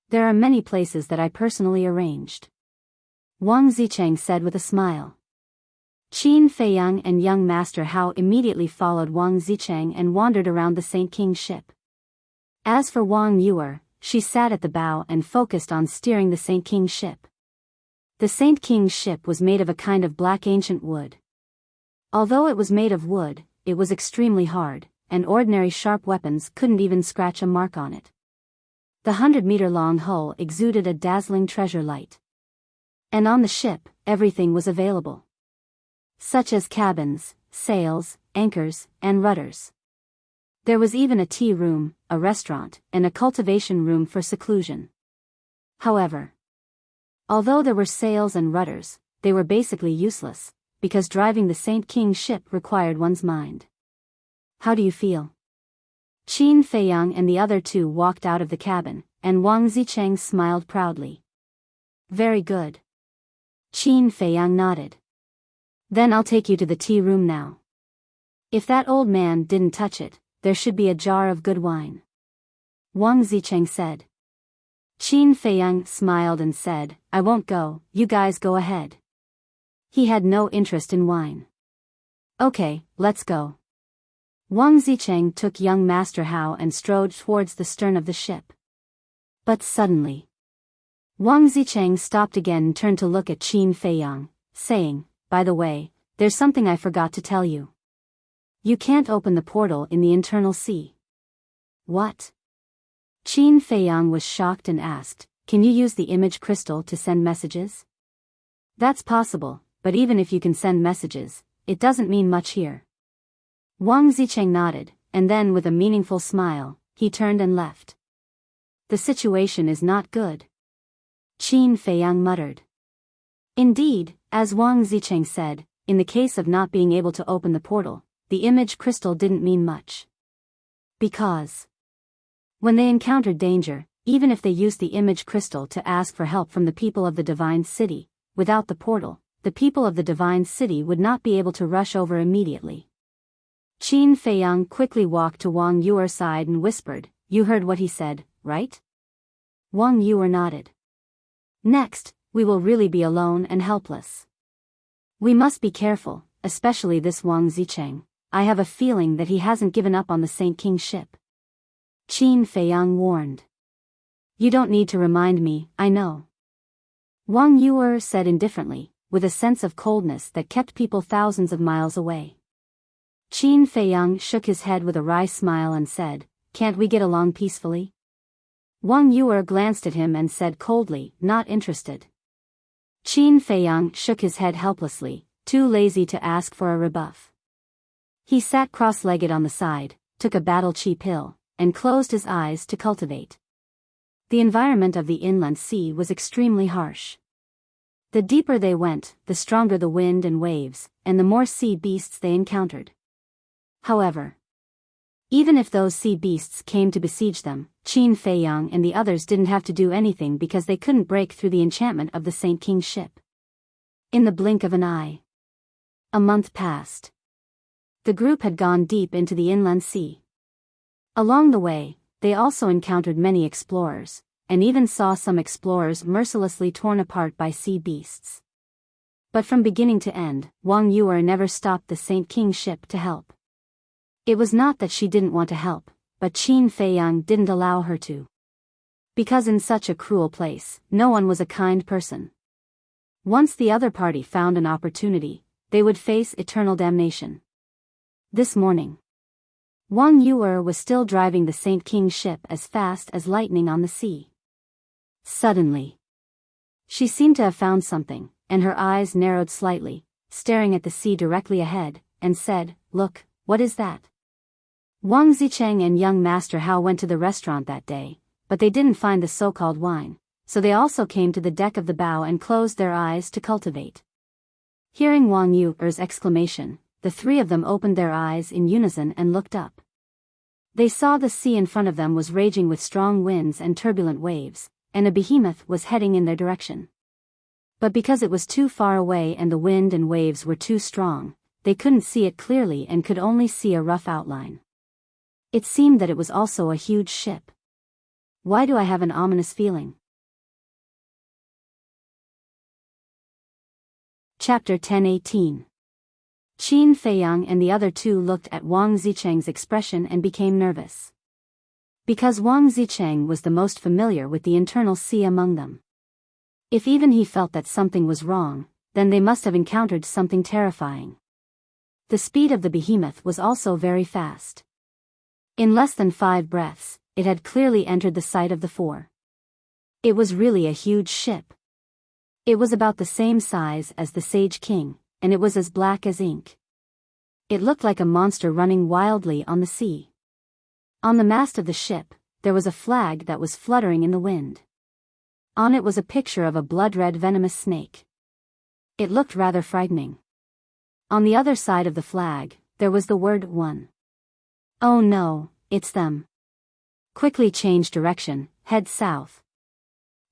There are many places that I personally arranged." Wang Zicheng said with a smile. Qin Feiyang and young Master Hao immediately followed Wang Zicheng and wandered around the Saint King's ship. As for Wang Yuer, she sat at the bow and focused on steering the Saint King's ship. The Saint King's ship was made of a kind of black ancient wood. Although it was made of wood, it was extremely hard, and ordinary sharp weapons couldn't even scratch a mark on it. The 100-meter-long hull exuded a dazzling treasure light. And on the ship, everything was available. Such as cabins, sails, anchors, and rudders. There was even a tea room, a restaurant, and a cultivation room for seclusion. However, although there were sails and rudders, they were basically useless, because driving the Saint King's ship required one's mind. "How do you feel?" Qin Feiyang and the other two walked out of the cabin, and Wang Zicheng smiled proudly. "Very good." Qin Feiyang nodded. "Then I'll take you to the tea room now. If that old man didn't touch it, there should be a jar of good wine," Wang Zicheng said. Qin Feiyang smiled and said, "I won't go, you guys go ahead." He had no interest in wine. "Okay, let's go." Wang Zicheng took young Master Hao and strode towards the stern of the ship. But suddenly, Wang Zicheng stopped again and turned to look at Qin Feiyang, saying, "By the way, there's something I forgot to tell you. You can't open the portal in the internal sea." "What?" Qin Feiyang was shocked and asked, "Can you use the image crystal to send messages?" "That's possible, but even if you can send messages, it doesn't mean much here." Wang Zicheng nodded, and then with a meaningful smile, he turned and left. "The situation is not good," Qin Feiyang muttered. Indeed, as Wang Zicheng said, in the case of not being able to open the portal, the image crystal didn't mean much. Because when they encountered danger, even if they used the image crystal to ask for help from the people of the Divine City, without the portal, the people of the Divine City would not be able to rush over immediately. Qin Feiyang quickly walked to Wang Yuer's side and whispered, "You heard what he said, right?" Wang Yuer nodded. "Next, we will really be alone and helpless. We must be careful, especially this Wang Zicheng," I have a feeling that he hasn't given up on the Saint King's ship. Qin Feiyang warned. You don't need to remind me, I know. Wang Yuer said indifferently, with a sense of coldness that kept people thousands of miles away. Qin Feiyang shook his head with a wry smile and said, Can't we get along peacefully? Wang Yuer glanced at him and said coldly, Not interested. Qin Feiyang shook his head helplessly, too lazy to ask for a rebuff. He sat cross-legged on the side, took a battle-chi pill, and closed his eyes to cultivate. The environment of the inland sea was extremely harsh. The deeper they went, the stronger the wind and waves, and the more sea beasts they encountered. However, even if those sea beasts came to besiege them, Qin Feiyang and the others didn't have to do anything because they couldn't break through the enchantment of the Saint King's ship. In the blink of an eye. A month passed. The group had gone deep into the inland sea. Along the way, they also encountered many explorers, and even saw some explorers mercilessly torn apart by sea beasts. But from beginning to end, Wang Yuer never stopped the Saint King's ship to help. It was not that she didn't want to help, but Qin Feiyang didn't allow her to. Because in such a cruel place, no one was a kind person. Once the other party found an opportunity, they would face eternal damnation. This morning, Wang Yuer was still driving the Saint King's ship as fast as lightning on the sea. Suddenly, she seemed to have found something, and her eyes narrowed slightly, staring at the sea directly ahead, and said, Look, what is that? Wang Zicheng and young Master Hao went to the restaurant that day, but they didn't find the so-called wine, so they also came to the deck of the bow and closed their eyes to cultivate. Hearing Wang Yuer's exclamation, the three of them opened their eyes in unison and looked up. They saw the sea in front of them was raging with strong winds and turbulent waves, and a behemoth was heading in their direction. But because it was too far away and the wind and waves were too strong, they couldn't see it clearly and could only see a rough outline. It seemed that it was also a huge ship. Why do I have an ominous feeling? Chapter 10:18. Qin Feiyang and the other two looked at Wang Zicheng's expression and became nervous. Because Wang Zicheng was the most familiar with the internal sea among them. If even he felt that something was wrong, then they must have encountered something terrifying. The speed of the behemoth was also very fast. In less than 5 breaths, it had clearly entered the sight of the four. It was really a huge ship. It was about the same size as the Sage King, and it was as black as ink. It looked like a monster running wildly on the sea. On the mast of the ship, there was a flag that was fluttering in the wind. On it was a picture of a blood-red venomous snake. It looked rather frightening. On the other side of the flag, there was the word 1. Oh no, it's them. Quickly change direction, head south.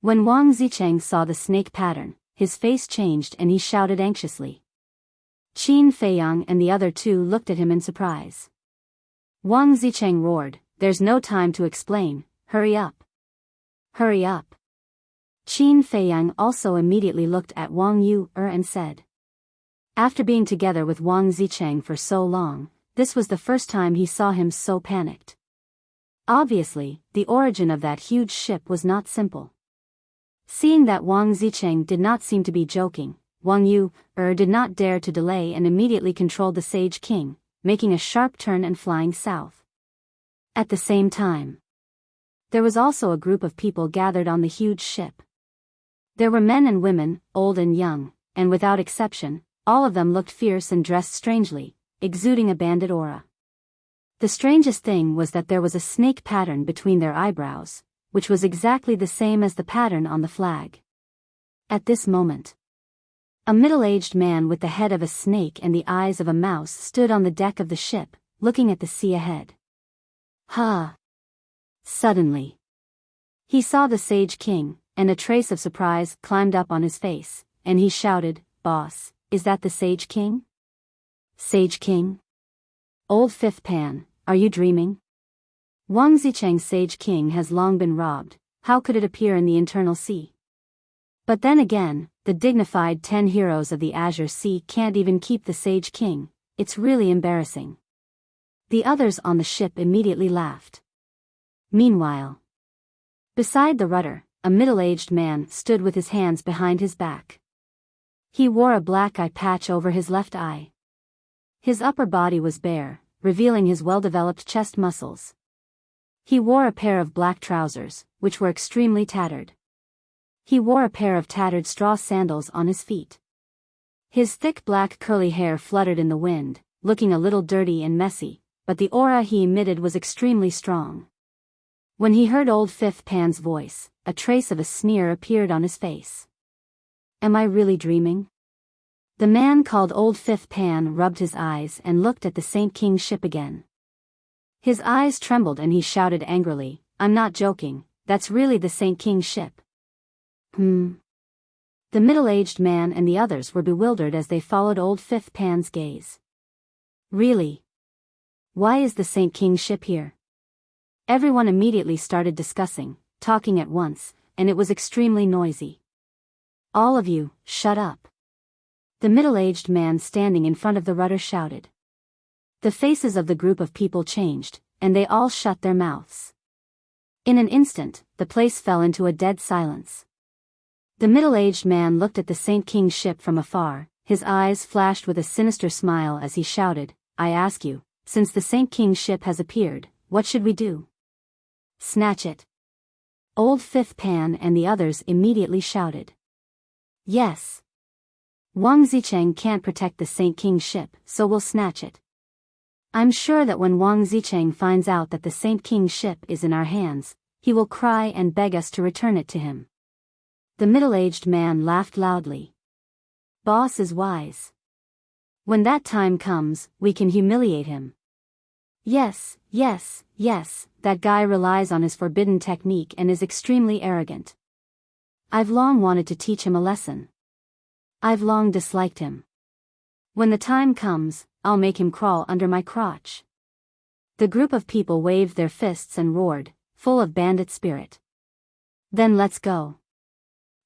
When Wang Zicheng saw the snake pattern, his face changed and he shouted anxiously. Qin Feiyang and the other two looked at him in surprise. Wang Zicheng roared, There's no time to explain, hurry up. Hurry up. Qin Feiyang also immediately looked at Wang Yuer and said. After being together with Wang Zicheng for so long, this was the first time he saw him so panicked. Obviously, the origin of that huge ship was not simple. Seeing that Wang Zicheng did not seem to be joking, Wang Yuer did not dare to delay and immediately controlled the Sage King, making a sharp turn and flying south. At the same time, there was also a group of people gathered on the huge ship. There were men and women, old and young, and without exception, all of them looked fierce and dressed strangely, exuding a bandit aura. The strangest thing was that there was a snake pattern between their eyebrows, which was exactly the same as the pattern on the flag. At this moment, a middle-aged man with the head of a snake and the eyes of a mouse stood on the deck of the ship, looking at the sea ahead. Ha! Suddenly, he saw the Sage King, and a trace of surprise climbed up on his face, and he shouted, Boss, is that the Sage King? Sage King? Old Fifth Pan, are you dreaming? Wang Zicheng's Sage King has long been robbed, how could it appear in the internal sea? But then again, the dignified 10 heroes of the Azure Sea can't even keep the Sage King, it's really embarrassing. The others on the ship immediately laughed. Meanwhile, beside the rudder, a middle-aged man stood with his hands behind his back. He wore a black eye patch over his left eye. His upper body was bare, revealing his well-developed chest muscles. He wore a pair of black trousers, which were extremely tattered. He wore a pair of tattered straw sandals on his feet. His thick black curly hair fluttered in the wind, looking a little dirty and messy, but the aura he emitted was extremely strong. When he heard old Fifth Pan's voice, a trace of a sneer appeared on his face. Am I really dreaming? The man called Old Fifth Pan rubbed his eyes and looked at the Saint King's ship again. His eyes trembled and he shouted angrily, I'm not joking, that's really the Saint King's ship. The middle-aged man and the others were bewildered as they followed Old Fifth Pan's gaze. Really? Why is the Saint King's ship here? Everyone immediately started discussing, talking at once, and it was extremely noisy. All of you, shut up. The middle-aged man standing in front of the rudder shouted. The faces of the group of people changed, and they all shut their mouths. In an instant, the place fell into a dead silence. The middle-aged man looked at the Saint King's ship from afar, his eyes flashed with a sinister smile as he shouted, I ask you, since the Saint King's ship has appeared, what should we do? Snatch it. Old Fifth Pan and the others immediately shouted. Yes. Wang Zicheng can't protect the Saint King's ship, so we'll snatch it. I'm sure that when Wang Zicheng finds out that the Saint King's ship is in our hands, he will cry and beg us to return it to him. The middle-aged man laughed loudly. Boss is wise. When that time comes, we can humiliate him. Yes, that guy relies on his forbidden technique and is extremely arrogant. I've long wanted to teach him a lesson. I've long disliked him. When the time comes, I'll make him crawl under my crotch. The group of people waved their fists and roared, full of bandit spirit. Then let's go.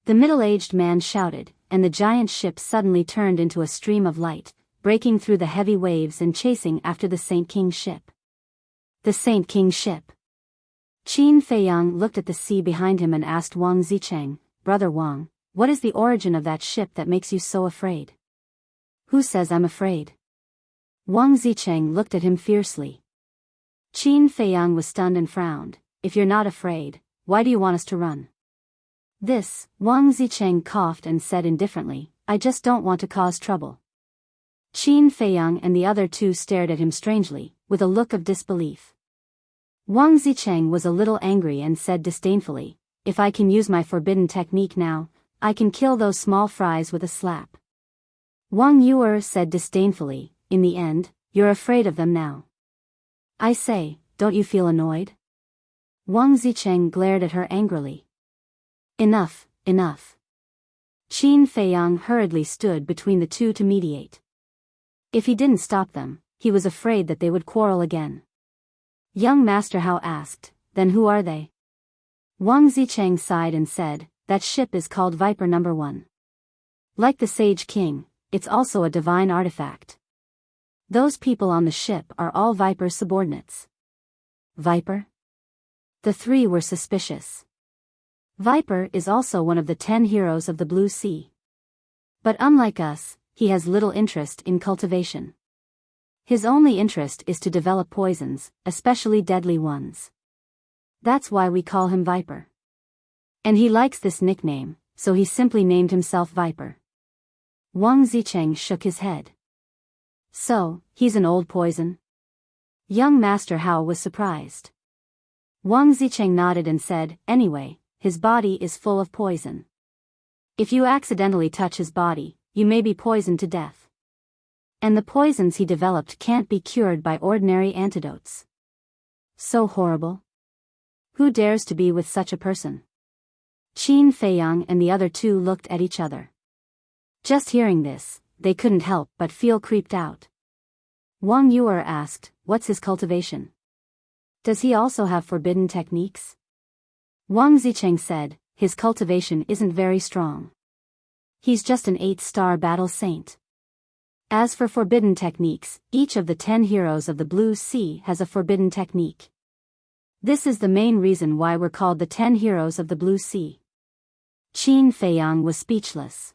The middle-aged man shouted, and the giant ship suddenly turned into a stream of light, breaking through the heavy waves and chasing after the Saint King's ship. The Saint King's ship. Qin Feiyang looked at the sea behind him and asked Wang Zicheng, Brother Wang, what is the origin of that ship that makes you so afraid? Who says I'm afraid? Wang Zicheng looked at him fiercely. Qin Feiyang was stunned and frowned. If you're not afraid, why do you want us to run? This, Wang Zicheng coughed and said indifferently, I just don't want to cause trouble. Qin Feiyang and the other two stared at him strangely, with a look of disbelief. Wang Zicheng was a little angry and said disdainfully, if I can use my forbidden technique now, I can kill those small fries with a slap. Wang Yuer said disdainfully, in the end, you're afraid of them now. I say, don't you feel annoyed? Wang Zicheng glared at her angrily. Enough. Qin Feiyang hurriedly stood between the two to mediate. If he didn't stop them, he was afraid that they would quarrel again. Young Master Hao asked, then who are they? Wang Zicheng sighed and said, that ship is called Viper No. 1. Like the Sage King, it's also a divine artifact. Those people on the ship are all Viper's subordinates. Viper? The three were suspicious. Viper is also one of the 10 heroes of the Blue Sea. But unlike us, he has little interest in cultivation. His only interest is to develop poisons, especially deadly ones. That's why we call him Viper. And he likes this nickname, so he simply named himself Viper. Wang Zicheng shook his head. So, he's an old poison? Young Master Hao was surprised. Wang Zicheng nodded and said, anyway, his body is full of poison. If you accidentally touch his body, you may be poisoned to death. And the poisons he developed can't be cured by ordinary antidotes. So horrible. Who dares to be with such a person? Qin Feiyang and the other two looked at each other. Just hearing this, they couldn't help but feel creeped out. Wang Yuer asked, what's his cultivation? Does he also have forbidden techniques? Wang Zicheng said, his cultivation isn't very strong. He's just an 8-star battle saint. As for forbidden techniques, each of the 10 heroes of the Blue Sea has a forbidden technique. This is the main reason why we're called the 10 heroes of the Blue Sea. Qin Feiyang was speechless.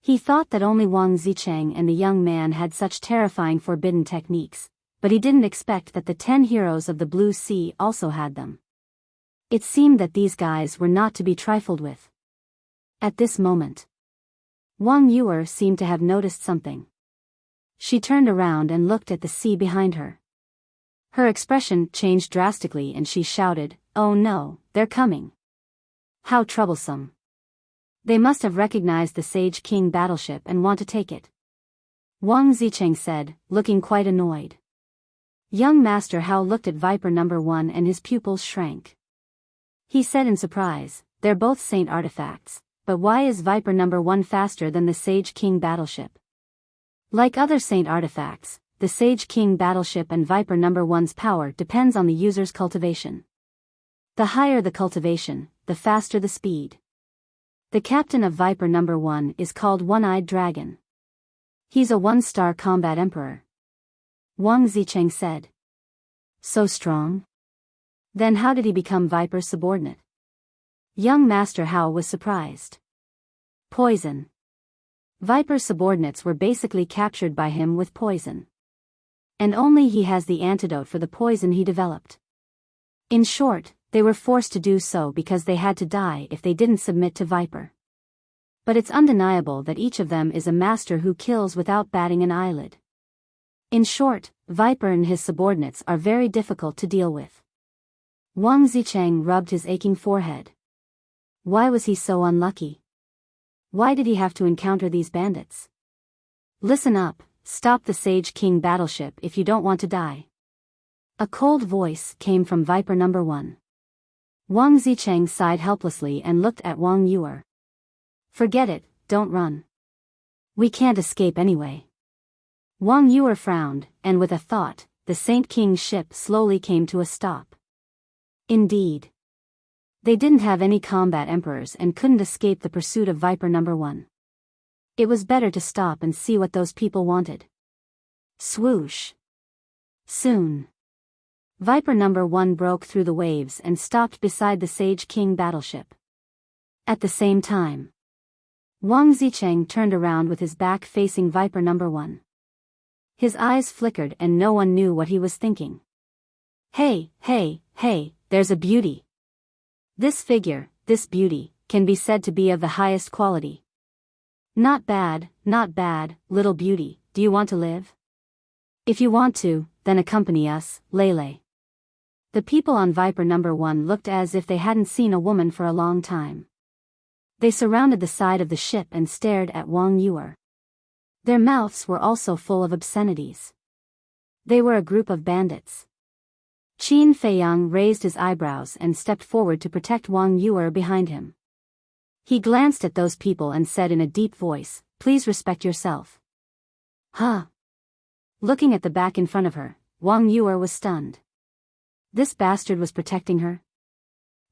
He thought that only Wang Zicheng and the young man had such terrifying forbidden techniques, but he didn't expect that the 10 heroes of the Blue Sea also had them. It seemed that these guys were not to be trifled with. At this moment, Wang Yuer seemed to have noticed something. She turned around and looked at the sea behind her. Her expression changed drastically and she shouted, "Oh no, they're coming. How troublesome. They must have recognized the Sage King battleship and want to take it." Wang Zicheng said, looking quite annoyed. Young Master Hao looked at Viper number 1 and his pupils shrank. He said in surprise, "They're both saint artifacts, but why is Viper number 1 faster than the Sage King battleship?" Like other saint artifacts, the Sage King battleship and Viper number 1's power depends on the user's cultivation. The higher the cultivation, the faster the speed. The captain of Viper number 1 is called One-Eyed Dragon. He's a 1-star combat emperor. Wang Zicheng said. So strong? Then how did he become Viper's subordinate? Young Master Hao was surprised. Poison. Viper's subordinates were basically captured by him with poison. And only he has the antidote for the poison he developed. In short, they were forced to do so because they had to die if they didn't submit to Viper. But it's undeniable that each of them is a master who kills without batting an eyelid. In short, Viper and his subordinates are very difficult to deal with. Wang Zicheng rubbed his aching forehead. Why was he so unlucky? Why did he have to encounter these bandits? Listen up, stop the Sage King battleship if you don't want to die. A cold voice came from Viper number 1. Wang Zicheng sighed helplessly and looked at Wang Yuer. Forget it, don't run. We can't escape anyway. Wang Yuer frowned, and with a thought, the Saint King's ship slowly came to a stop. Indeed. They didn't have any combat emperors and couldn't escape the pursuit of Viper number 1. It was better to stop and see what those people wanted. Swoosh. Soon. Viper number 1 broke through the waves and stopped beside the Sage King battleship. At the same time, Wang Zicheng turned around with his back facing Viper number 1. His eyes flickered and no one knew what he was thinking. Hey, there's a beauty. This figure, this beauty, can be said to be of the highest quality. Not bad, little beauty, do you want to live? If you want to, then accompany us, Lele. The people on Viper number 1 looked as if they hadn't seen a woman for a long time. They surrounded the side of the ship and stared at Wang Yuer. Their mouths were also full of obscenities. They were a group of bandits. Qin Feiyang raised his eyebrows and stepped forward to protect Wang Yuer behind him. He glanced at those people and said in a deep voice, "Please respect yourself." Huh? Looking at the back in front of her, Wang Yuer was stunned. This bastard was protecting her?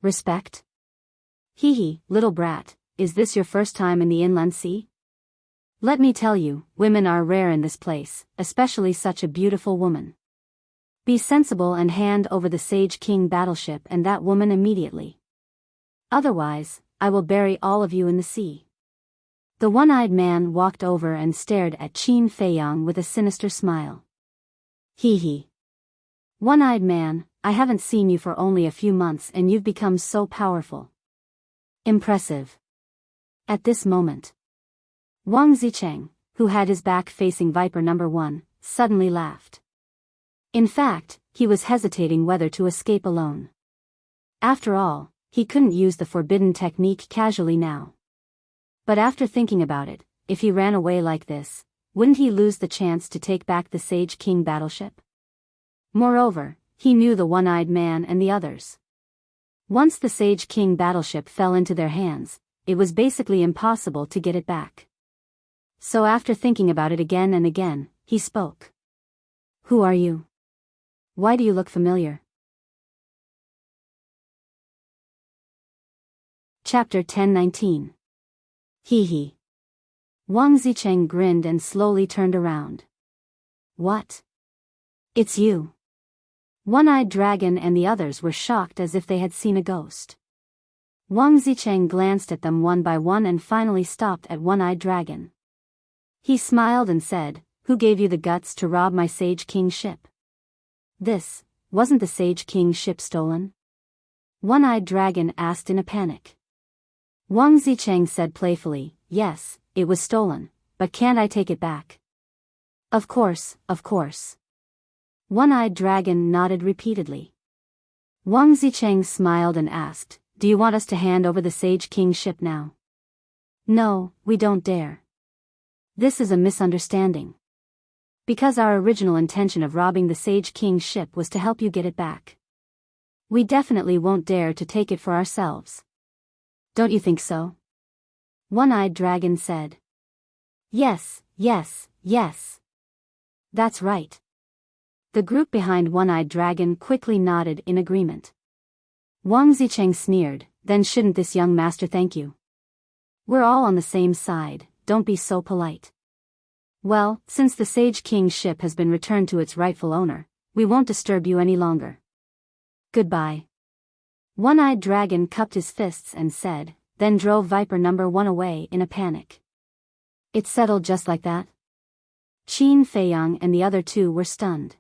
Respect? Hee, little brat, is this your first time in the inland sea? Let me tell you, women are rare in this place, especially such a beautiful woman. Be sensible and hand over the Sage King battleship and that woman immediately. Otherwise, I will bury all of you in the sea. The one-eyed man walked over and stared at Qin Feiyang with a sinister smile. Hee. One-eyed man, I haven't seen you for only a few months and you've become so powerful. Impressive. At this moment, Wang Zicheng, who had his back facing Viper number 1, suddenly laughed. In fact, he was hesitating whether to escape alone. After all, he couldn't use the forbidden technique casually now. But after thinking about it, if he ran away like this, wouldn't he lose the chance to take back the Sage King battleship? Moreover, he knew the one-eyed man and the others. Once the Sage King battleship fell into their hands, it was basically impossible to get it back. So after thinking about it again and again, he spoke. Who are you? Why do you look familiar? Chapter 10-19. Hee. Wang Zicheng grinned and slowly turned around. What? It's you. One-Eyed Dragon and the others were shocked as if they had seen a ghost. Wang Zicheng glanced at them one by one and finally stopped at One-Eyed Dragon. He smiled and said, "Who gave you the guts to rob my Sage King ship?" Wasn't the Sage King's ship stolen? One-Eyed Dragon asked in a panic. Wang Zicheng said playfully, "Yes, it was stolen, but can't I take it back?" Of course, of course." One-Eyed Dragon nodded repeatedly. Wang Zicheng smiled and asked, "Do you want us to hand over the Sage King's ship now?" "No, we don't dare. This is a misunderstanding. Because our original intention of robbing the Sage King's ship was to help you get it back. We definitely won't dare to take it for ourselves. Don't you think so?" One-Eyed Dragon said. Yes, yes, yes. That's right." The group behind One-Eyed Dragon quickly nodded in agreement. Wang Zicheng sneered, "Then shouldn't this young master thank you? We're all on the same side, don't be so polite. Well, since the Sage King's ship has been returned to its rightful owner, we won't disturb you any longer. Goodbye." One-Eyed Dragon cupped his fists and said, then drove Viper number 1 away in a panic. It settled just like that? Qin Feiyang and the other two were stunned.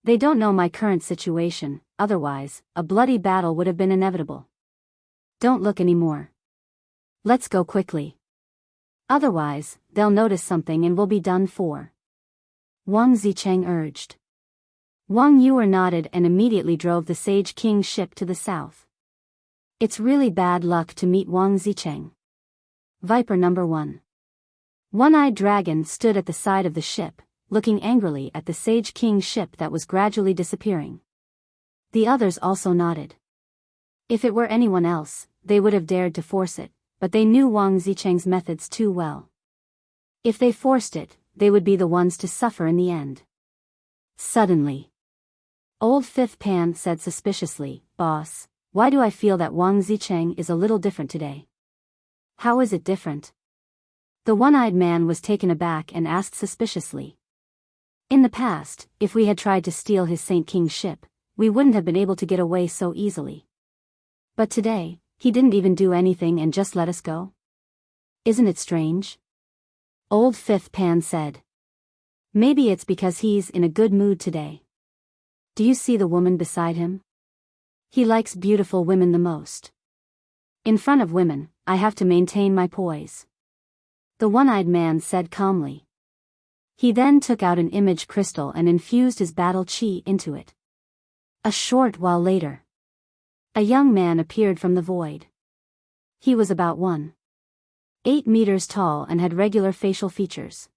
They don't know my current situation, otherwise, a bloody battle would have been inevitable. Don't look anymore. Let's go quickly. Otherwise, they'll notice something and we'll be done for. Wang Zicheng urged. Wang Yuer nodded and immediately drove the Sage King's ship to the south. It's really bad luck to meet Wang Zicheng. Viper number 1. One-Eyed Dragon stood at the side of the ship, looking angrily at the Sage King's ship that was gradually disappearing. The others also nodded. If it were anyone else, they would have dared to force it, but they knew Wang Zicheng's methods too well. If they forced it, they would be the ones to suffer in the end. Suddenly, Old Fifth Pan said suspiciously, "Boss, why do I feel that Wang Zicheng is a little different today?" "How is it different?" The one-eyed man was taken aback and asked suspiciously. "In the past, if we had tried to steal his Saint King's ship, we wouldn't have been able to get away so easily. But today, he didn't even do anything and just let us go. Isn't it strange?" Old Fifth Pan said. "Maybe it's because he's in a good mood today. Do you see the woman beside him? He likes beautiful women the most. In front of women, I have to maintain my poise." The one-eyed man said calmly. He then took out an image crystal and infused his battle chi into it. A short while later, a young man appeared from the void. He was about 1.8 meters tall and had regular facial features.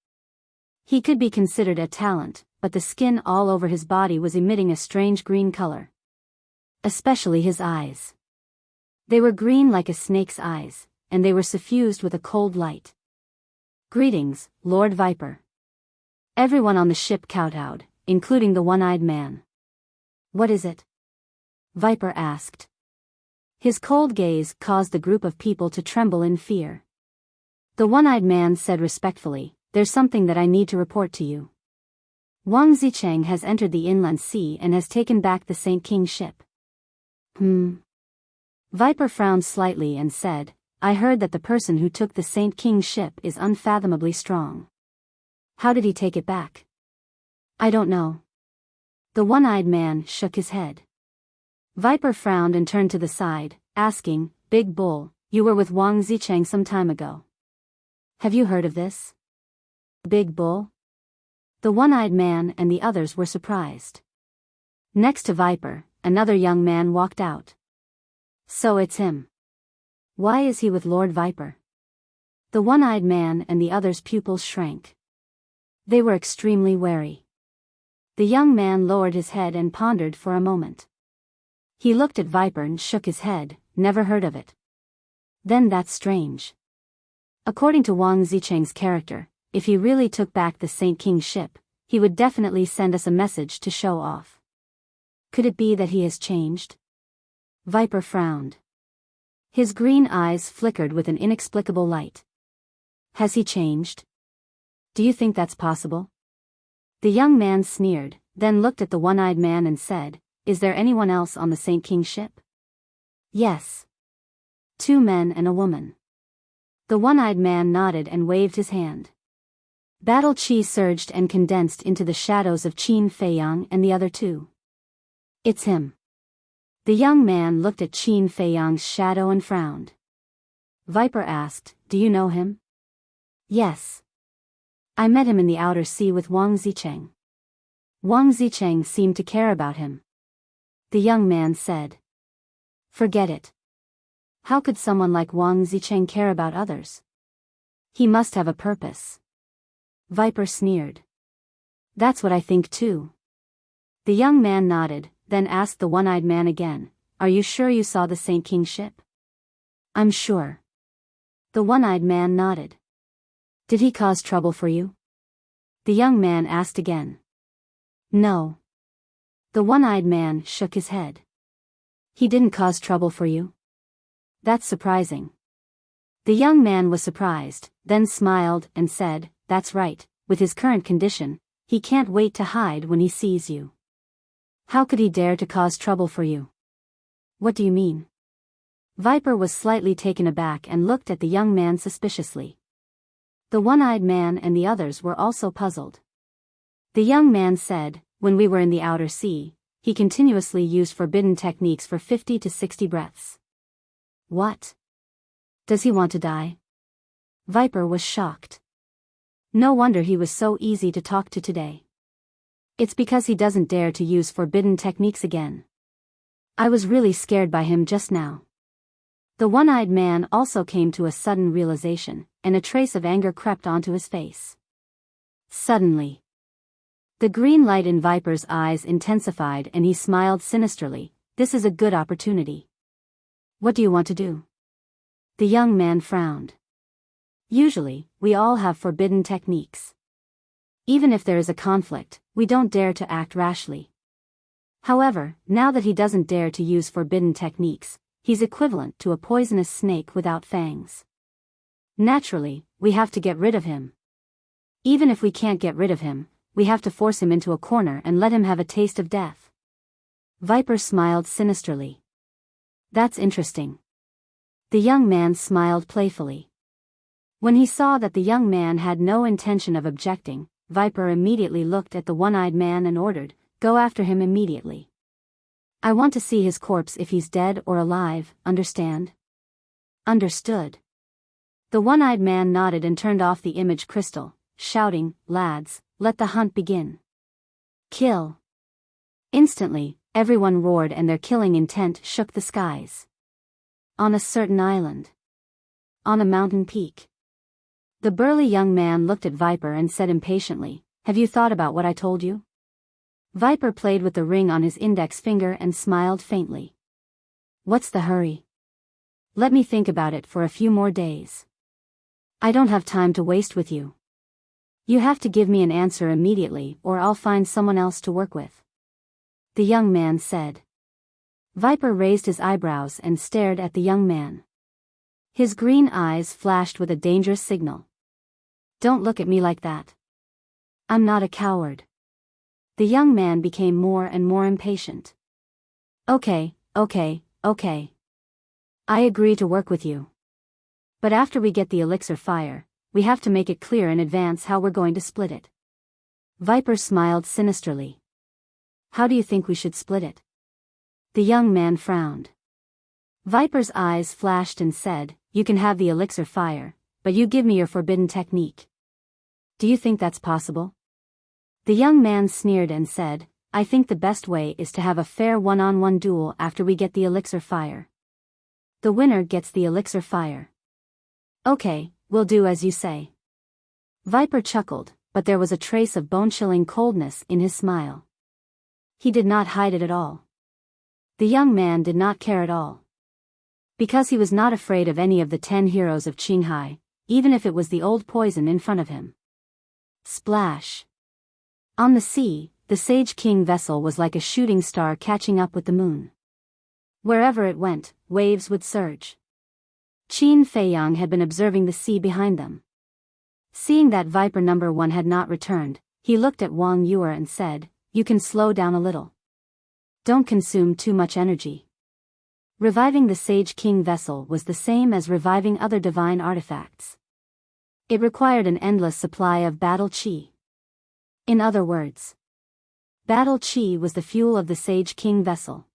He could be considered a talent, but the skin all over his body was emitting a strange green color. Especially his eyes. They were green like a snake's eyes, and they were suffused with a cold light. "Greetings, Lord Viper." Everyone on the ship kowtowed, including the one-eyed man. "What is it?" Viper asked. His cold gaze caused the group of people to tremble in fear. The one-eyed man said respectfully, "There's something that I need to report to you. Wang Zicheng has entered the inland sea and has taken back the Saint King's ship." Viper frowned slightly and said, "I heard that the person who took the Saint King's ship is unfathomably strong. How did he take it back?" "I don't know." The one-eyed man shook his head. Viper frowned and turned to the side, asking, "Big Bull, you were with Wang Zicheng some time ago. Have you heard of this?" "Big Bull?" The one-eyed man and the others were surprised. Next to Viper, another young man walked out. "So it's him. Why is he with Lord Viper?" The one-eyed man and the others' pupils shrank. They were extremely wary. The young man lowered his head and pondered for a moment. He looked at Viper and shook his head, "Never heard of it." "Then that's strange. According to Wang Zicheng's character, if he really took back the Saint King's ship, he would definitely send us a message to show off. Could it be that he has changed?" Viper frowned. His green eyes flickered with an inexplicable light. Has he changed? Do you think that's possible? The young man sneered, then looked at the one-eyed man and said, Is there anyone else on the Saint King ship? Yes. 2 men and a woman. The one-eyed man nodded and waved his hand. Battle chi surged and condensed into the shadows of Qin Feiyang and the other 2. It's him. The young man looked at Qin Feiyang's shadow and frowned. Viper asked, Do you know him? Yes. I met him in the outer sea with Wang Zicheng. Wang Zicheng seemed to care about him. The young man said. Forget it. How could someone like Wang Zicheng care about others? He must have a purpose. Viper sneered. That's what I think too. The young man nodded, then asked the one-eyed man again, Are you sure you saw the Saint King ship? I'm sure. The one-eyed man nodded. Did he cause trouble for you? The young man asked again. No. The one-eyed man shook his head. He didn't cause trouble for you? That's surprising. The young man was surprised, then smiled and said, That's right, with his current condition, he can't wait to hide when he sees you. How could he dare to cause trouble for you? What do you mean? Viper was slightly taken aback and looked at the young man suspiciously. The one-eyed man and the others were also puzzled. The young man said, When we were in the outer sea, he continuously used forbidden techniques for 50 to 60 breaths. What? Does he want to die? Viper was shocked. No wonder he was so easy to talk to today. It's because he doesn't dare to use forbidden techniques again. I was really scared by him just now. The one-eyed man also came to a sudden realization, and a trace of anger crept onto his face. Suddenly, the green light in Viper's eyes intensified and he smiled sinisterly. This is a good opportunity. What do you want to do? The young man frowned. Usually, we all have forbidden techniques. Even if there is a conflict, we don't dare to act rashly. However, now that he doesn't dare to use forbidden techniques, he's equivalent to a poisonous snake without fangs. Naturally, we have to get rid of him. Even if we can't get rid of him, we have to force him into a corner and let him have a taste of death. Viper smiled sinisterly. That's interesting. The young man smiled playfully. When he saw that the young man had no intention of objecting, Viper immediately looked at the one-eyed man and ordered, Go after him immediately. I want to see his corpse if he's dead or alive, understand? Understood. The one-eyed man nodded and turned off the image crystal, shouting, Lads, let the hunt begin. Kill. Instantly, everyone roared and their killing intent shook the skies. On a certain island. On a mountain peak. The burly young man looked at Viper and said impatiently, Have you thought about what I told you? Viper played with the ring on his index finger and smiled faintly. What's the hurry? Let me think about it for a few more days. I don't have time to waste with you. You have to give me an answer immediately or I'll find someone else to work with. The young man said. Viper raised his eyebrows and stared at the young man. His green eyes flashed with a dangerous signal. Don't look at me like that. I'm not a coward. The young man became more and more impatient. Okay. I agree to work with you. But after we get the elixir fire, we have to make it clear in advance how we're going to split it. Viper smiled sinisterly. How do you think we should split it? The young man frowned. Viper's eyes flashed and said, You can have the elixir fire, but you give me your forbidden technique. Do you think that's possible? The young man sneered and said, I think the best way is to have a fair one-on-one duel after we get the elixir fire. The winner gets the elixir fire. Okay, we'll do as you say. Viper chuckled, but there was a trace of bone-chilling coldness in his smile. He did not hide it at all. The young man did not care at all. Because he was not afraid of any of the 10 heroes of Qinghai, even if it was the old poison in front of him. Splash. On the sea, the Sage King vessel was like a shooting star catching up with the moon. Wherever it went, waves would surge. Qin Feiyang had been observing the sea behind them. Seeing that Viper number 1 had not returned, he looked at Wang Yue and said, "You can slow down a little. Don't consume too much energy." Reviving the Sage King vessel was the same as reviving other divine artifacts. It required an endless supply of battle chi. In other words, battle chi was the fuel of the Sage King vessel.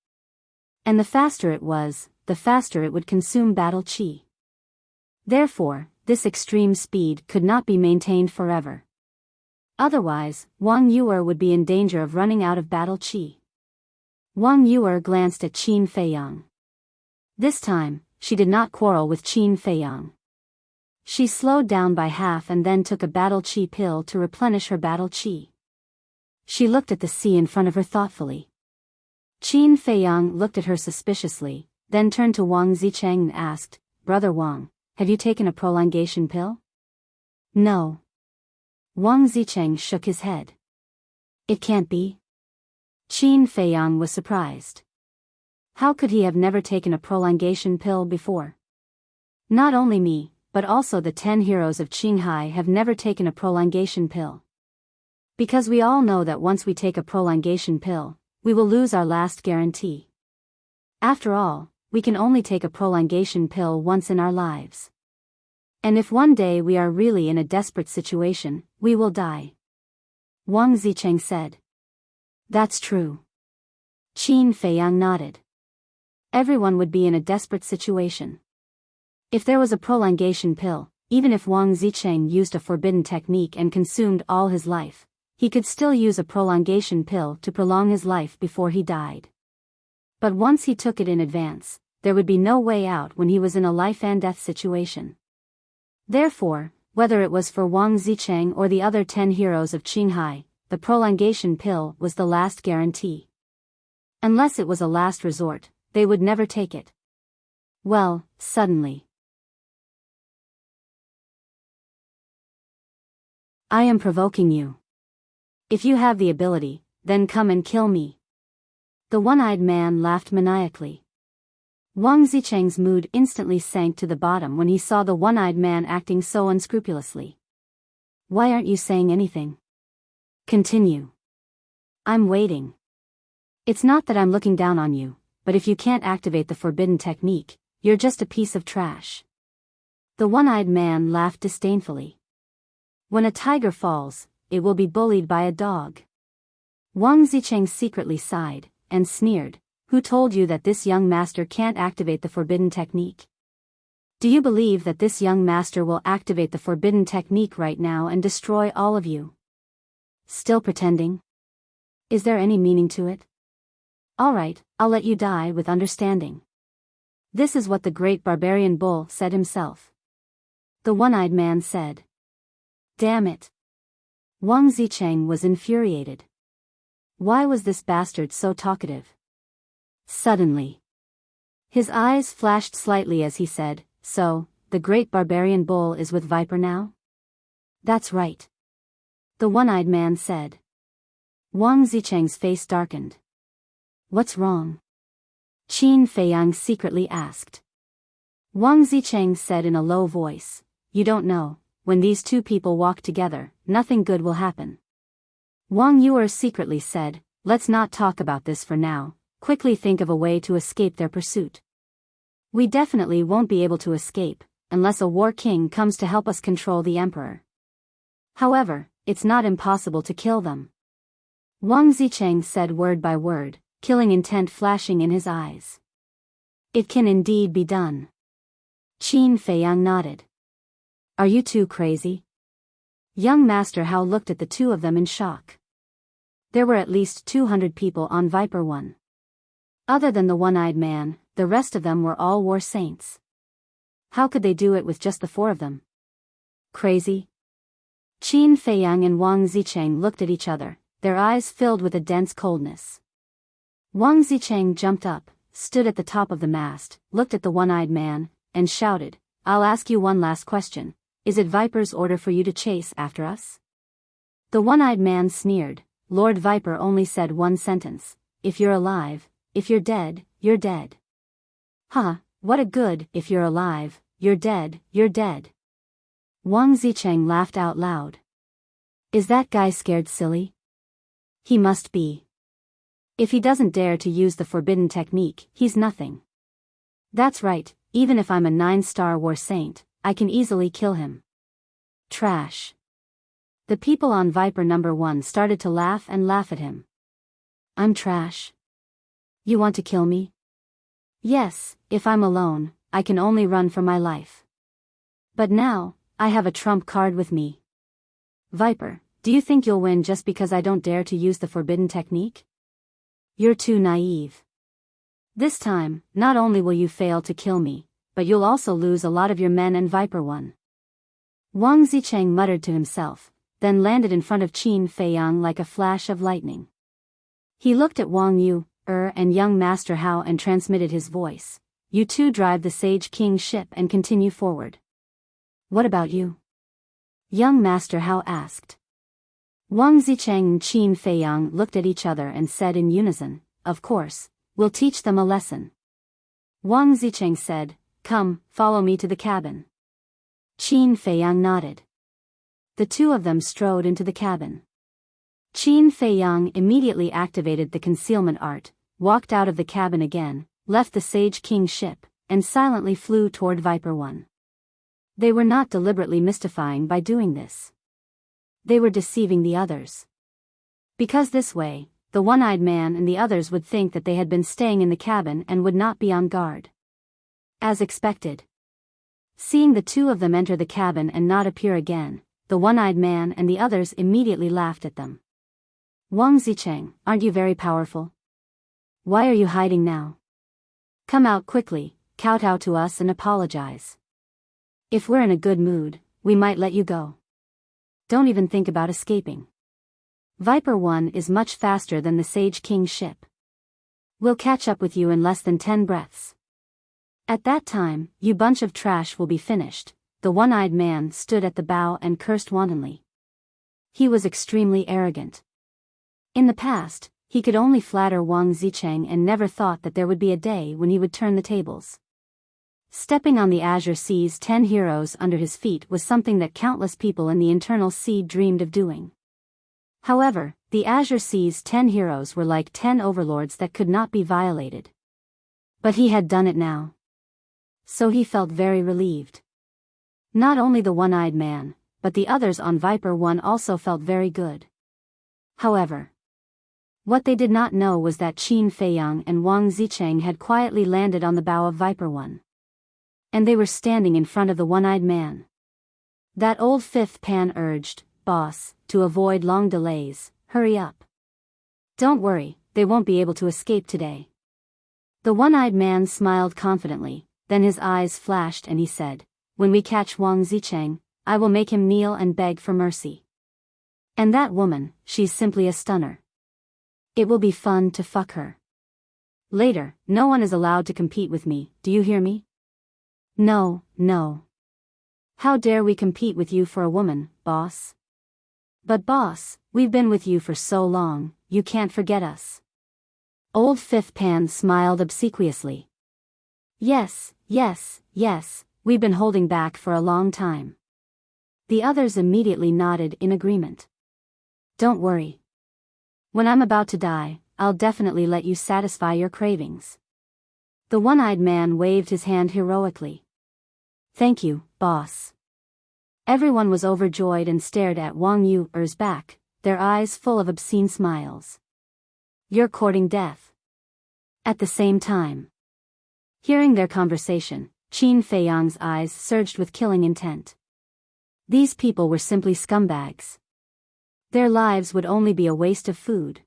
And the faster it was, the faster it would consume battle chi. Therefore, this extreme speed could not be maintained forever. Otherwise, Wang Yue would be in danger of running out of battle chi. Wang Yue glanced at Qin Feiyang. This time, she did not quarrel with Qin Feiyang. She slowed down by half and then took a battle chi pill to replenish her battle chi. She looked at the sea in front of her thoughtfully. Qin Feiyang looked at her suspiciously, then turned to Wang Zicheng and asked, "Brother Wang, have you taken a prolongation pill?" "No." Wang Zicheng shook his head. "It can't be." Qin Feiyang was surprised. How could he have never taken a prolongation pill before? Not only me, but also the 10 heroes of Qinghai have never taken a prolongation pill. Because we all know that once we take a prolongation pill, we will lose our last guarantee. After all, we can only take a prolongation pill once in our lives. And if one day we are really in a desperate situation, we will die. Wang Zicheng said. That's true. Qin Feiyang nodded. Everyone would be in a desperate situation. If there was a prolongation pill, even if Wang Zicheng used a forbidden technique and consumed all his life, he could still use a prolongation pill to prolong his life before he died. But once he took it in advance, there would be no way out when he was in a life and death situation. Therefore, whether it was for Wang Zicheng or the other 10 heroes of Qinghai, the prolongation pill was the last guarantee. Unless it was a last resort, they would never take it. Well, suddenly. I am provoking you. If you have the ability, then come and kill me. The one-eyed man laughed maniacally. Wang Zicheng's mood instantly sank to the bottom when he saw the one-eyed man acting so unscrupulously. Why aren't you saying anything? Continue. I'm waiting. It's not that I'm looking down on you, but if you can't activate the forbidden technique, you're just a piece of trash. The one-eyed man laughed disdainfully. When a tiger falls, it will be bullied by a dog. Wang Zicheng secretly sighed, and sneered, who told you that this young master can't activate the forbidden technique? Do you believe that this young master will activate the forbidden technique right now and destroy all of you? Still pretending? Is there any meaning to it? Alright, I'll let you die with understanding. This is what the great barbarian bull said himself. The one-eyed man said. Damn it. Wang Zicheng was infuriated. Why was this bastard so talkative? Suddenly, his eyes flashed slightly as he said, So, the great barbarian bull is with Viper now? That's right. The one-eyed man said. Wang Zicheng's face darkened. What's wrong? Qin Feiyang secretly asked. Wang Zicheng said in a low voice, You don't know, when these two people walk together, nothing good will happen. Wang Yue secretly said, Let's not talk about this for now, quickly think of a way to escape their pursuit. We definitely won't be able to escape, unless a war king comes to help us control the emperor. However, it's not impossible to kill them. Wang Zicheng said word by word, killing intent flashing in his eyes. It can indeed be done. Qin Feiyang nodded. Are you two crazy? Young Master Hao looked at the two of them in shock. There were at least 200 people on Viper 1. Other than the one-eyed man, the rest of them were all war saints. How could they do it with just the 4 of them? Crazy? Qin Feiyang and Wang Zicheng looked at each other, their eyes filled with a dense coldness. Wang Zicheng jumped up, stood at the top of the mast, looked at the one-eyed man, and shouted, I'll ask you one last question. Is it Viper's order for you to chase after us? The one-eyed man sneered. Lord Viper only said one sentence. If you're alive, if you're dead, you're dead. Huh, what a good, if you're alive, you're dead, you're dead. Wang Zicheng laughed out loud. Is that guy scared silly? He must be. If he doesn't dare to use the forbidden technique, he's nothing. That's right, even if I'm a 9-star war saint, I can easily kill him. Trash. The people on Viper number 1 started to laugh at him. I'm trash? You want to kill me? Yes, if I'm alone, I can only run for my life. But now, I have a trump card with me. Viper, do you think you'll win just because I don't dare to use the forbidden technique? You're too naive. This time, not only will you fail to kill me, but you'll also lose a lot of your men and Viper 1. Wang Zicheng muttered to himself, then landed in front of Qin Feiyang like a flash of lightning. He looked at Wang Yu, and young Master Hao and transmitted his voice. You two drive the Sage King's ship and continue forward. What about you? Young Master Hao asked. Wang Zicheng and Qin Feiyang looked at each other and said in unison, of course, we'll teach them a lesson. Wang Zicheng said, come, follow me to the cabin. Qin Feiyang nodded. The two of them strode into the cabin. Qin Feiyang immediately activated the concealment art, walked out of the cabin again, left the Sage King's ship, and silently flew toward Viper 1. They were not deliberately mystifying by doing this. They were deceiving the others. Because this way, the one-eyed man and the others would think that they had been staying in the cabin and would not be on guard. As expected. Seeing the two of them enter the cabin and not appear again, the one-eyed man and the others immediately laughed at them. Wang Zicheng, aren't you very powerful? Why are you hiding now? Come out quickly, kowtow to us and apologize. If we're in a good mood, we might let you go. Don't even think about escaping. Viper 1 is much faster than the Sage King's ship. We'll catch up with you in less than 10 breaths. At that time, you bunch of trash will be finished. The one-eyed man stood at the bow and cursed wantonly. He was extremely arrogant. In the past, he could only flatter Wang Zicheng and never thought that there would be a day when he would turn the tables. Stepping on the Azure Sea's 10 heroes under his feet was something that countless people in the Internal Sea dreamed of doing. However, the Azure Sea's 10 heroes were like 10 overlords that could not be violated. But he had done it now. So he felt very relieved. Not only the one-eyed man, but the others on Viper 1 also felt very good. However, what they did not know was that Qin Feiyang and Wang Zicheng had quietly landed on the bow of Viper 1. And they were standing in front of the one-eyed man. That old fifth pan urged, boss, to avoid long delays, hurry up. Don't worry, they won't be able to escape today. The one-eyed man smiled confidently, then his eyes flashed and he said, when we catch Wang Zicheng, I will make him kneel and beg for mercy. And that woman, she's simply a stunner. It will be fun to fuck her. Later, no one is allowed to compete with me, do you hear me? No, no. How dare we compete with you for a woman, boss? But boss, we've been with you for so long, you can't forget us. Old Fifth Pan smiled obsequiously. Yes, yes, yes, we've been holding back for a long time. The others immediately nodded in agreement. Don't worry. When I'm about to die, I'll definitely let you satisfy your cravings. The one-eyed man waved his hand heroically. Thank you, boss. Everyone was overjoyed and stared at Wang Yu's back, their eyes full of obscene smiles. You're courting death. At the same time. Hearing their conversation, Qin Feiyang's eyes surged with killing intent. These people were simply scumbags. Their lives would only be a waste of food.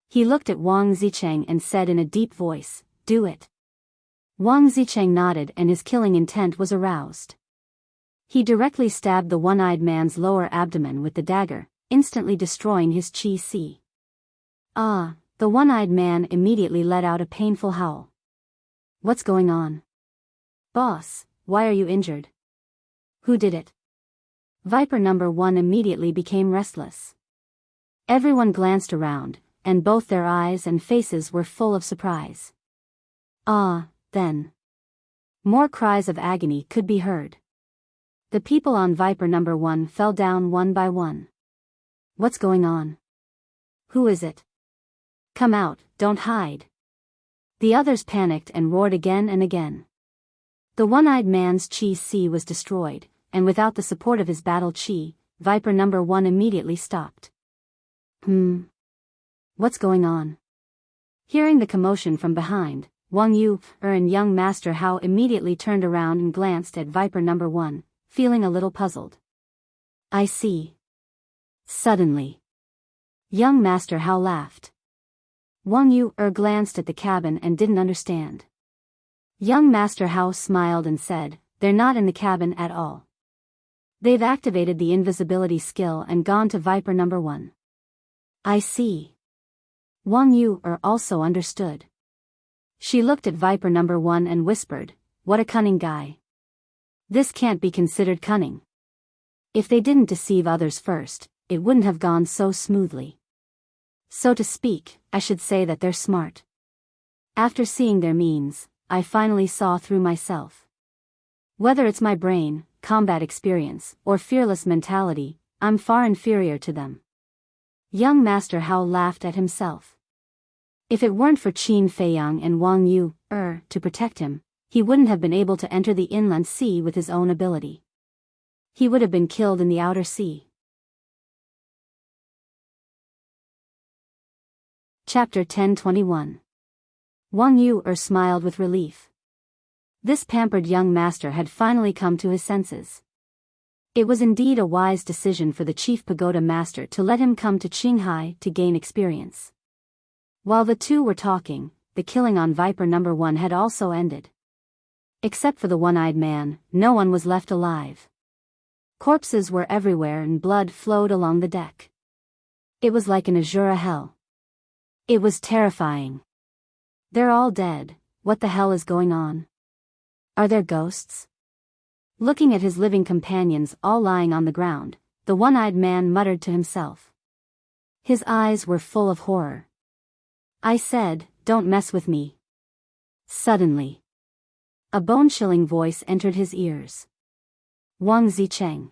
He looked at Wang Zicheng and said in a deep voice, do it. Wang Zicheng nodded and his killing intent was aroused. He directly stabbed the one-eyed man's lower abdomen with the dagger, instantly destroying his chi. Ah, the one-eyed man immediately let out a painful howl. What's going on? Boss, why are you injured? Who did it? Viper number 1 immediately became restless. Everyone glanced around, and both their eyes and faces were full of surprise. Ah, then. More cries of agony could be heard. The people on Viper number 1 fell down one by one. What's going on? Who is it? Come out, don't hide. The others panicked and roared again and again. The one-eyed man's chi was destroyed, and without the support of his battle chi, Viper number 1 immediately stopped. What's going on? Hearing the commotion from behind, Wang Yu and young Master Hao immediately turned around and glanced at Viper number 1, feeling a little puzzled. I see. Suddenly, young Master Hao laughed. Wang Yu glanced at the cabin and didn't understand. Young Master Hao smiled and said, they're not in the cabin at all. They've activated the invisibility skill and gone to Viper number 1. I see. Wang Yu also understood. She looked at Viper number 1 and whispered, what a cunning guy. This can't be considered cunning. If they didn't deceive others first, it wouldn't have gone so smoothly. So to speak, I should say that they're smart. After seeing their means, I finally saw through myself. Whether it's my brain, combat experience, or fearless mentality, I'm far inferior to them. Young Master Hao laughed at himself. If it weren't for Qin Feiyang and Wang Yu, to protect him, he wouldn't have been able to enter the inland sea with his own ability. He would have been killed in the outer sea. Chapter 10:21. Wang Yu smiled with relief. This pampered young master had finally come to his senses. It was indeed a wise decision for the chief pagoda master to let him come to Qinghai to gain experience. While the two were talking, the killing on Viper number 1 had also ended. Except for the one-eyed man, no one was left alive. Corpses were everywhere and blood flowed along the deck. It was like an Azura hell. It was terrifying. They're all dead, what the hell is going on? Are there ghosts? Looking at his living companions all lying on the ground, the one-eyed man muttered to himself. His eyes were full of horror. I said, don't mess with me. Suddenly, a bone-chilling voice entered his ears. Wang Zicheng.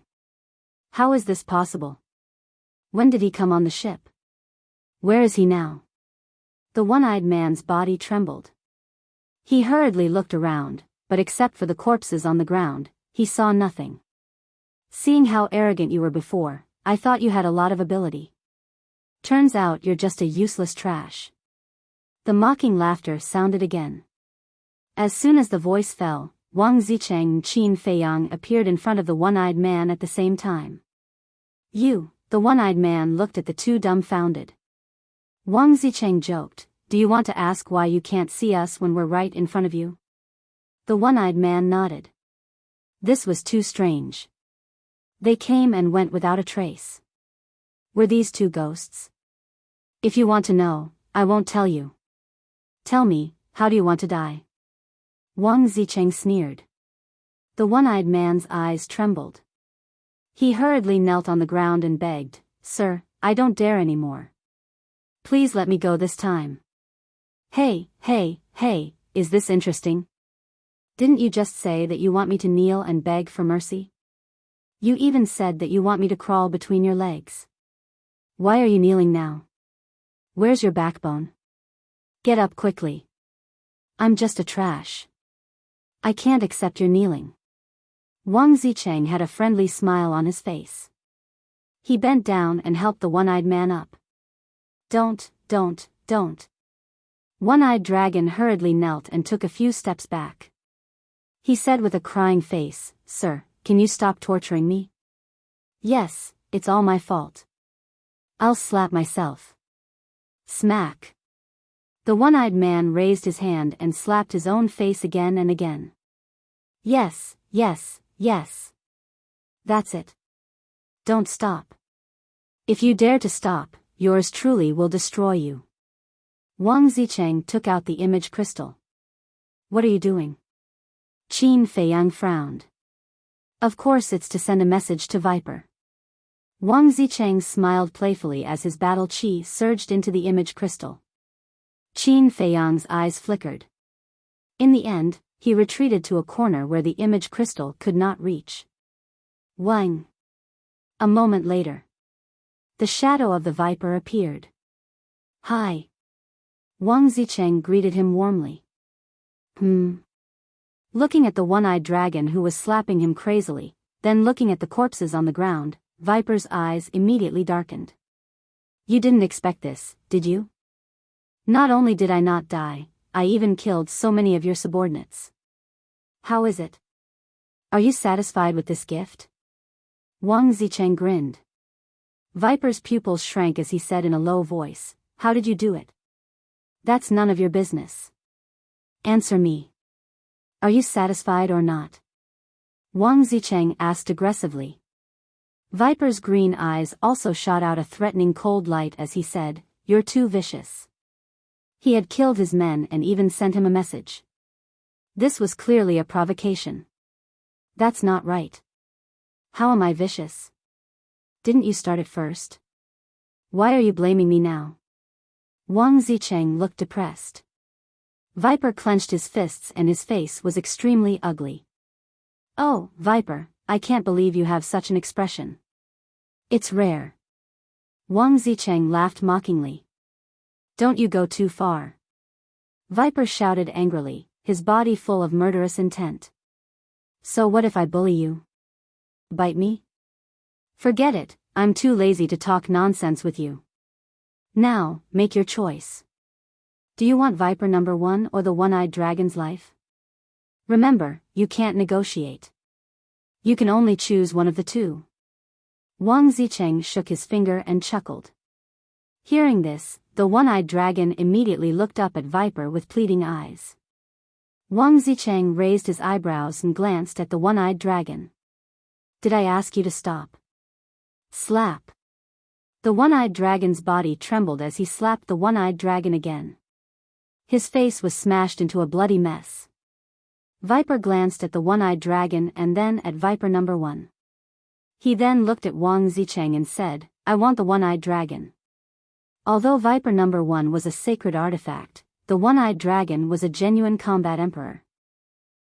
How is this possible? When did he come on the ship? Where is he now? The one-eyed man's body trembled. He hurriedly looked around, but except for the corpses on the ground, he saw nothing. Seeing how arrogant you were before, I thought you had a lot of ability. Turns out you're just a useless trash. The mocking laughter sounded again. As soon as the voice fell, Wang Zicheng and Qin Feiyang appeared in front of the one-eyed man at the same time. You, the one-eyed man looked at the two dumbfounded. Wang Zicheng joked, do you want to ask why you can't see us when we're right in front of you? The one-eyed man nodded. This was too strange. They came and went without a trace. Were these two ghosts? If you want to know, I won't tell you. Tell me, how do you want to die? Wang Zicheng sneered. The one-eyed man's eyes trembled. He hurriedly knelt on the ground and begged, Sir, I don't dare anymore. Please let me go this time. Hey, is this interesting? Didn't you just say that you want me to kneel and beg for mercy? You even said that you want me to crawl between your legs. Why are you kneeling now? Where's your backbone? Get up quickly. I'm just a trash. I can't accept your kneeling. Wang Zicheng had a friendly smile on his face. He bent down and helped the one-eyed man up. Don't. One-eyed dragon hurriedly knelt and took a few steps back. He said with a crying face, Sir, can you stop torturing me? Yes, it's all my fault. I'll slap myself. Smack. The one-eyed man raised his hand and slapped his own face again and again. Yes. That's it. Don't stop. If you dare to stop, yours truly will destroy you. Wang Zicheng took out the image crystal. What are you doing? Qin Feiyang frowned. Of course it's to send a message to Viper. Wang Zicheng smiled playfully as his battle chi surged into the image crystal. Qin Feiyang's eyes flickered. In the end, he retreated to a corner where the image crystal could not reach. Wang. A moment later. The shadow of the viper appeared. Hi. Wang Zicheng greeted him warmly. Looking at the one-eyed dragon who was slapping him crazily, then looking at the corpses on the ground, Viper's eyes immediately darkened. You didn't expect this, did you? Not only did I not die, I even killed so many of your subordinates. How is it? Are you satisfied with this gift? Wang Zicheng grinned. Viper's pupils shrank as he said in a low voice, How did you do it? That's none of your business. Answer me. Are you satisfied or not? Wang Zicheng asked aggressively. Viper's green eyes also shot out a threatening cold light as he said, You're too vicious. He had killed his men and even sent him a message. This was clearly a provocation. That's not right. How am I vicious? Didn't you start it first? Why are you blaming me now? Wang Zicheng looked depressed. Viper clenched his fists and his face was extremely ugly. Oh, Viper, I can't believe you have such an expression. It's rare. Wang Zicheng laughed mockingly. Don't you go too far. Viper shouted angrily, his body full of murderous intent. So what if I bully you? Bite me? Forget it, I'm too lazy to talk nonsense with you. Now, make your choice. Do you want Viper number 1 or the one-eyed dragon's life? Remember, you can't negotiate. You can only choose one of the two. Wang Zicheng shook his finger and chuckled. Hearing this, the one-eyed dragon immediately looked up at Viper with pleading eyes. Wang Zicheng raised his eyebrows and glanced at the one-eyed dragon. Did I ask you to stop? Slap. The one-eyed dragon's body trembled as he slapped the one-eyed dragon again. His face was smashed into a bloody mess. Viper glanced at the one-eyed dragon and then at Viper number 1. He then looked at Wang Zicheng and said, I want the one-eyed dragon. Although Viper number 1 was a sacred artifact, the one-eyed dragon was a genuine combat emperor.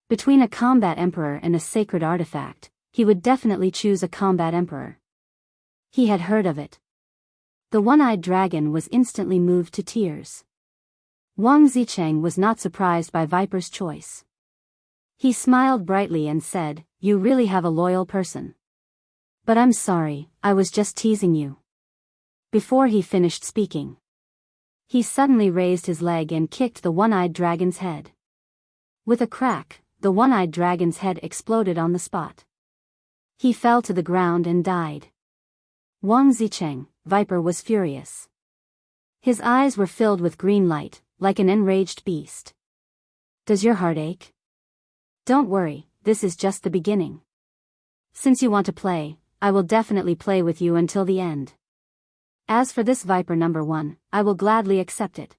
Between a combat emperor and a sacred artifact, he would definitely choose a combat emperor. He had heard of it. The one-eyed dragon was instantly moved to tears. Wang Zicheng was not surprised by Viper's choice. He smiled brightly and said, You really have a loyal person. But I'm sorry, I was just teasing you. Before he finished speaking, he suddenly raised his leg and kicked the one-eyed dragon's head. With a crack, the one-eyed dragon's head exploded on the spot. He fell to the ground and died. Wang Zicheng, Viper was furious. His eyes were filled with green light, like an enraged beast. Does your heart ache? Don't worry, this is just the beginning. Since you want to play, I will definitely play with you until the end. As for this Viper number 1, I will gladly accept it.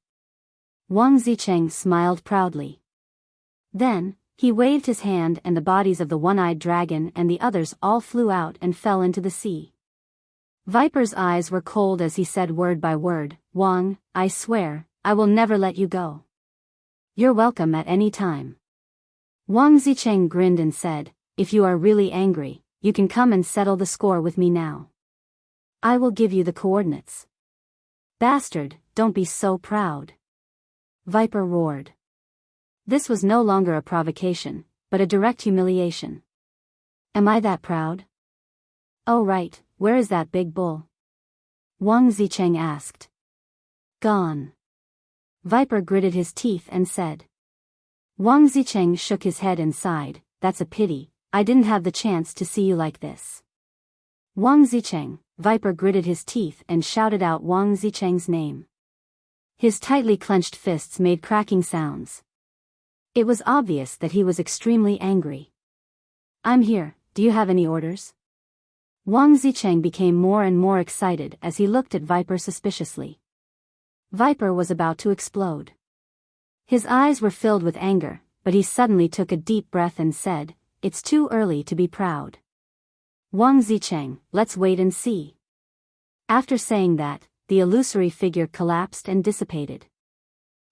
Wang Zicheng smiled proudly. Then, he waved his hand and the bodies of the one-eyed dragon and the others all flew out and fell into the sea. Viper's eyes were cold as he said word by word, Wang, I swear, I will never let you go. You're welcome at any time. Wang Zicheng grinned and said, If you are really angry, you can come and settle the score with me now. I will give you the coordinates. Bastard, don't be so proud. Viper roared. This was no longer a provocation, but a direct humiliation. Am I that proud? Oh right, where is that big bull? Wang Zicheng asked. Gone. Viper gritted his teeth and said. Wang Zicheng shook his head and sighed, That's a pity, I didn't have the chance to see you like this. Wang Zicheng, Viper gritted his teeth and shouted out Wang Zicheng's name. His tightly clenched fists made cracking sounds. It was obvious that he was extremely angry. I'm here, do you have any orders? Wang Zicheng became more and more excited as he looked at Viper suspiciously. Viper was about to explode. His eyes were filled with anger, but he suddenly took a deep breath and said, It's too early to be proud. Wang Zicheng, let's wait and see. After saying that, the illusory figure collapsed and dissipated.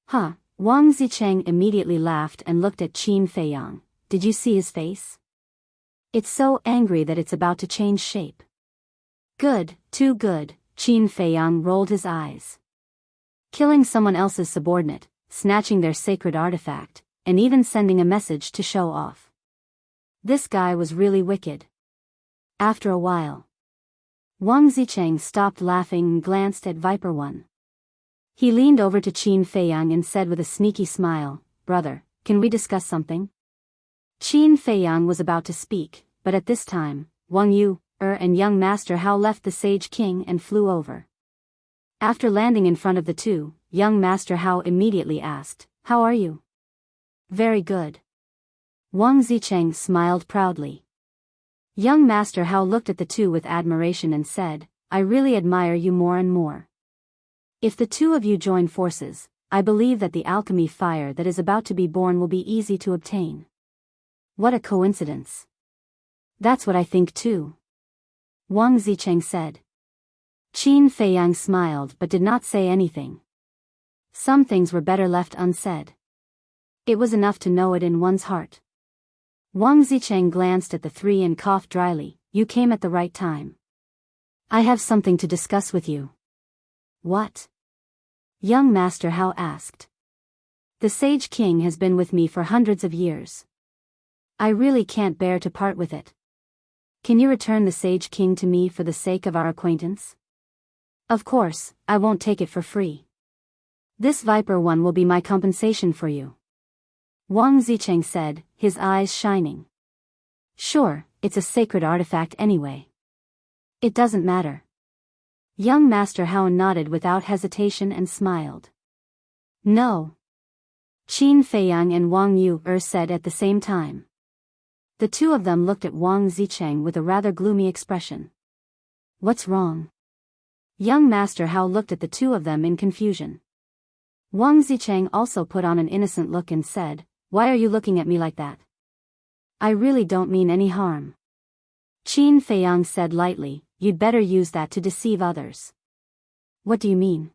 Huh, Wang Zicheng immediately laughed and looked at Qin Feiyang. Did you see his face? It's so angry that it's about to change shape. Good, too good, Qin Feiyang rolled his eyes. Killing someone else's subordinate, snatching their sacred artifact, and even sending a message to show off. This guy was really wicked. After a while, Wang Zicheng stopped laughing and glanced at Viper One. He leaned over to Qin Feiyang and said with a sneaky smile, "Brother, can we discuss something?" Qin Feiyang was about to speak, but at this time, Wang Yu, and young Master Hao left the Sage King and flew over. After landing in front of the two, young Master Hao immediately asked, "How are you?" "Very good." Wang Zicheng smiled proudly. Young Master Hao looked at the two with admiration and said, "I really admire you more and more. If the two of you join forces, I believe that the alchemy fire that is about to be born will be easy to obtain." "What a coincidence." "That's what I think too," Wang Zicheng said. Qin Feiyang smiled but did not say anything. Some things were better left unsaid. It was enough to know it in one's heart. Wang Zicheng glanced at the three and coughed dryly. "You came at the right time. I have something to discuss with you." "What?" young Master Hao asked. "The Sage King has been with me for hundreds of years. I really can't bear to part with it. Can you return the Sage King to me for the sake of our acquaintance?" "Of course, I won't take it for free. This Viper One will be my compensation for you," Wang Zicheng said, his eyes shining. "Sure, it's a sacred artifact anyway. It doesn't matter." Young Master Hao nodded without hesitation and smiled. "No." Qin Feiyang and Wang Yu said at the same time. The two of them looked at Wang Zicheng with a rather gloomy expression. "What's wrong?" Young Master Hao looked at the two of them in confusion. Wang Zicheng also put on an innocent look and said, "Why are you looking at me like that? I really don't mean any harm." Qin Feiyang said lightly, "You'd better use that to deceive others." "What do you mean?"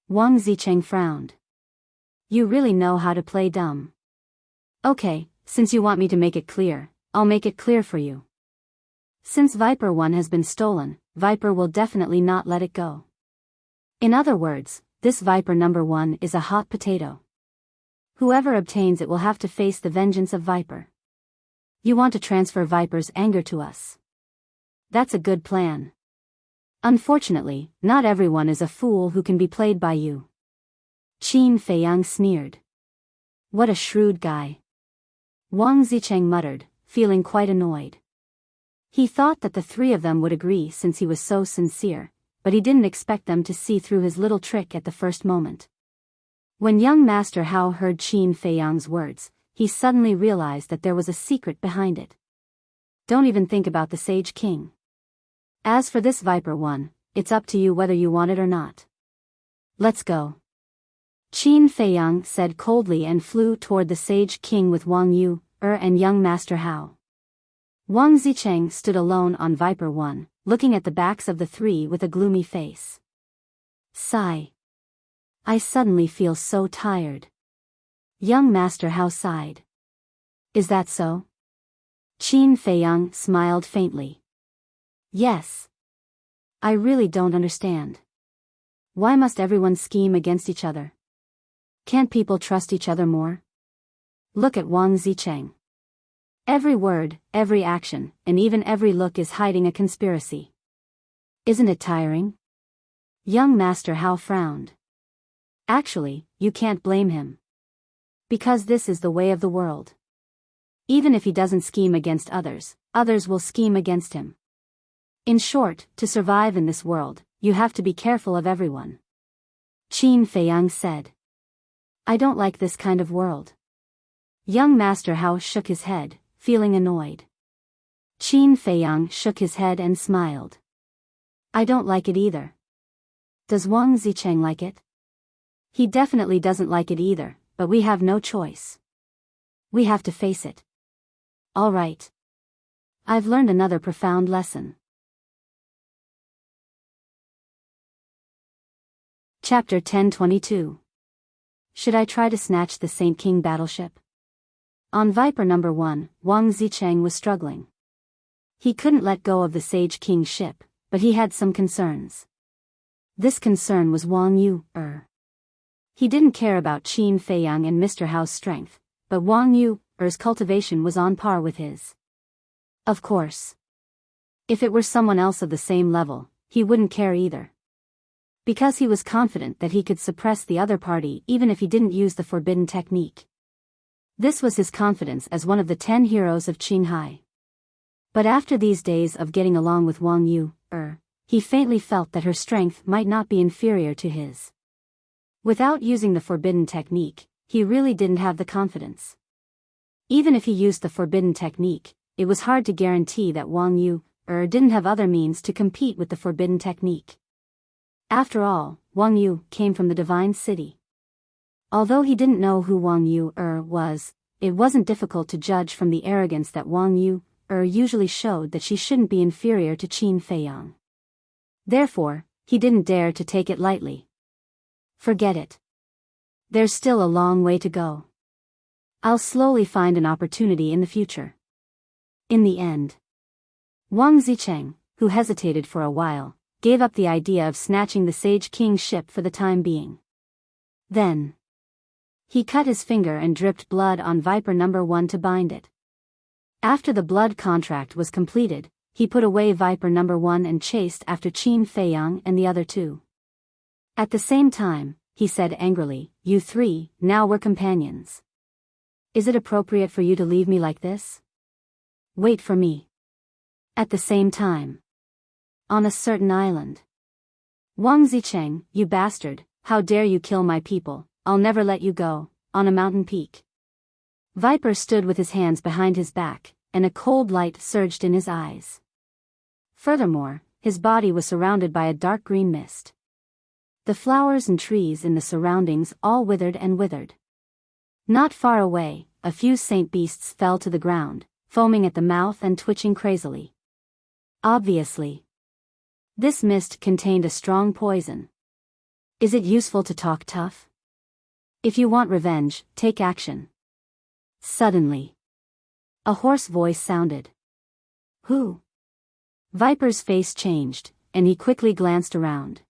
Wang Zicheng frowned. "You really know how to play dumb. Okay, since you want me to make it clear, I'll make it clear for you. Since Viper One has been stolen, Viper will definitely not let it go. In other words, this Viper number 1 is a hot potato. Whoever obtains it will have to face the vengeance of Viper. You want to transfer Viper's anger to us. That's a good plan. Unfortunately, not everyone is a fool who can be played by you." Qin Feiyang sneered. "What a shrewd guy," Wang Zicheng muttered, feeling quite annoyed. He thought that the three of them would agree since he was so sincere, but he didn't expect them to see through his little trick at the first moment. When young Master Hao heard Qin Feiyang's words, he suddenly realized that there was a secret behind it. "Don't even think about the Sage King. As for this Viper One, it's up to you whether you want it or not. Let's go." Qin Feiyang said coldly and flew toward the Sage King with Wang Yu, and young Master Hao. Wang Zicheng stood alone on Viper One, looking at the backs of the three with a gloomy face. Sigh. "I suddenly feel so tired." Young Master Hao sighed. "Is that so?" Qin Feiyang smiled faintly. "Yes. I really don't understand. Why must everyone scheme against each other? Can't people trust each other more? Look at Wang Zicheng. Every word, every action, and even every look is hiding a conspiracy. Isn't it tiring?" Young Master Hao frowned. "Actually, you can't blame him. Because this is the way of the world. Even if he doesn't scheme against others, others will scheme against him. In short, to survive in this world, you have to be careful of everyone." Qin Feiyang said. "I don't like this kind of world." Young Master Hao shook his head, feeling annoyed. Qin Feiyang shook his head and smiled. "I don't like it either." "Does Wang Zicheng like it?" "He definitely doesn't like it either, but we have no choice. We have to face it." "All right. I've learned another profound lesson." Chapter 1022. Should I try to snatch the Saint King battleship? On Viper number 1, Wang Zicheng was struggling. He couldn't let go of the Sage King's ship, but he had some concerns. This concern was Wang Yu. He didn't care about Qin Feiyang and Mr. Hao's strength, but Wang Yu's cultivation was on par with his. Of course. If it were someone else of the same level, he wouldn't care either. Because he was confident that he could suppress the other party even if he didn't use the forbidden technique. This was his confidence as one of the 10 heroes of Qinghai. But after these days of getting along with Wang Yu, he faintly felt that her strength might not be inferior to his. Without using the forbidden technique, he really didn't have the confidence. Even if he used the forbidden technique, it was hard to guarantee that Wang Yu didn't have other means to compete with the forbidden technique. After all, Wang Yu came from the Divine City. Although he didn't know who Wang Yu was, it wasn't difficult to judge from the arrogance that Wang Yu usually showed that she shouldn't be inferior to Qin Feiyang. Therefore, he didn't dare to take it lightly. Forget it. There's still a long way to go. I'll slowly find an opportunity in the future. In the end, Wang Zicheng, who hesitated for a while, gave up the idea of snatching the Sage King's ship for the time being. Then, he cut his finger and dripped blood on Viper number 1 to bind it. After the blood contract was completed, he put away Viper number 1 and chased after Qin Feiyang and the other 2. At the same time, he said angrily, "You 3, now we're companions. Is it appropriate for you to leave me like this? Wait for me." At the same time, on a certain island. "Wang Zicheng, you bastard, how dare you kill my people, I'll never let you go," on a mountain peak. Viper stood with his hands behind his back, and a cold light surged in his eyes. Furthermore, his body was surrounded by a dark green mist. The flowers and trees in the surroundings all withered and withered. Not far away, a few saint beasts fell to the ground, foaming at the mouth and twitching crazily. Obviously, this mist contained a strong poison. Is it useful to talk tough? If you want revenge, take action. Suddenly, a hoarse voice sounded. Who? Viper's face changed, and he quickly glanced around.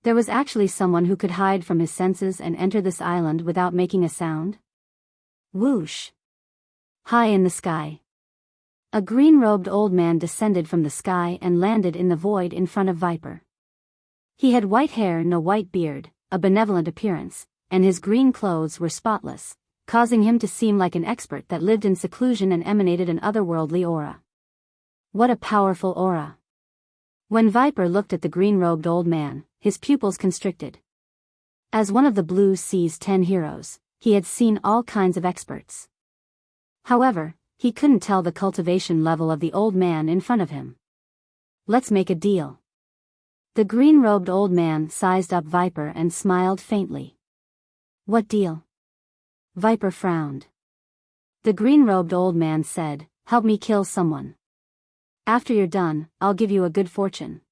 There was actually someone who could hide from his senses and enter this island without making a sound. Whoosh! High in the sky, a green-robed old man descended from the sky and landed in the void in front of Viper. He had white hair, no white beard, a benevolent appearance, and his green clothes were spotless, causing him to seem like an expert that lived in seclusion and emanated an otherworldly aura. What a powerful aura! When Viper looked at the green-robed old man, his pupils constricted. As one of the Blue Sea's 10 heroes, he had seen all kinds of experts. However, he couldn't tell the cultivation level of the old man in front of him. Let's make a deal. The green-robed old man sized up Viper and smiled faintly. What deal? Viper frowned. The green-robed old man said, "Help me kill someone. After you're done, I'll give you a good fortune."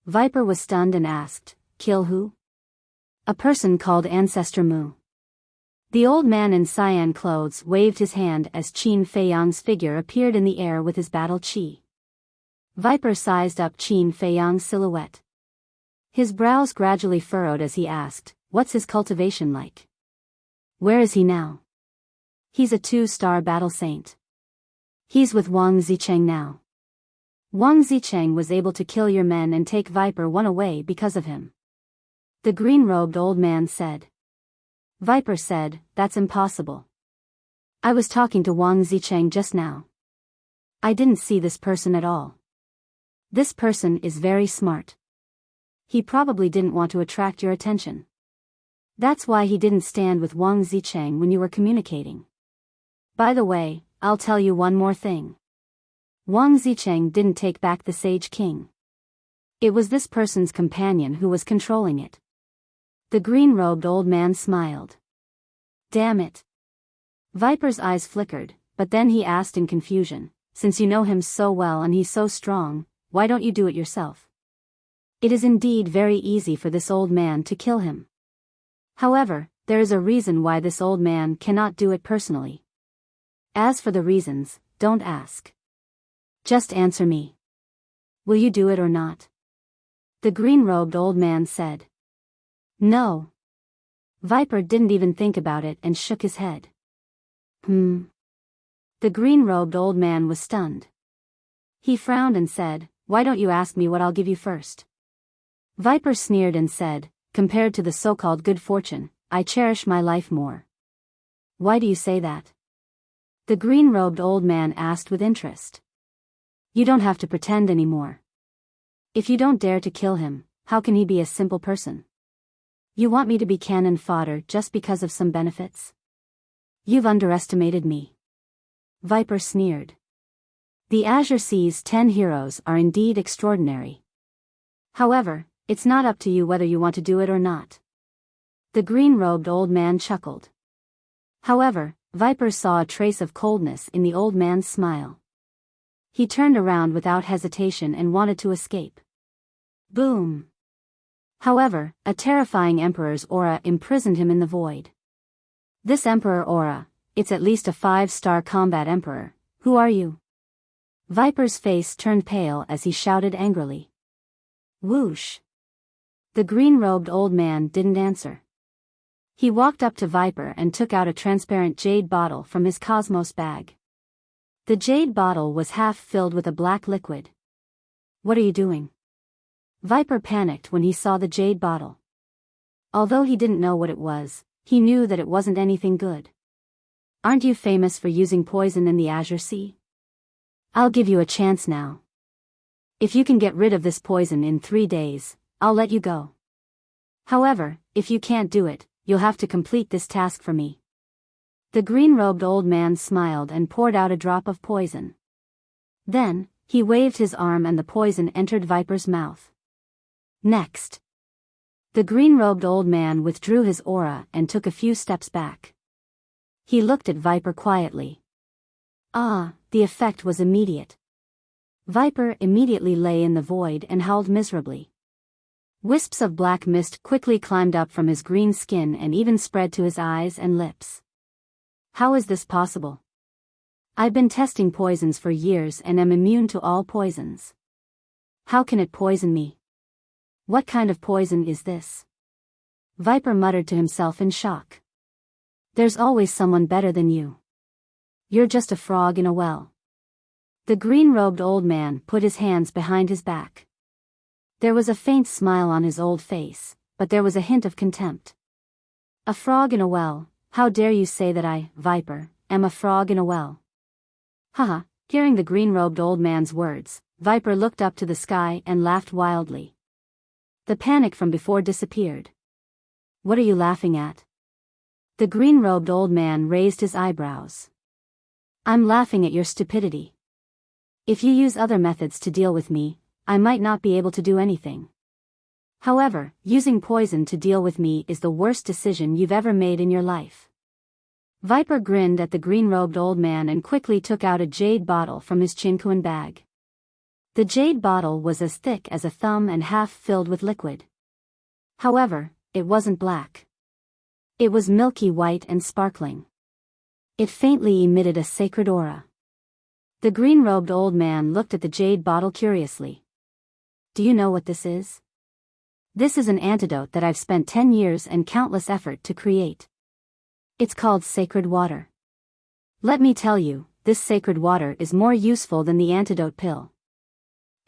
Viper was stunned and asked, "Kill who?" "A person called Ancestor Mu." The old man in cyan clothes waved his hand as Qin Feiyang's figure appeared in the air with his battle chi. Viper sized up Qin Feiyang's silhouette. His brows gradually furrowed as he asked, "What's his cultivation like? Where is he now?" "He's a 2-star battle saint. He's with Wang Zicheng now. Wang Zicheng was able to kill your men and take Viper 1 away because of him," the green-robed old man said. Viper said, "That's impossible. I was talking to Wang Zicheng just now. I didn't see this person at all. This person is very smart. He probably didn't want to attract your attention. That's why he didn't stand with Wang Zicheng when you were communicating. By the way, I'll tell you one more thing. Wang Zicheng didn't take back the Sage King. It was this person's companion who was controlling it." The green-robed old man smiled. "Damn it." Viper's eyes flickered, but then he asked in confusion, "Since you know him so well and he's so strong, why don't you do it yourself? It is indeed very easy for this old man to kill him. However, there is a reason why this old man cannot do it personally. As for the reasons, don't ask. Just answer me. Will you do it or not? The green-robed old man said. No. Viper didn't even think about it and shook his head. The green-robed old man was stunned. He frowned and said, "Why don't you ask me what I'll give you first?" Viper sneered and said, "Compared to the so-called good fortune, I cherish my life more." Why do you say that? The green-robed old man asked with interest. You don't have to pretend anymore. If you don't dare to kill him, how can he be a simple person? You want me to be cannon fodder just because of some benefits? You've underestimated me. Viper sneered. The Azure Sea's 10 heroes are indeed extraordinary. However, it's not up to you whether you want to do it or not. The green-robed old man chuckled. However, Viper saw a trace of coldness in the old man's smile. He turned around without hesitation and wanted to escape. Boom! However, a terrifying emperor's aura imprisoned him in the void. This emperor aura, it's at least a 5-star combat emperor. Who are you? Viper's face turned pale as he shouted angrily. Whoosh! The green-robed old man didn't answer. He walked up to Viper and took out a transparent jade bottle from his cosmos bag. The jade bottle was half filled with a black liquid. What are you doing? Viper panicked when he saw the jade bottle. Although he didn't know what it was, he knew that it wasn't anything good. Aren't you famous for using poison in the Azure Sea? I'll give you a chance now. If you can get rid of this poison in 3 days, I'll let you go. However, if you can't do it, you'll have to complete this task for me. The green-robed old man smiled and poured out a drop of poison. Then, he waved his arm and the poison entered Viper's mouth. Next. The green-robed old man withdrew his aura and took a few steps back. He looked at Viper quietly. The effect was immediate. Viper immediately lay in the void and howled miserably. Wisps of black mist quickly climbed up from his green skin and even spread to his eyes and lips. How is this possible? I've been testing poisons for years and am immune to all poisons. How can it poison me? What kind of poison is this? Viper muttered to himself in shock. There's always someone better than you. You're just a frog in a well. The green-robed old man put his hands behind his back. There was a faint smile on his old face, but there was a hint of contempt. A frog in a well, how dare you say that I, Viper, am a frog in a well? Haha, hearing the green-robed old man's words, Viper looked up to the sky and laughed wildly. The panic from before disappeared. What are you laughing at? The green-robed old man raised his eyebrows. I'm laughing at your stupidity. If you use other methods to deal with me, I might not be able to do anything. However, using poison to deal with me is the worst decision you've ever made in your life. Viper grinned at the green-robed old man and quickly took out a jade bottle from his chinkuan bag. The jade bottle was as thick as a thumb and half filled with liquid. However, it wasn't black. It was milky white and sparkling. It faintly emitted a sacred aura. The green-robed old man looked at the jade bottle curiously. Do you know what this is? This is an antidote that I've spent 10 years and countless effort to create. It's called sacred water. Let me tell you, this sacred water is more useful than the antidote pill.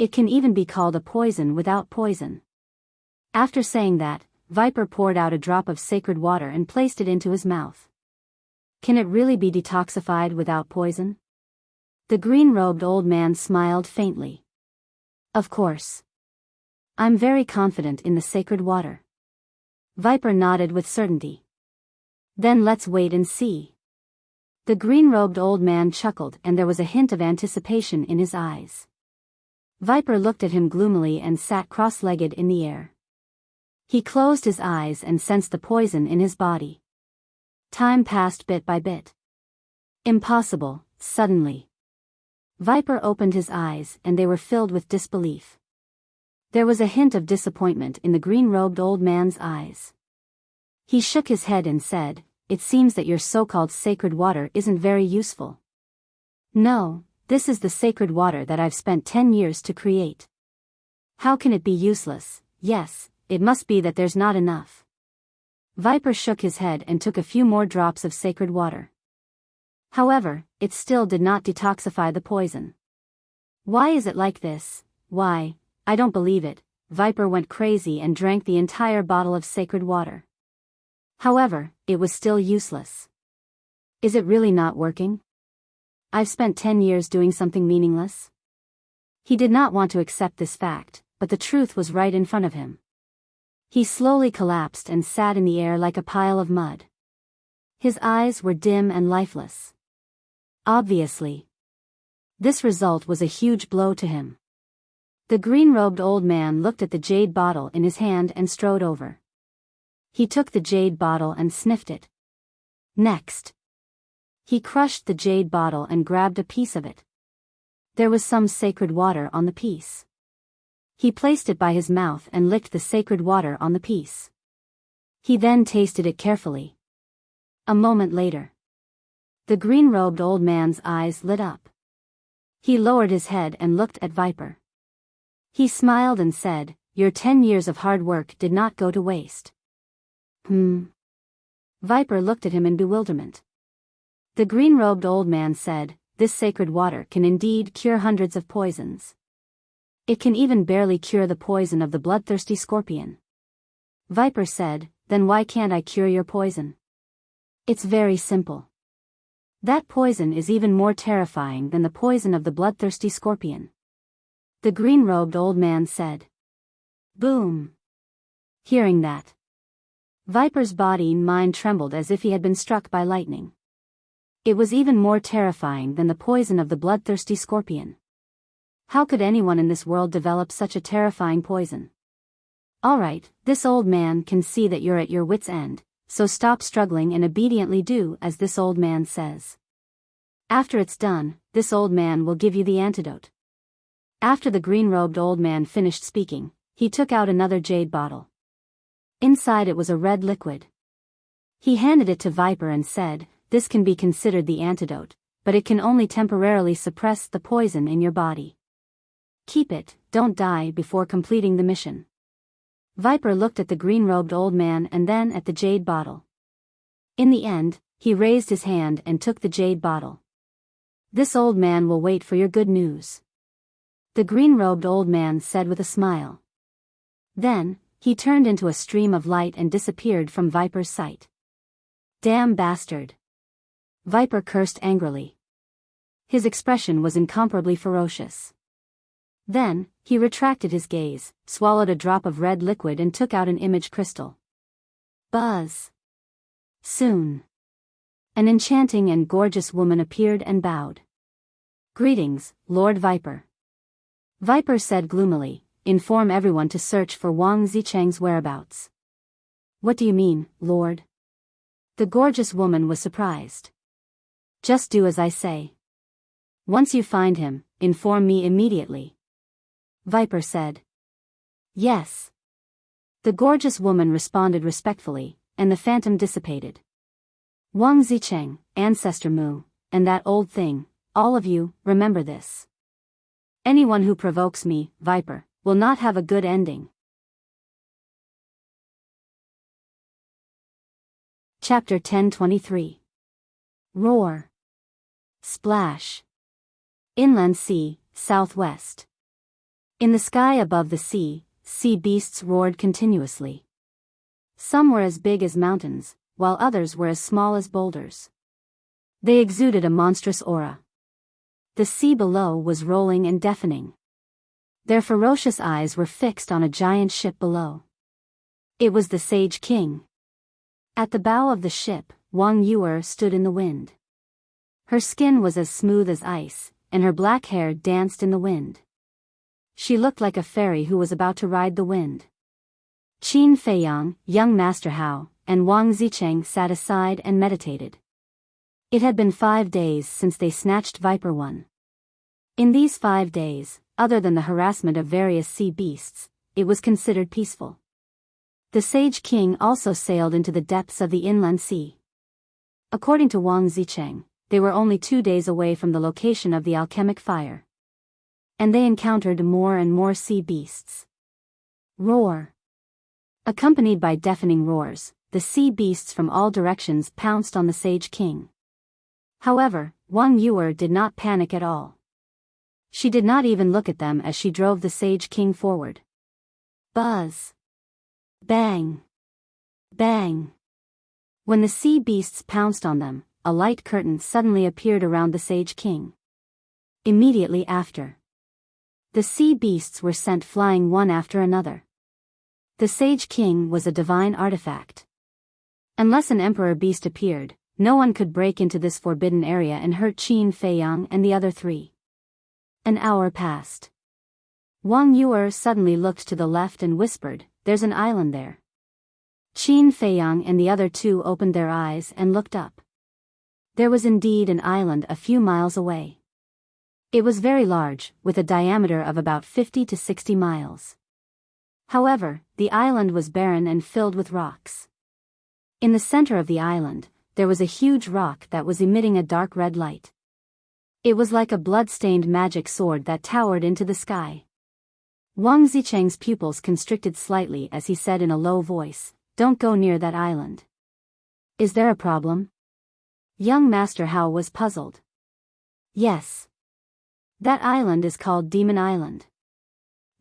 It can even be called a poison without poison. After saying that, Viper poured out a drop of sacred water and placed it into his mouth. Can it really be detoxified without poison? The green-robed old man smiled faintly. Of course. I'm very confident in the sacred water. Viper nodded with certainty. Then let's wait and see. The green-robed old man chuckled and there was a hint of anticipation in his eyes. Viper looked at him gloomily and sat cross-legged in the air. He closed his eyes and sensed the poison in his body. Time passed bit by bit. Impossible, suddenly. Viper opened his eyes and they were filled with disbelief. There was a hint of disappointment in the green-robed old man's eyes. He shook his head and said, "It seems that your so-called sacred water isn't very useful." "No, this is the sacred water that I've spent 10 years to create. How can it be useless? Yes, it must be that there's not enough. Viper shook his head and took a few more drops of sacred water. However, it still did not detoxify the poison. Why is it like this? Why, I don't believe it. Viper went crazy and drank the entire bottle of sacred water. However, it was still useless. Is it really not working? I've spent 10 years doing something meaningless? He did not want to accept this fact, but the truth was right in front of him. He slowly collapsed and sat in the air like a pile of mud. His eyes were dim and lifeless. Obviously, this result was a huge blow to him. The green-robed old man looked at the jade bottle in his hand and strode over. He took the jade bottle and sniffed it. Next, he crushed the jade bottle and grabbed a piece of it. There was some sacred water on the piece. He placed it by his mouth and licked the sacred water on the piece. He then tasted it carefully. A moment later, the green-robed old man's eyes lit up. He lowered his head and looked at Viper. He smiled and said, "Your 10 years of hard work did not go to waste." Viper looked at him in bewilderment. The green-robed old man said, "This sacred water can indeed cure hundreds of poisons. It can even barely cure the poison of the bloodthirsty scorpion." Viper said, "Then why can't I cure your poison?" "It's very simple. That poison is even more terrifying than the poison of the bloodthirsty scorpion," the green-robed old man said. Boom! Hearing that, Viper's body and mind trembled as if he had been struck by lightning. It was even more terrifying than the poison of the bloodthirsty scorpion. How could anyone in this world develop such a terrifying poison? Alright, this old man can see that you're at your wit's end, so stop struggling and obediently do as this old man says. After it's done, this old man will give you the antidote. After the green-robed old man finished speaking, he took out another jade bottle. Inside it was a red liquid. He handed it to Viper and said, "This can be considered the antidote, but it can only temporarily suppress the poison in your body. Keep it, don't die before completing the mission." Viper looked at the green-robed old man and then at the jade bottle. In the end, he raised his hand and took the jade bottle. "This old man will wait for your good news," the green-robed old man said with a smile. Then, he turned into a stream of light and disappeared from Viper's sight. "Damn bastard!" Viper cursed angrily. His expression was incomparably ferocious. Then, he retracted his gaze, swallowed a drop of red liquid and took out an image crystal. Buzz! Soon, an enchanting and gorgeous woman appeared and bowed. "Greetings, Lord Viper." Viper said gloomily, "Inform everyone to search for Wang Zicheng's whereabouts." "What do you mean, Lord?" The gorgeous woman was surprised. "Just do as I say. Once you find him, inform me immediately," Viper said. "Yes." The gorgeous woman responded respectfully, and the phantom dissipated. "Wang Zicheng, Ancestor Mu, and that old thing, all of you, remember this. Anyone who provokes me, Viper, will not have a good ending." Chapter 1023. Roar. Splash. Inland sea, southwest. In the sky above the sea beasts roared continuously. Some were as big as mountains, while others were as small as boulders. They exuded a monstrous aura. The sea below was rolling and deafening. Their ferocious eyes were fixed on a giant ship below. It was the Sage King. At the bow of the ship, Wang Yuer stood in the wind. Her skin was as smooth as ice, and her black hair danced in the wind. She looked like a fairy who was about to ride the wind. Qin Feiyang, young Master Hao, and Wang Zicheng sat aside and meditated. It had been 5 days since they snatched Viper 1. In these 5 days, other than the harassment of various sea beasts, it was considered peaceful. The Sage King also sailed into the depths of the inland sea. According to Wang Zicheng, they were only 2 days away from the location of the alchemic fire. And they encountered more and more sea beasts. Roar! Accompanied by deafening roars, the sea beasts from all directions pounced on the Sage King. However, Wang Yuer did not panic at all. She did not even look at them as she drove the Sage King forward. Buzz! Bang! Bang! When the sea beasts pounced on them, a light curtain suddenly appeared around the Sage King. Immediately after, the sea beasts were sent flying one after another. The Sage King was a divine artifact. Unless an emperor beast appeared, no one could break into this forbidden area and hurt Qin Feiyang and the other 3. An hour passed. Wang Yuer suddenly looked to the left and whispered, "There's an island there." Qin Feiyang and the other 2 opened their eyes and looked up. There was indeed an island a few miles away. It was very large, with a diameter of about 50 to 60 miles. However, the island was barren and filled with rocks. In the center of the island, there was a huge rock that was emitting a dark red light. It was like a blood-stained magic sword that towered into the sky. Wang Zicheng's pupils constricted slightly as he said in a low voice, "Don't go near that island." "Is there a problem?" Young Master Hao was puzzled. "Yes. That island is called Demon Island.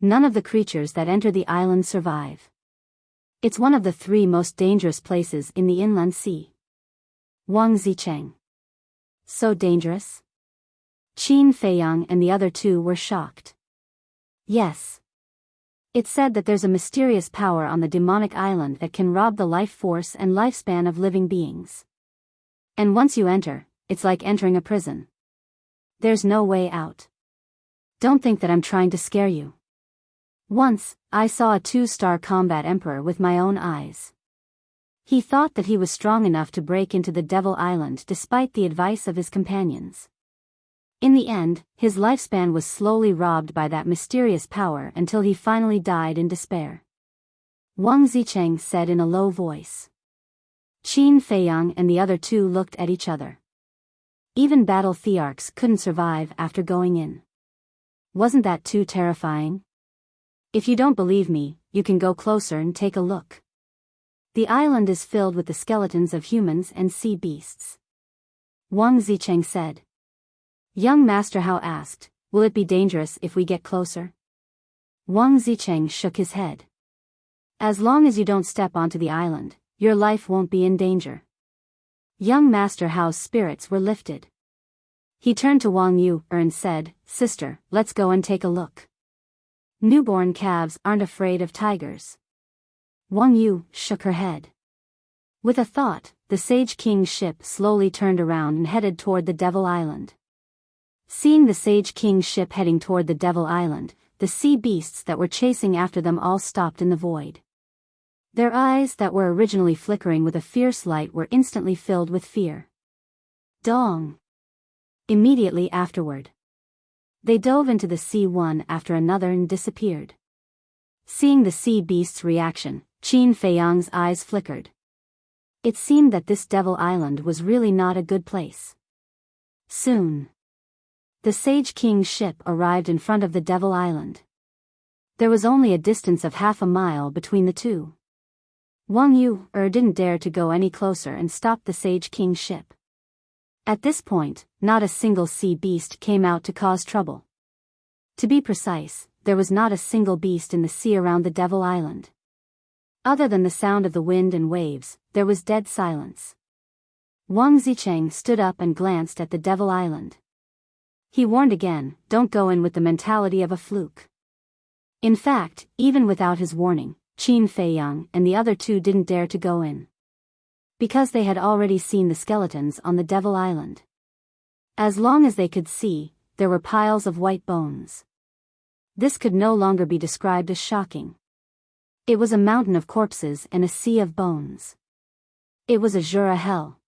None of the creatures that enter the island survive. It's one of the 3 most dangerous places in the inland sea." Wang Zicheng. So dangerous? Qin Feiyang and the other 2 were shocked. Yes. It's said that there's a mysterious power on the demonic island that can rob the life force and lifespan of living beings. And once you enter, it's like entering a prison. There's no way out. Don't think that I'm trying to scare you. Once, I saw a 2-star combat emperor with my own eyes. He thought that he was strong enough to break into the Devil Island despite the advice of his companions. In the end, his lifespan was slowly robbed by that mysterious power until he finally died in despair. Wang Zicheng said in a low voice. Qin Feiyang and the other 2 looked at each other. Even battle thearchs couldn't survive after going in. Wasn't that too terrifying? If you don't believe me, you can go closer and take a look. The island is filled with the skeletons of humans and sea beasts. Wang Zicheng said. Young Master Hao asked, "Will it be dangerous if we get closer?" Wang Zicheng shook his head. "As long as you don't step onto the island, your life won't be in danger." Young Master Hao's spirits were lifted. He turned to Wang Yuer and said, "Sister, let's go and take a look. Newborn calves aren't afraid of tigers." Wang Yuer shook her head. With a thought, the Sage King's ship slowly turned around and headed toward the Devil Island. Seeing the Sage King's ship heading toward the Devil Island, the sea beasts that were chasing after them all stopped in the void. Their eyes that were originally flickering with a fierce light were instantly filled with fear. Dong! Immediately afterward, they dove into the sea one after another and disappeared. Seeing the sea beast's reaction, Qin Feiyang's eyes flickered. It seemed that this Devil Island was really not a good place. Soon, the Sage King's ship arrived in front of the Devil Island. There was only a distance of half a mile between the 2. Wang Yuer didn't dare to go any closer and stopped the Sage King's ship. At this point, not a single sea beast came out to cause trouble. To be precise, there was not a single beast in the sea around the Devil Island. Other than the sound of the wind and waves, there was dead silence. Wang Zicheng stood up and glanced at the Devil Island. He warned again, "Don't go in with the mentality of a fluke." In fact, even without his warning, Qin Feiyang and the other 2 didn't dare to go in. Because they had already seen the skeletons on the Devil Island. As long as they could see, there were piles of white bones. This could no longer be described as shocking. It was a mountain of corpses and a sea of bones. It was a Jura hell.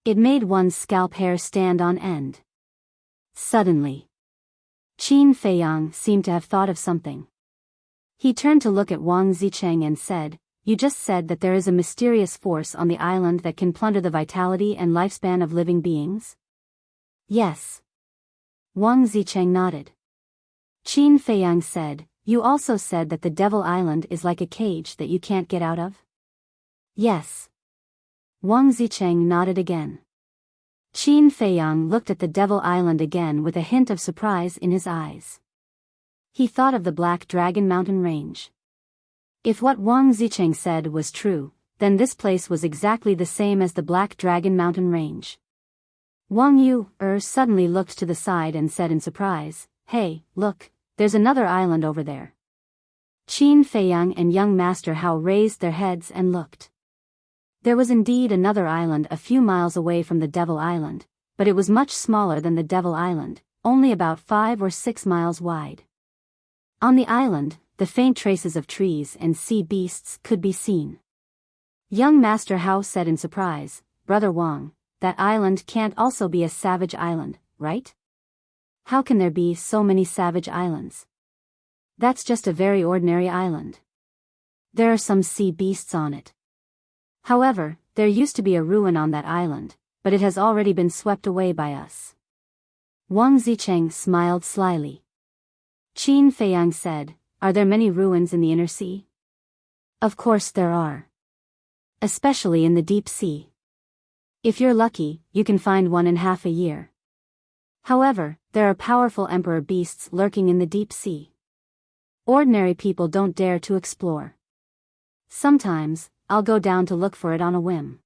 It made one's scalp hair stand on end. Suddenly, Qin Feiyang seemed to have thought of something. He turned to look at Wang Zicheng and said, "You just said that there is a mysterious force on the island that can plunder the vitality and lifespan of living beings?" Yes. Wang Zicheng nodded. Qin Feiyang said, you also said that the Devil Island is like a cage that you can't get out of? Yes. Wang Zicheng nodded again. Qin Feiyang looked at the Devil Island again with a hint of surprise in his eyes. He thought of the Black Dragon Mountain Range. If what Wang Zicheng said was true, then this place was exactly the same as the Black Dragon Mountain Range. Wang Yu suddenly looked to the side and said in surprise, hey, look, there's another island over there. Qin Feiyang and young Master Hao raised their heads and looked. There was indeed another island a few miles away from the Devil Island, but it was much smaller than the Devil Island, only about 5 or 6 miles wide. On the island, the faint traces of trees and sea beasts could be seen. Young Master Hao said in surprise, Brother Wang, that island can't also be a savage island, right? How can there be so many savage islands? That's just a very ordinary island. There are some sea beasts on it. However, there used to be a ruin on that island, but it has already been swept away by us. Wang Zicheng smiled slyly. Qin Feiyang said, are there many ruins in the inner sea? Of course there are. Especially in the deep sea. If you're lucky, you can find one in half a year. However, there are powerful emperor beasts lurking in the deep sea. Ordinary people don't dare to explore. Sometimes, I'll go down to look for it on a whim.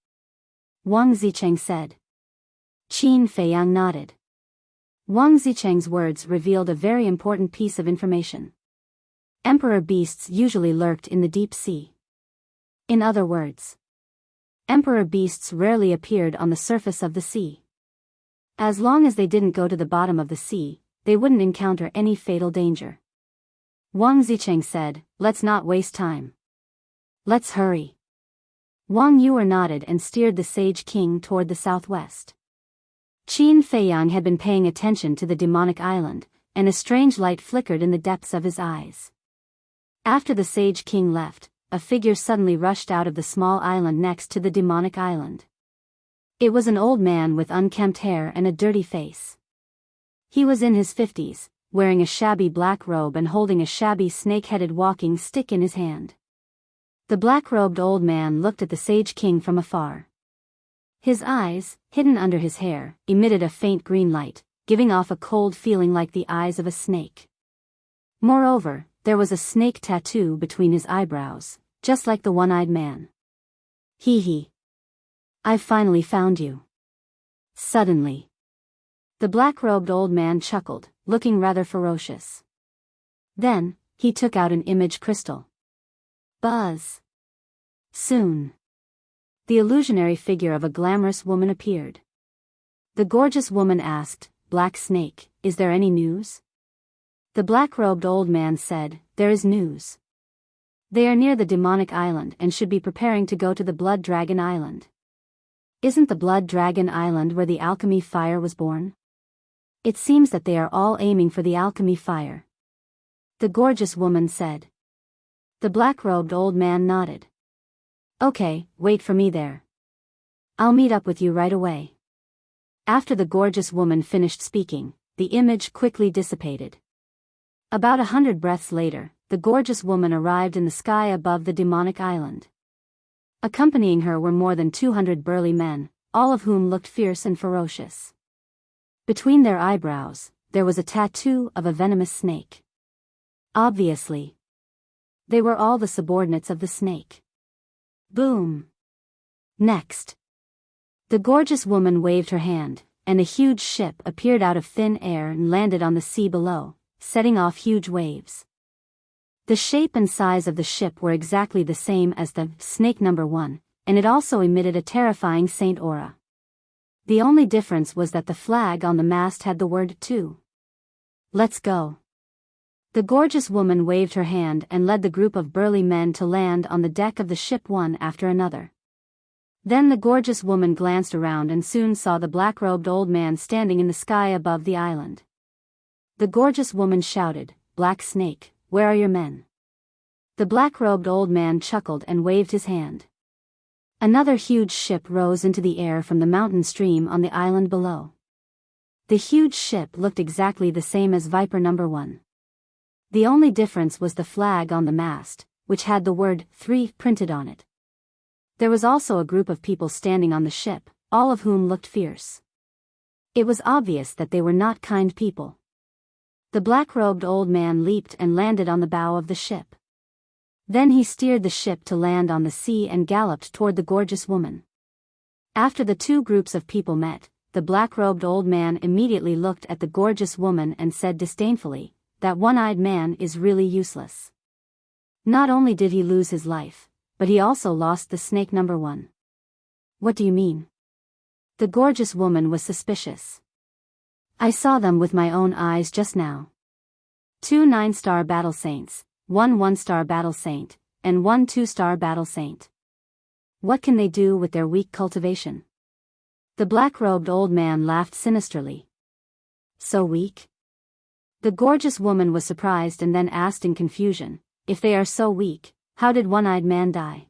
Wang Zicheng said. Qin Feiyang nodded. Wang Zicheng's words revealed a very important piece of information. Emperor beasts usually lurked in the deep sea. In other words, emperor beasts rarely appeared on the surface of the sea. As long as they didn't go to the bottom of the sea, they wouldn't encounter any fatal danger. Wang Zicheng said, let's not waste time. Let's hurry. Wang Yu nodded and steered the Sage King toward the southwest. Qin Feiyang had been paying attention to the demonic island, and a strange light flickered in the depths of his eyes. After the Sage King left, a figure suddenly rushed out of the small island next to the demonic island. It was an old man with unkempt hair and a dirty face. He was in his 50s, wearing a shabby black robe and holding a shabby snake-headed walking stick in his hand. The black-robed old man looked at the Sage King from afar. His eyes, hidden under his hair, emitted a faint green light, giving off a cold feeling like the eyes of a snake. Moreover, there was a snake tattoo between his eyebrows, just like the one-eyed man. Hee hee. I've finally found you. Suddenly, the black-robed old man chuckled, looking rather ferocious. Then, he took out an image crystal. Buzz. Soon, the illusionary figure of a glamorous woman appeared. The gorgeous woman asked, Black Snake, is there any news? The black-robed old man said, there is news. They are near the demonic island and should be preparing to go to the Blood Dragon Island. Isn't the Blood Dragon Island where the alchemy fire was born? It seems that they are all aiming for the alchemy fire. The gorgeous woman said. The black-robed old man nodded. Okay, wait for me there. I'll meet up with you right away. After the gorgeous woman finished speaking, the image quickly dissipated. About 100 breaths later, the gorgeous woman arrived in the sky above the demonic island. Accompanying her were more than 200 burly men, all of whom looked fierce and ferocious. Between their eyebrows, there was a tattoo of a venomous snake. Obviously, they were all the subordinates of the snake. Boom. Next, the gorgeous woman waved her hand, and a huge ship appeared out of thin air and landed on the sea below, setting off huge waves. The shape and size of the ship were exactly the same as the Snake No. 1, and it also emitted a terrifying saint aura. The only difference was that the flag on the mast had the word 2. Let's go. The gorgeous woman waved her hand and led the group of burly men to land on the deck of the ship one after another. Then the gorgeous woman glanced around and soon saw the black-robed old man standing in the sky above the island. The gorgeous woman shouted, Black Snake, where are your men? The black-robed old man chuckled and waved his hand. Another huge ship rose into the air from the mountain stream on the island below. The huge ship looked exactly the same as Viper number 1. The only difference was the flag on the mast, which had the word 3 printed on it. There was also a group of people standing on the ship, all of whom looked fierce. It was obvious that they were not kind people. The black-robed old man leaped and landed on the bow of the ship. Then he steered the ship to land on the sea and galloped toward the gorgeous woman. After the two groups of people met, the black-robed old man immediately looked at the gorgeous woman and said disdainfully, "That one-eyed man is really useless." Not only did he lose his life, but he also lost the snake number 1. "What do you mean?" The gorgeous woman was suspicious. "I saw them with my own eyes just now. 2 9-star battle saints, 1 1-star battle saint, and 1 2-star battle saint. What can they do with their weak cultivation?" The black-robed old man laughed sinisterly. "So weak?" The gorgeous woman was surprised and then asked in confusion, "If they are so weak, how did one-eyed man die?"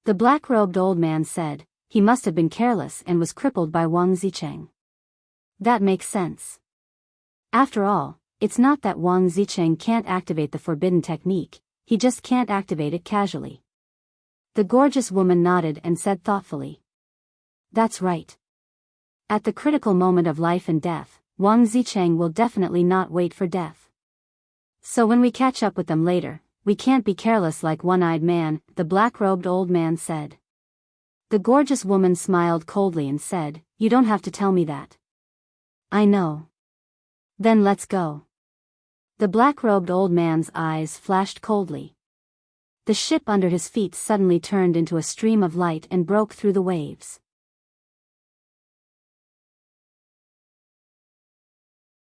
The black-robed old man said, "He must have been careless and was crippled by Wang Zicheng." "That makes sense. After all, it's not that Wang Zicheng can't activate the forbidden technique, he just can't activate it casually." The gorgeous woman nodded and said thoughtfully, "That's right. At the critical moment of life and death, Wang Zicheng will definitely not wait for death. So when we catch up with them later, we can't be careless like one-eyed man," the black-robed old man said. The gorgeous woman smiled coldly and said, "You don't have to tell me that. I know. Then let's go." The black-robed old man's eyes flashed coldly. The ship under his feet suddenly turned into a stream of light and broke through the waves.